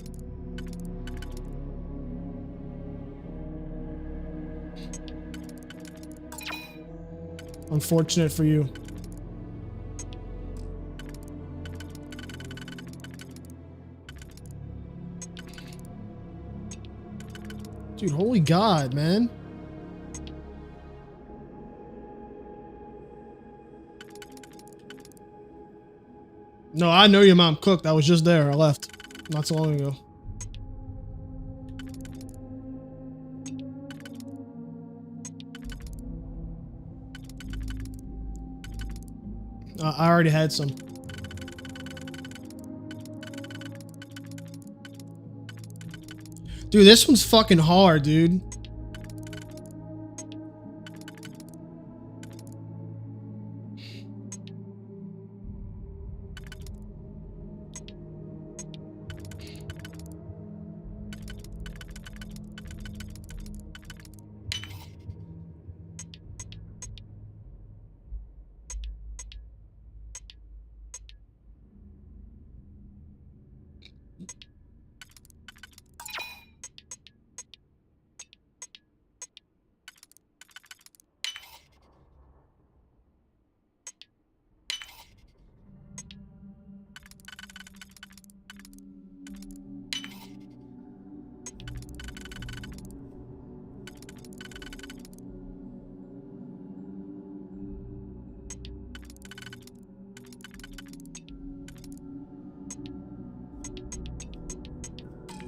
Unfortunate for you. Dude, holy God, man. No, I know your mom cooked. I was just there. I left not so long ago. I already had some. Dude, this one's fucking hard, dude.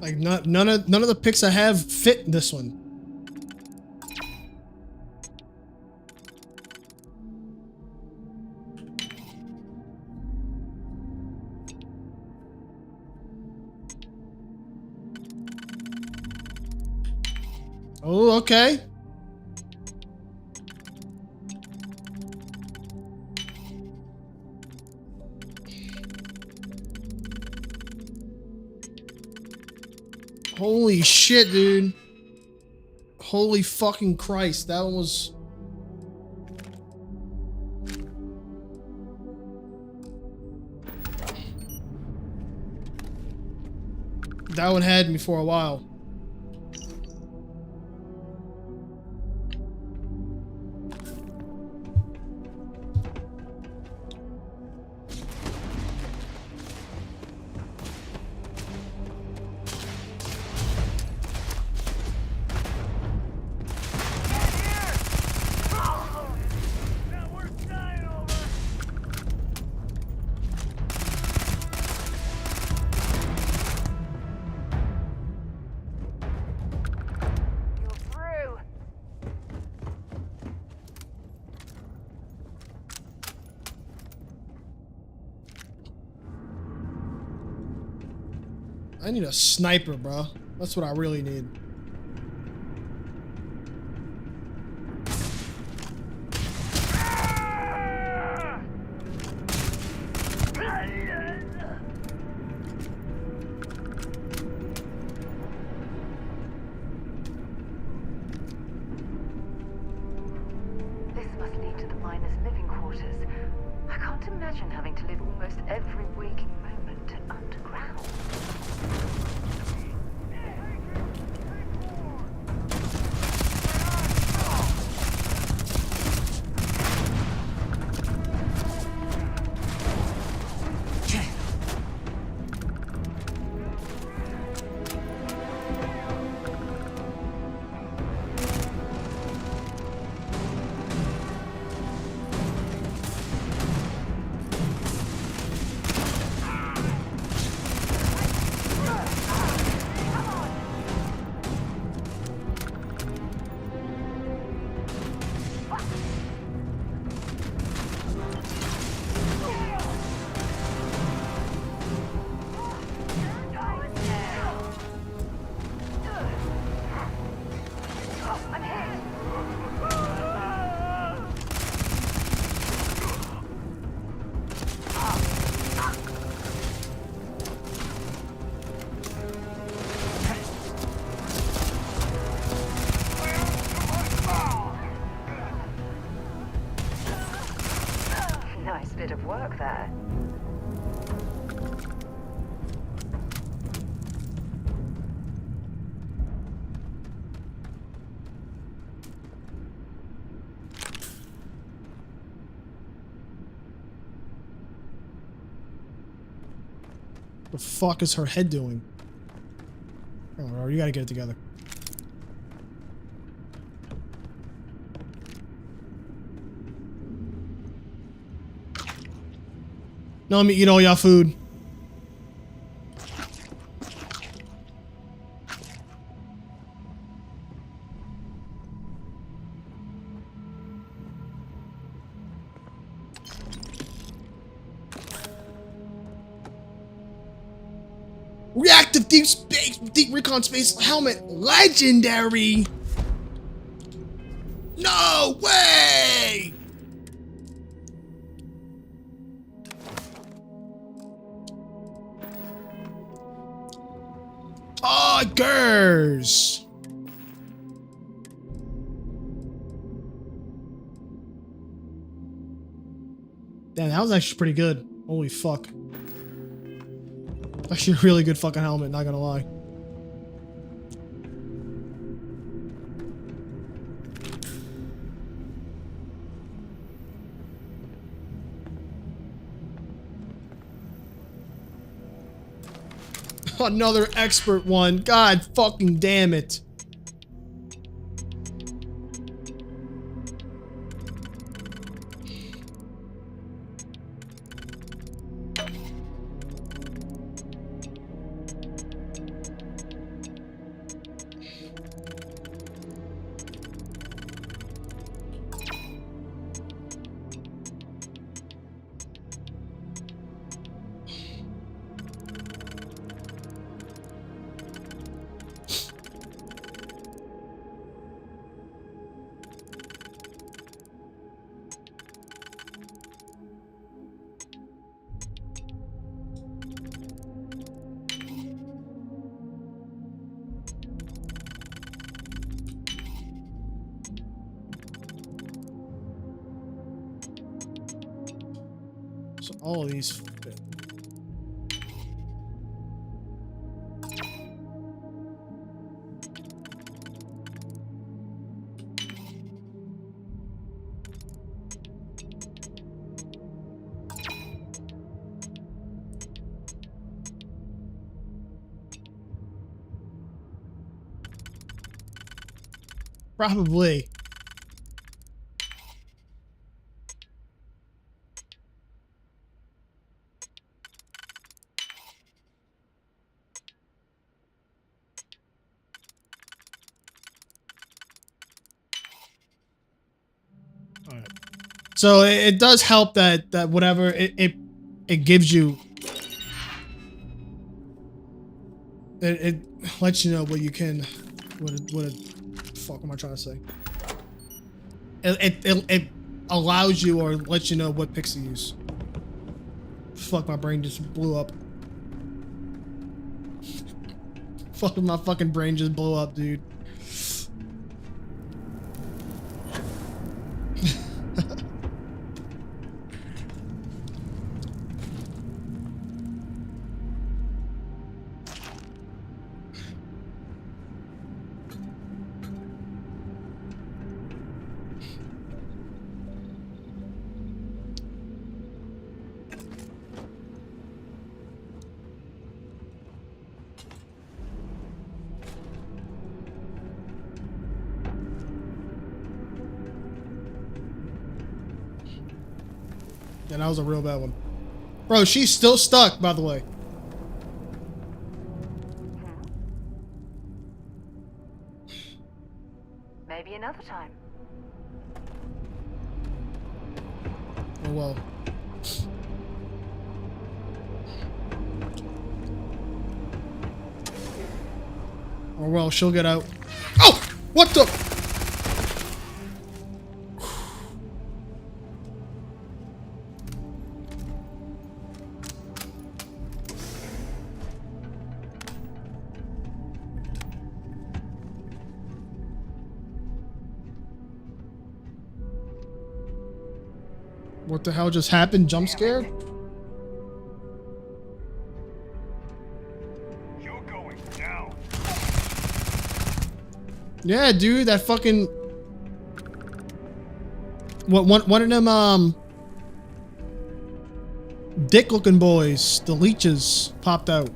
Like none of the picks I have fit this one. Oh, okay. Holy shit, dude. Holy fucking Christ. That one was... That one had me for a while. I need a sniper, bro. That's what I really need. must lead to the miners' living quarters. I can't imagine having to live almost every waking moment underground. Nice bit of work there. The fuck is her head doing? Oh, you gotta get it together. No, let me eat all y'all food. Reactive deep recon space helmet, legendary. No way. Poggers. Damn, that was actually pretty good. Holy fuck. Actually a really good fucking helmet, not gonna lie. Another expert one. God fucking damn it. So all of these fit. Probably. Alright. So it does help that whatever it gives you, it lets you know what you can, what fuck am I trying to say? It allows you or lets you know what picks to use. Fuck, my brain just blew up. Fuck, my fucking brain just blew up, dude. Yeah, that was a real bad one. Bro, she's still stuck, by the way. Maybe another time. Oh well. Oh well, she'll get out. Oh! What the? What the hell just happened? Jump scared? You're going down. Yeah, dude, that fucking one of them dick looking boys, the leeches, popped out.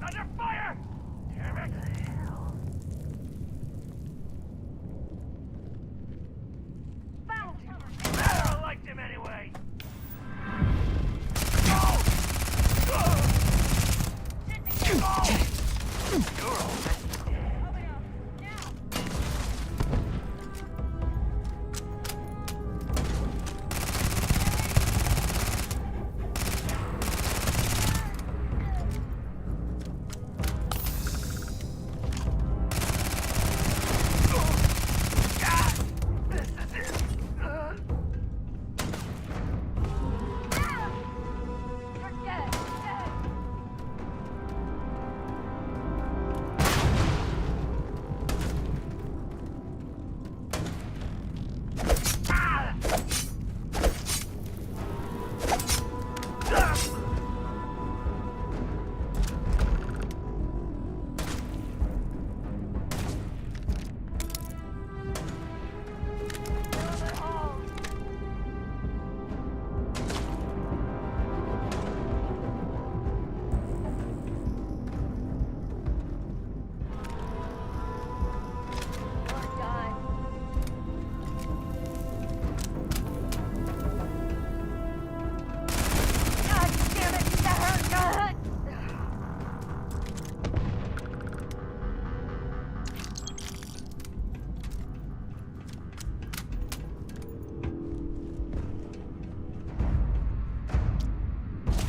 Under fire! Damn it! I liked him anyway.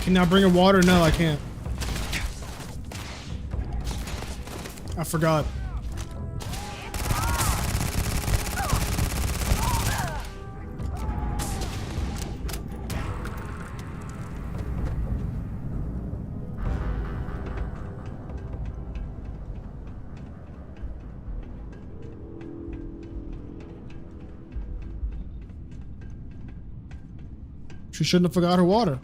Can I bring her water? No, I can't. I forgot. She shouldn't have forgot her water.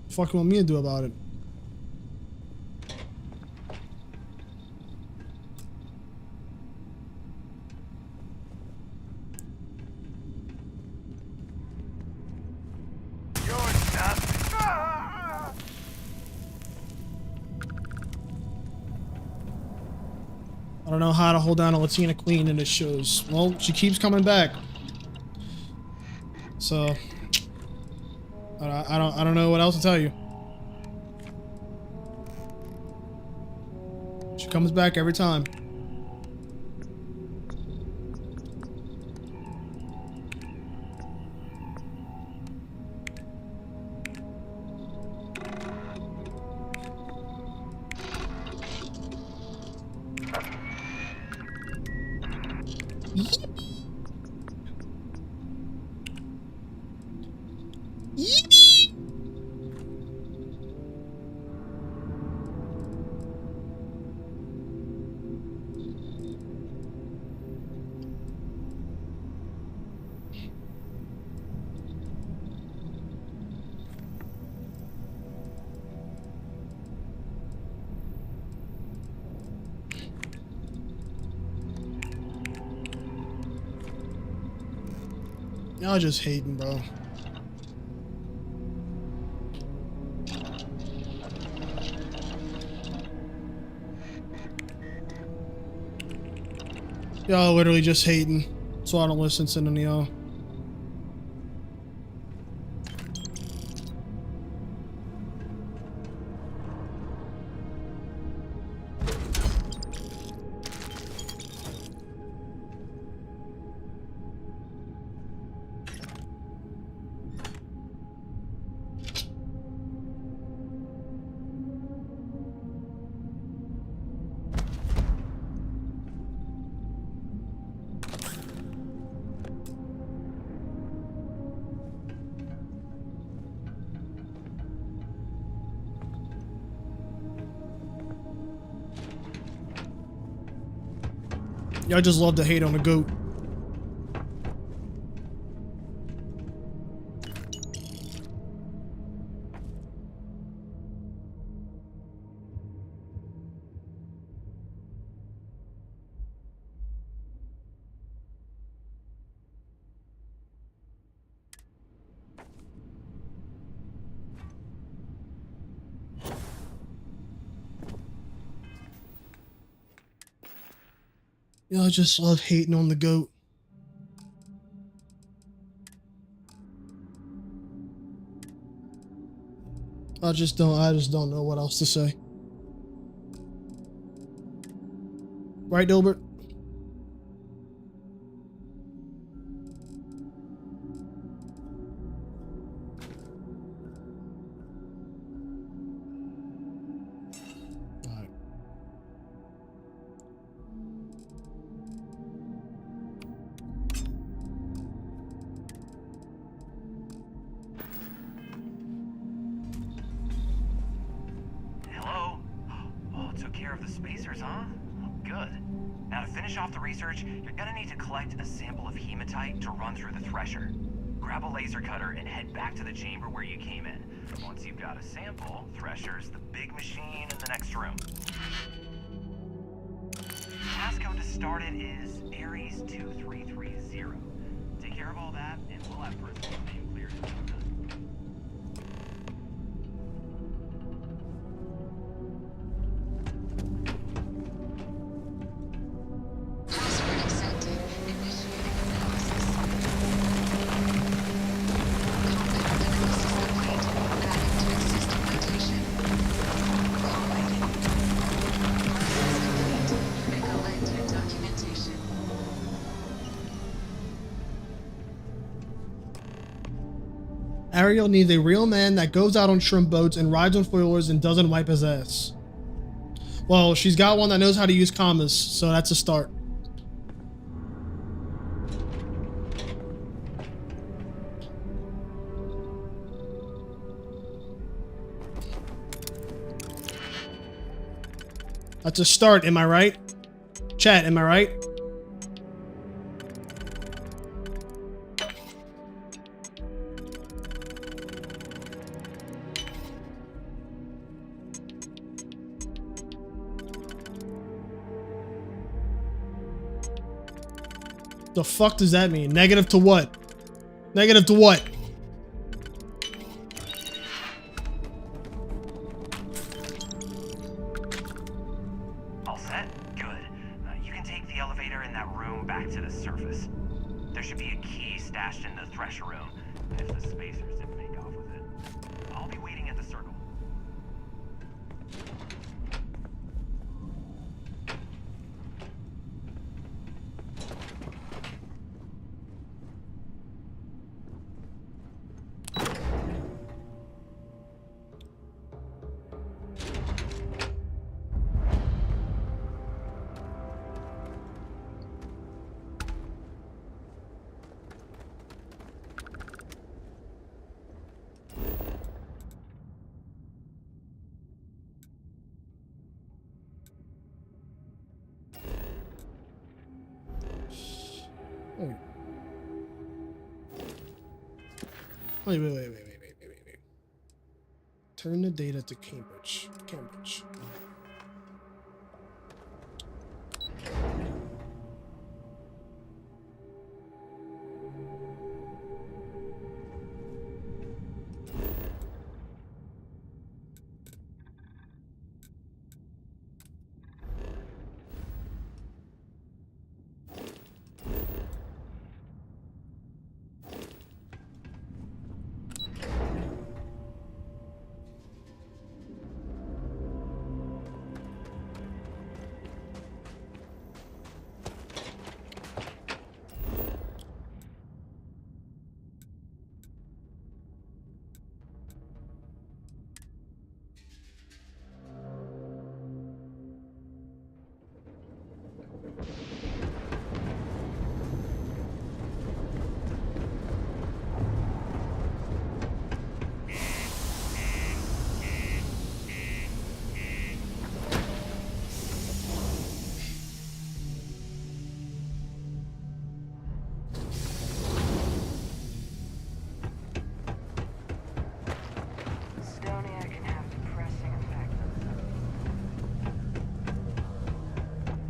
Fuck you want me to do about it? I don't know how to hold down a Latina queen in this shows. Well, she keeps coming back. So I don't know what else to tell you. She comes back every time. Y'all just hating, bro. Y'all literally just hating. So I don't listen to none of y'all. Y'all just love to hate on the goat. Y'all just love hating on the goat. I just don't know what else to say. Right, Dilbert? Hello? Oh, took care of the spacers, huh? Good. Now to finish off the research, you're gonna need to collect a sample of hematite to run through the thresher. Grab a laser cutter and head back to the chamber where you came in. Once you've got a sample, thresher's the big machine in the next room. Passcode to start it is Ares 2330. Take care of all that, and we'll have Percival's name cleared in no time. Ariel needs a real man that goes out on shrimp boats and rides on foilers and doesn't wipe his ass. Well, she's got one that knows how to use commas, so that's a start. That's a start, am I right? Chat, am I right? The fuck does that mean? Negative to what? Negative to what? All set? Good. You can take the elevator in that room back to the surface. There should be a key stashed in the thresher room, if the spacers didn't make off with it. I'll be waiting at the circle. Wait. Turn the data to Cambridge.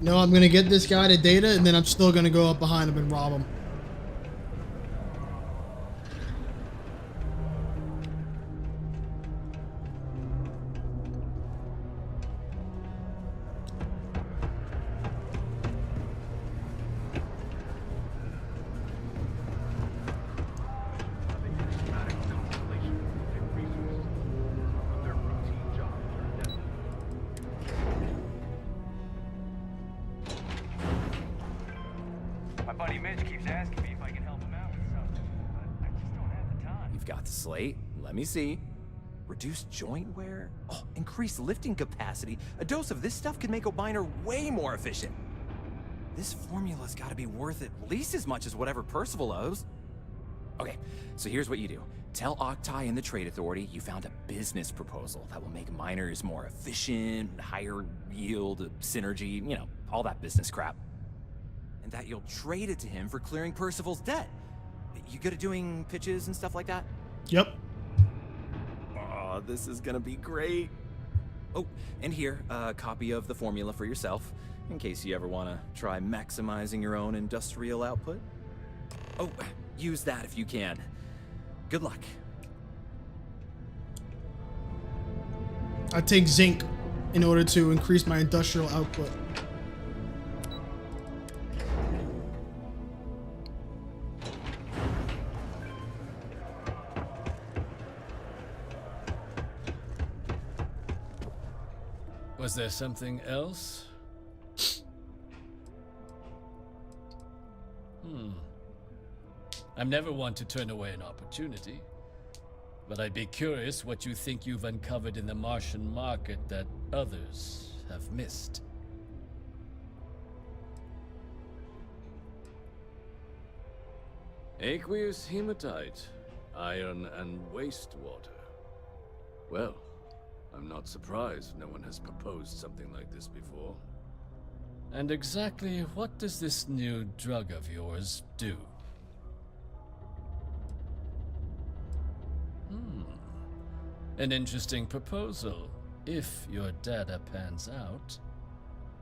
No, I'm gonna get this guy to data, and then I'm still gonna go up behind him and rob him. My buddy Mitch keeps asking me if I can help him out with something, but I just don't have the time. You've got the slate. Let me see. Reduced joint wear? Oh, increased lifting capacity. A dose of this stuff could make a miner way more efficient. This formula's gotta be worth at least as much as whatever Percival owes. Okay, so here's what you do. Tell Octai and the Trade Authority you found a business proposal that will make miners more efficient, higher yield, synergy, you know, all that business crap. And that you'll trade it to him for clearing Percival's debt. You good at doing pitches and stuff like that? Yep. Oh, this is gonna be great. Oh, and here, a copy of the formula for yourself, in case you ever want to try maximizing your own industrial output. Oh, use that if you can. Good luck. I take zinc in order to increase my industrial output. Was there something else? I'm never one to turn away an opportunity, but I'd be curious what you think you've uncovered in the Martian market that others have missed. Aqueous hematite, iron and wastewater. Well, I'm not surprised no one has proposed something like this before. And exactly what does this new drug of yours do? An interesting proposal, if your data pans out.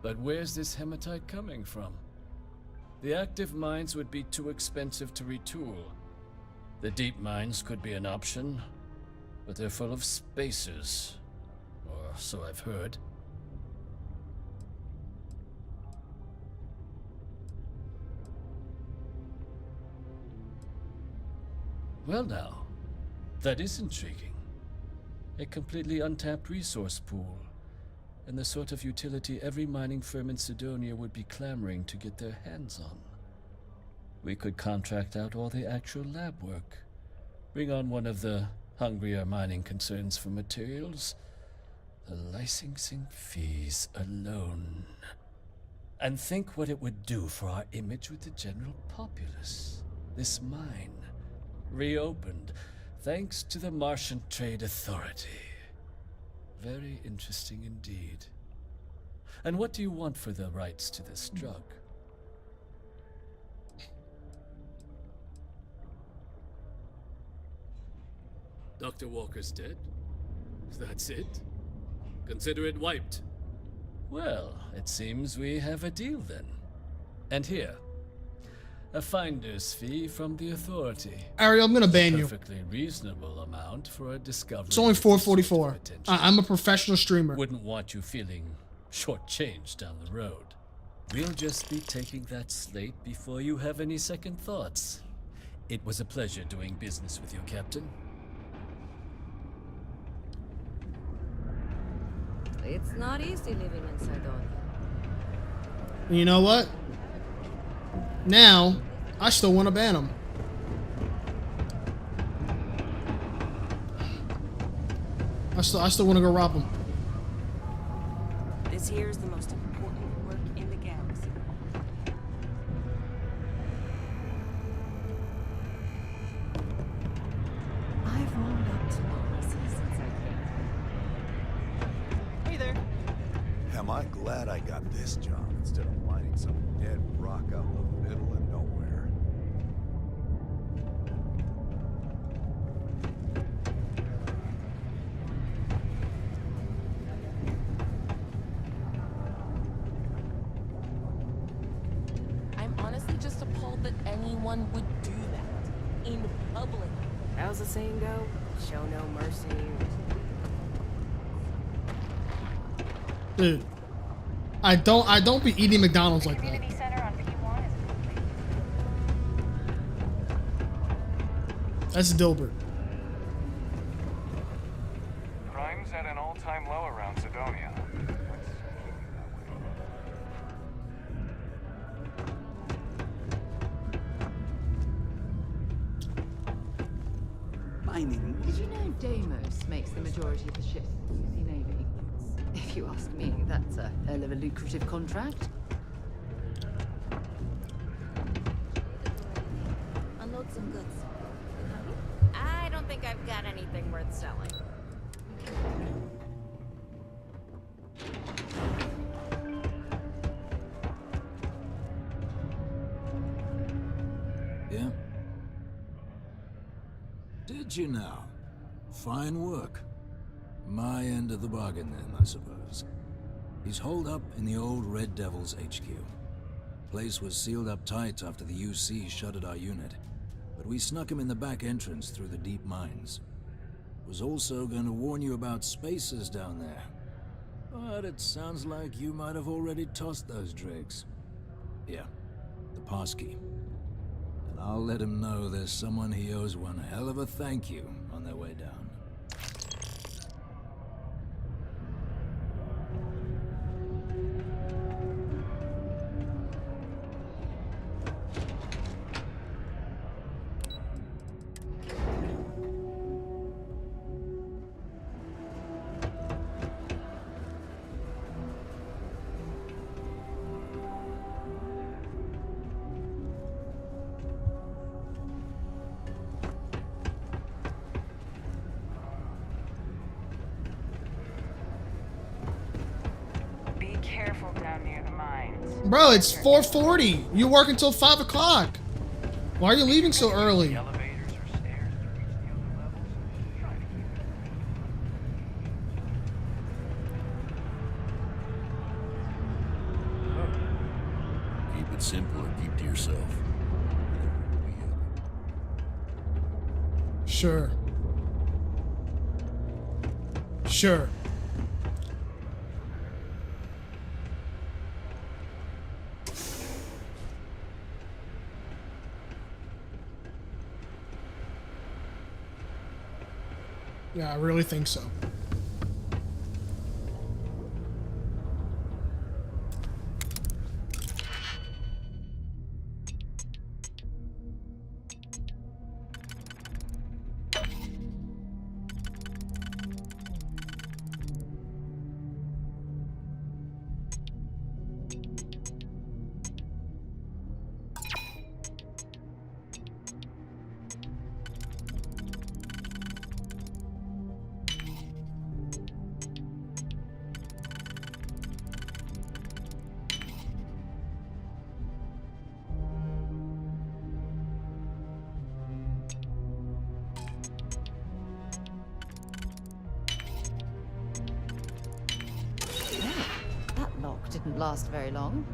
But where's this hematite coming from? The active mines would be too expensive to retool. The deep mines could be an option, but they're full of spacers, or so I've heard. Well now, that is intriguing. A completely untapped resource pool, and the sort of utility every mining firm in Sidonia would be clamoring to get their hands on. We could contract out all the actual lab work, bring on one of the hungrier mining concerns for materials, the licensing fees alone. And think what it would do for our image with the general populace. This mine, reopened, thanks to the Martian Trade Authority. Very interesting indeed. And what do you want for the rights to this drug? Dr. Walker's dead? That's it? Consider it wiped. Well, it seems we have a deal then. And here, a finder's fee from the authority. Ariel, I'm gonna ban you. Perfectly reasonable amount for a discovery. It's only $4.44. I'm a professional streamer. Wouldn't want you feeling shortchanged down the road. We'll just be taking that slate before you have any second thoughts. It was a pleasure doing business with you, Captain. It's not easy living in Sidonia. You know what? Now, I still want to ban him. I still want to go rob him. This here is the most important work in the galaxy. I've warmed up to policy since I came. Hey there. Am I glad I got this job instead of mining some dead rock out in the middle of nowhere. appalled that anyone would do that. In public. How's the saying go? Show no mercy. Dude, I don't be eating McDonald's like that. Community center on P1 is That's Dilbert. Crime's at an all-time low around Sidonia. Mining. Did you know Deimos makes the majority of the ships for the UC Navy? If you ask me, that's a hell of a lucrative contract. Unload some goods. I don't think I've got anything worth selling. Yeah? Did you now? Fine work. My end of the bargain then, I suppose. He's holed up in the old Red Devil's HQ. Place was sealed up tight after the UC shuttered our unit, but we snuck him in the back entrance through the deep mines. Was also going to warn you about spacers down there. But it sounds like you might have already tossed those dregs. Yeah, the passkey. And I'll let him know there's someone he owes one hell of a thank you on their way down. Be careful down near the mines. Bro, it's 4:40. You work until 5 o'clock. Why are you leaving so early? Keep it simple and keep to yourself. Sure. Sure. Yeah, I really think so. That lock didn't last very long.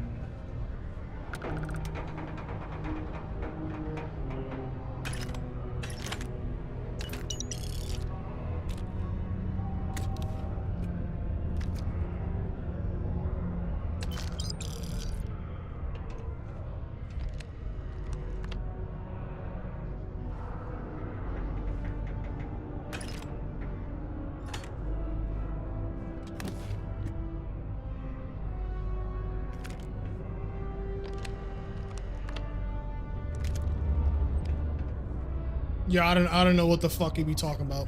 Yeah, I don't know what the fuck he be talking about.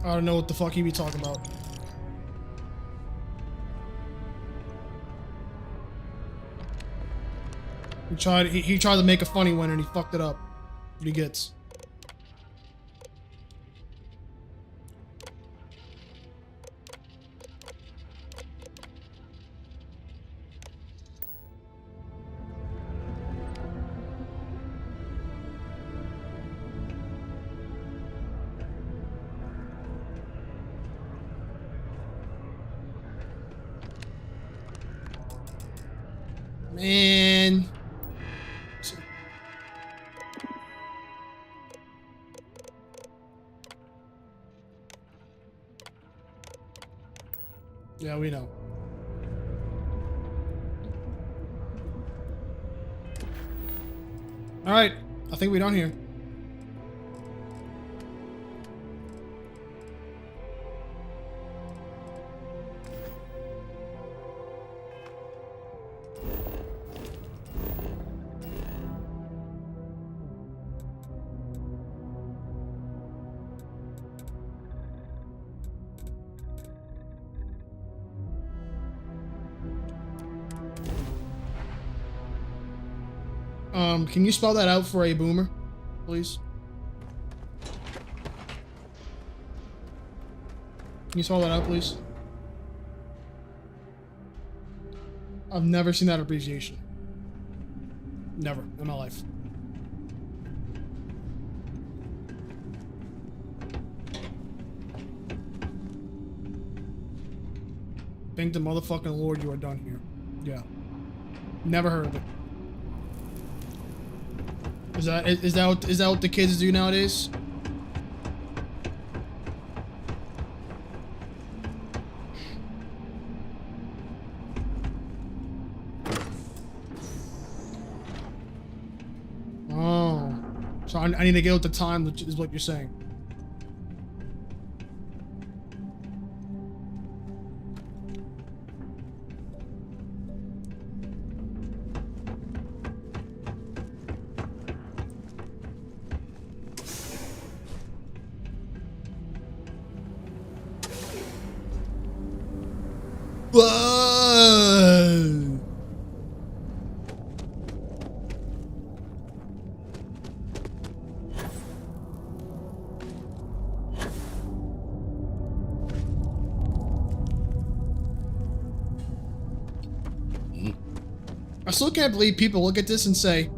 I don't know what the fuck he be talking about. He tried to make a funny one and he fucked it up. What he gets. Man. Yeah, we know. All right, I think we're done here. Can you spell that out for a boomer, please? Can you spell that out, please? I've never seen that abbreviation. Never in my life. Thank the motherfucking Lord you are done here. Yeah. Never heard of it. Is that what the kids do nowadays? Oh, so I need to get with the time, is what you're saying. Whoa! I still can't believe people look at this and say,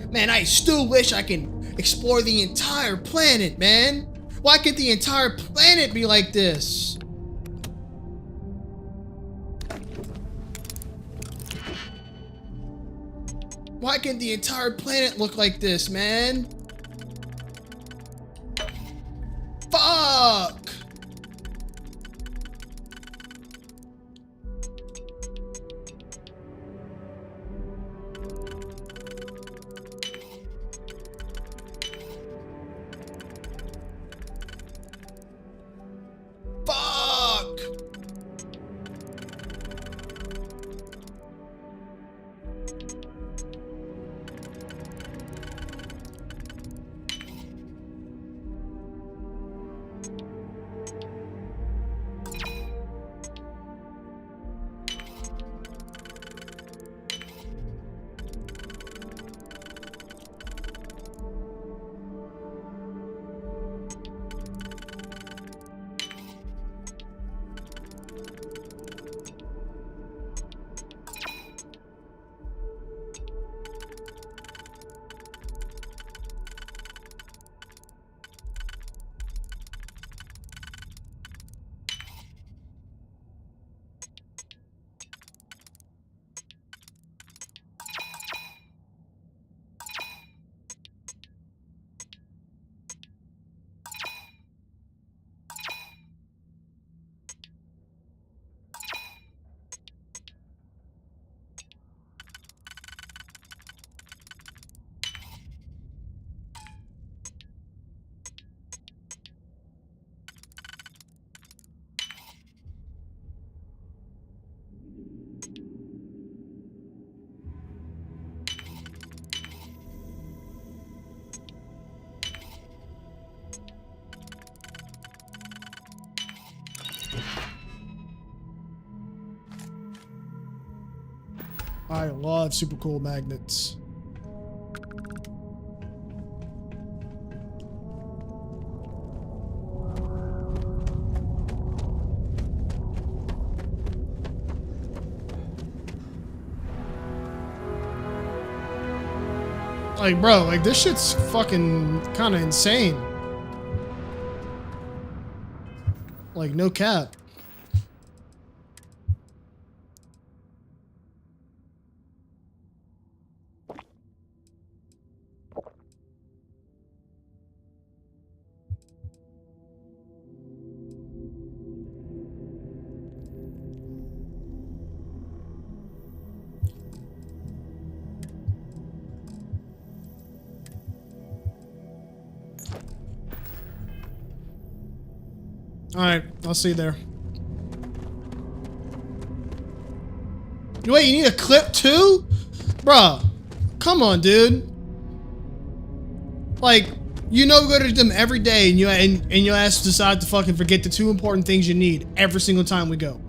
man, I still wish I can explore the entire planet, man. Why can't the entire planet be like this? Why can't the entire planet look like this, man? Fuck! Fuck! I love super cool magnets. Like, bro, like this shit's fucking kind of insane. Like, no cap. Alright, I'll see you there. Wait, you need a clip too? Bruh, come on, dude. Like, you know, go to the gym every day and your ass decide to fucking forget the 2 important things you need every single time we go.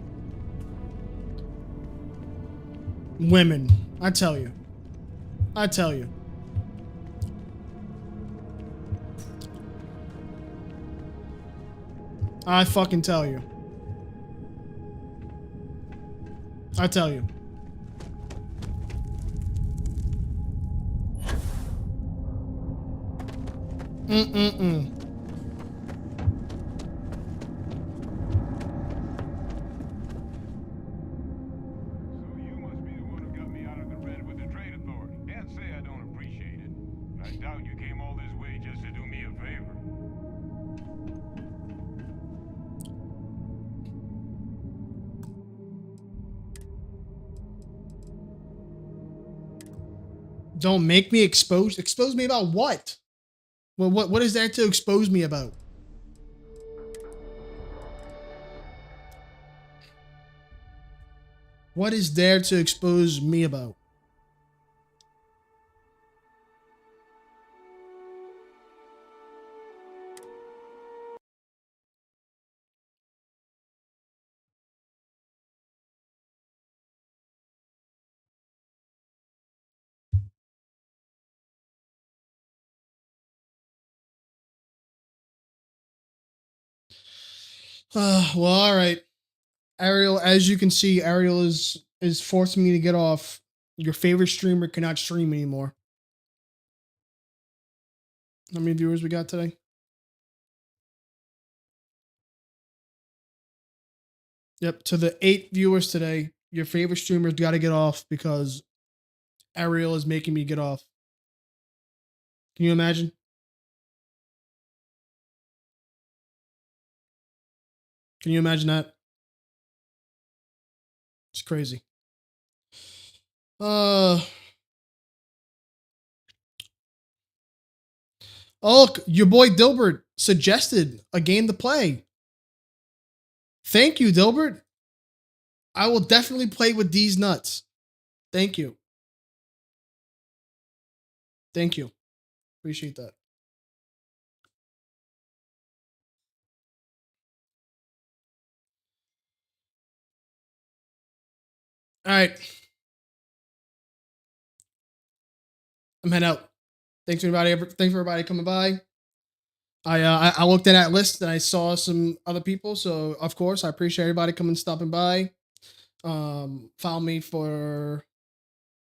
Women. I tell you. I tell you. I fucking tell you. I tell you. Mm-mm-mm. I doubt you came all this way just to do me a favor. Don't make me expose. Expose me about what? Well, what is there to expose me about? What is there to expose me about? Well, all right. Ariel, as you can see, Ariel is forcing me to get off. Your favorite streamer cannot stream anymore. How many viewers we got today? Yep, to the 8 viewers today, your favorite streamer's got to get off because Ariel is making me get off. Can you imagine? Can you imagine that? It's crazy. Oh, look, your boy Dilbert suggested a game to play. Thank you, Dilbert. I will definitely play with these nuts. Thank you. Thank you. Appreciate that. All right. I'm heading out. Thanks for everybody coming by. I looked at that list and I saw some other people, so of course I appreciate everybody coming stopping by. Follow me for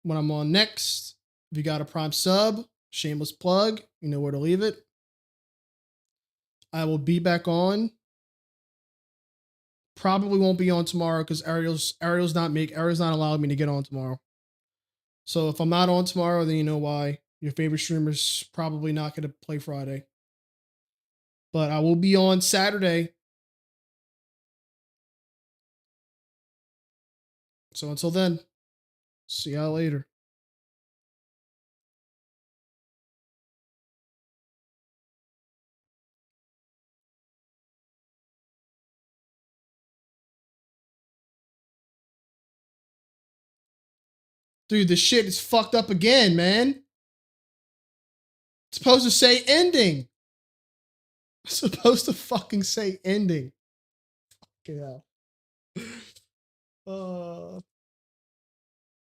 when I'm on next. If you got a Prime sub, shameless plug, you know where to leave it. I will be back on. Probably won't be on tomorrow because Ariel's not allowing me to get on tomorrow. So if I'm not on tomorrow, then you know why. Your favorite streamer's probably not going to play Friday. But I will be on Saturday. So until then, see y'all later. Dude, this shit is fucked up again, man. It's supposed to say ending. It's supposed to fucking say ending. Fucking hell.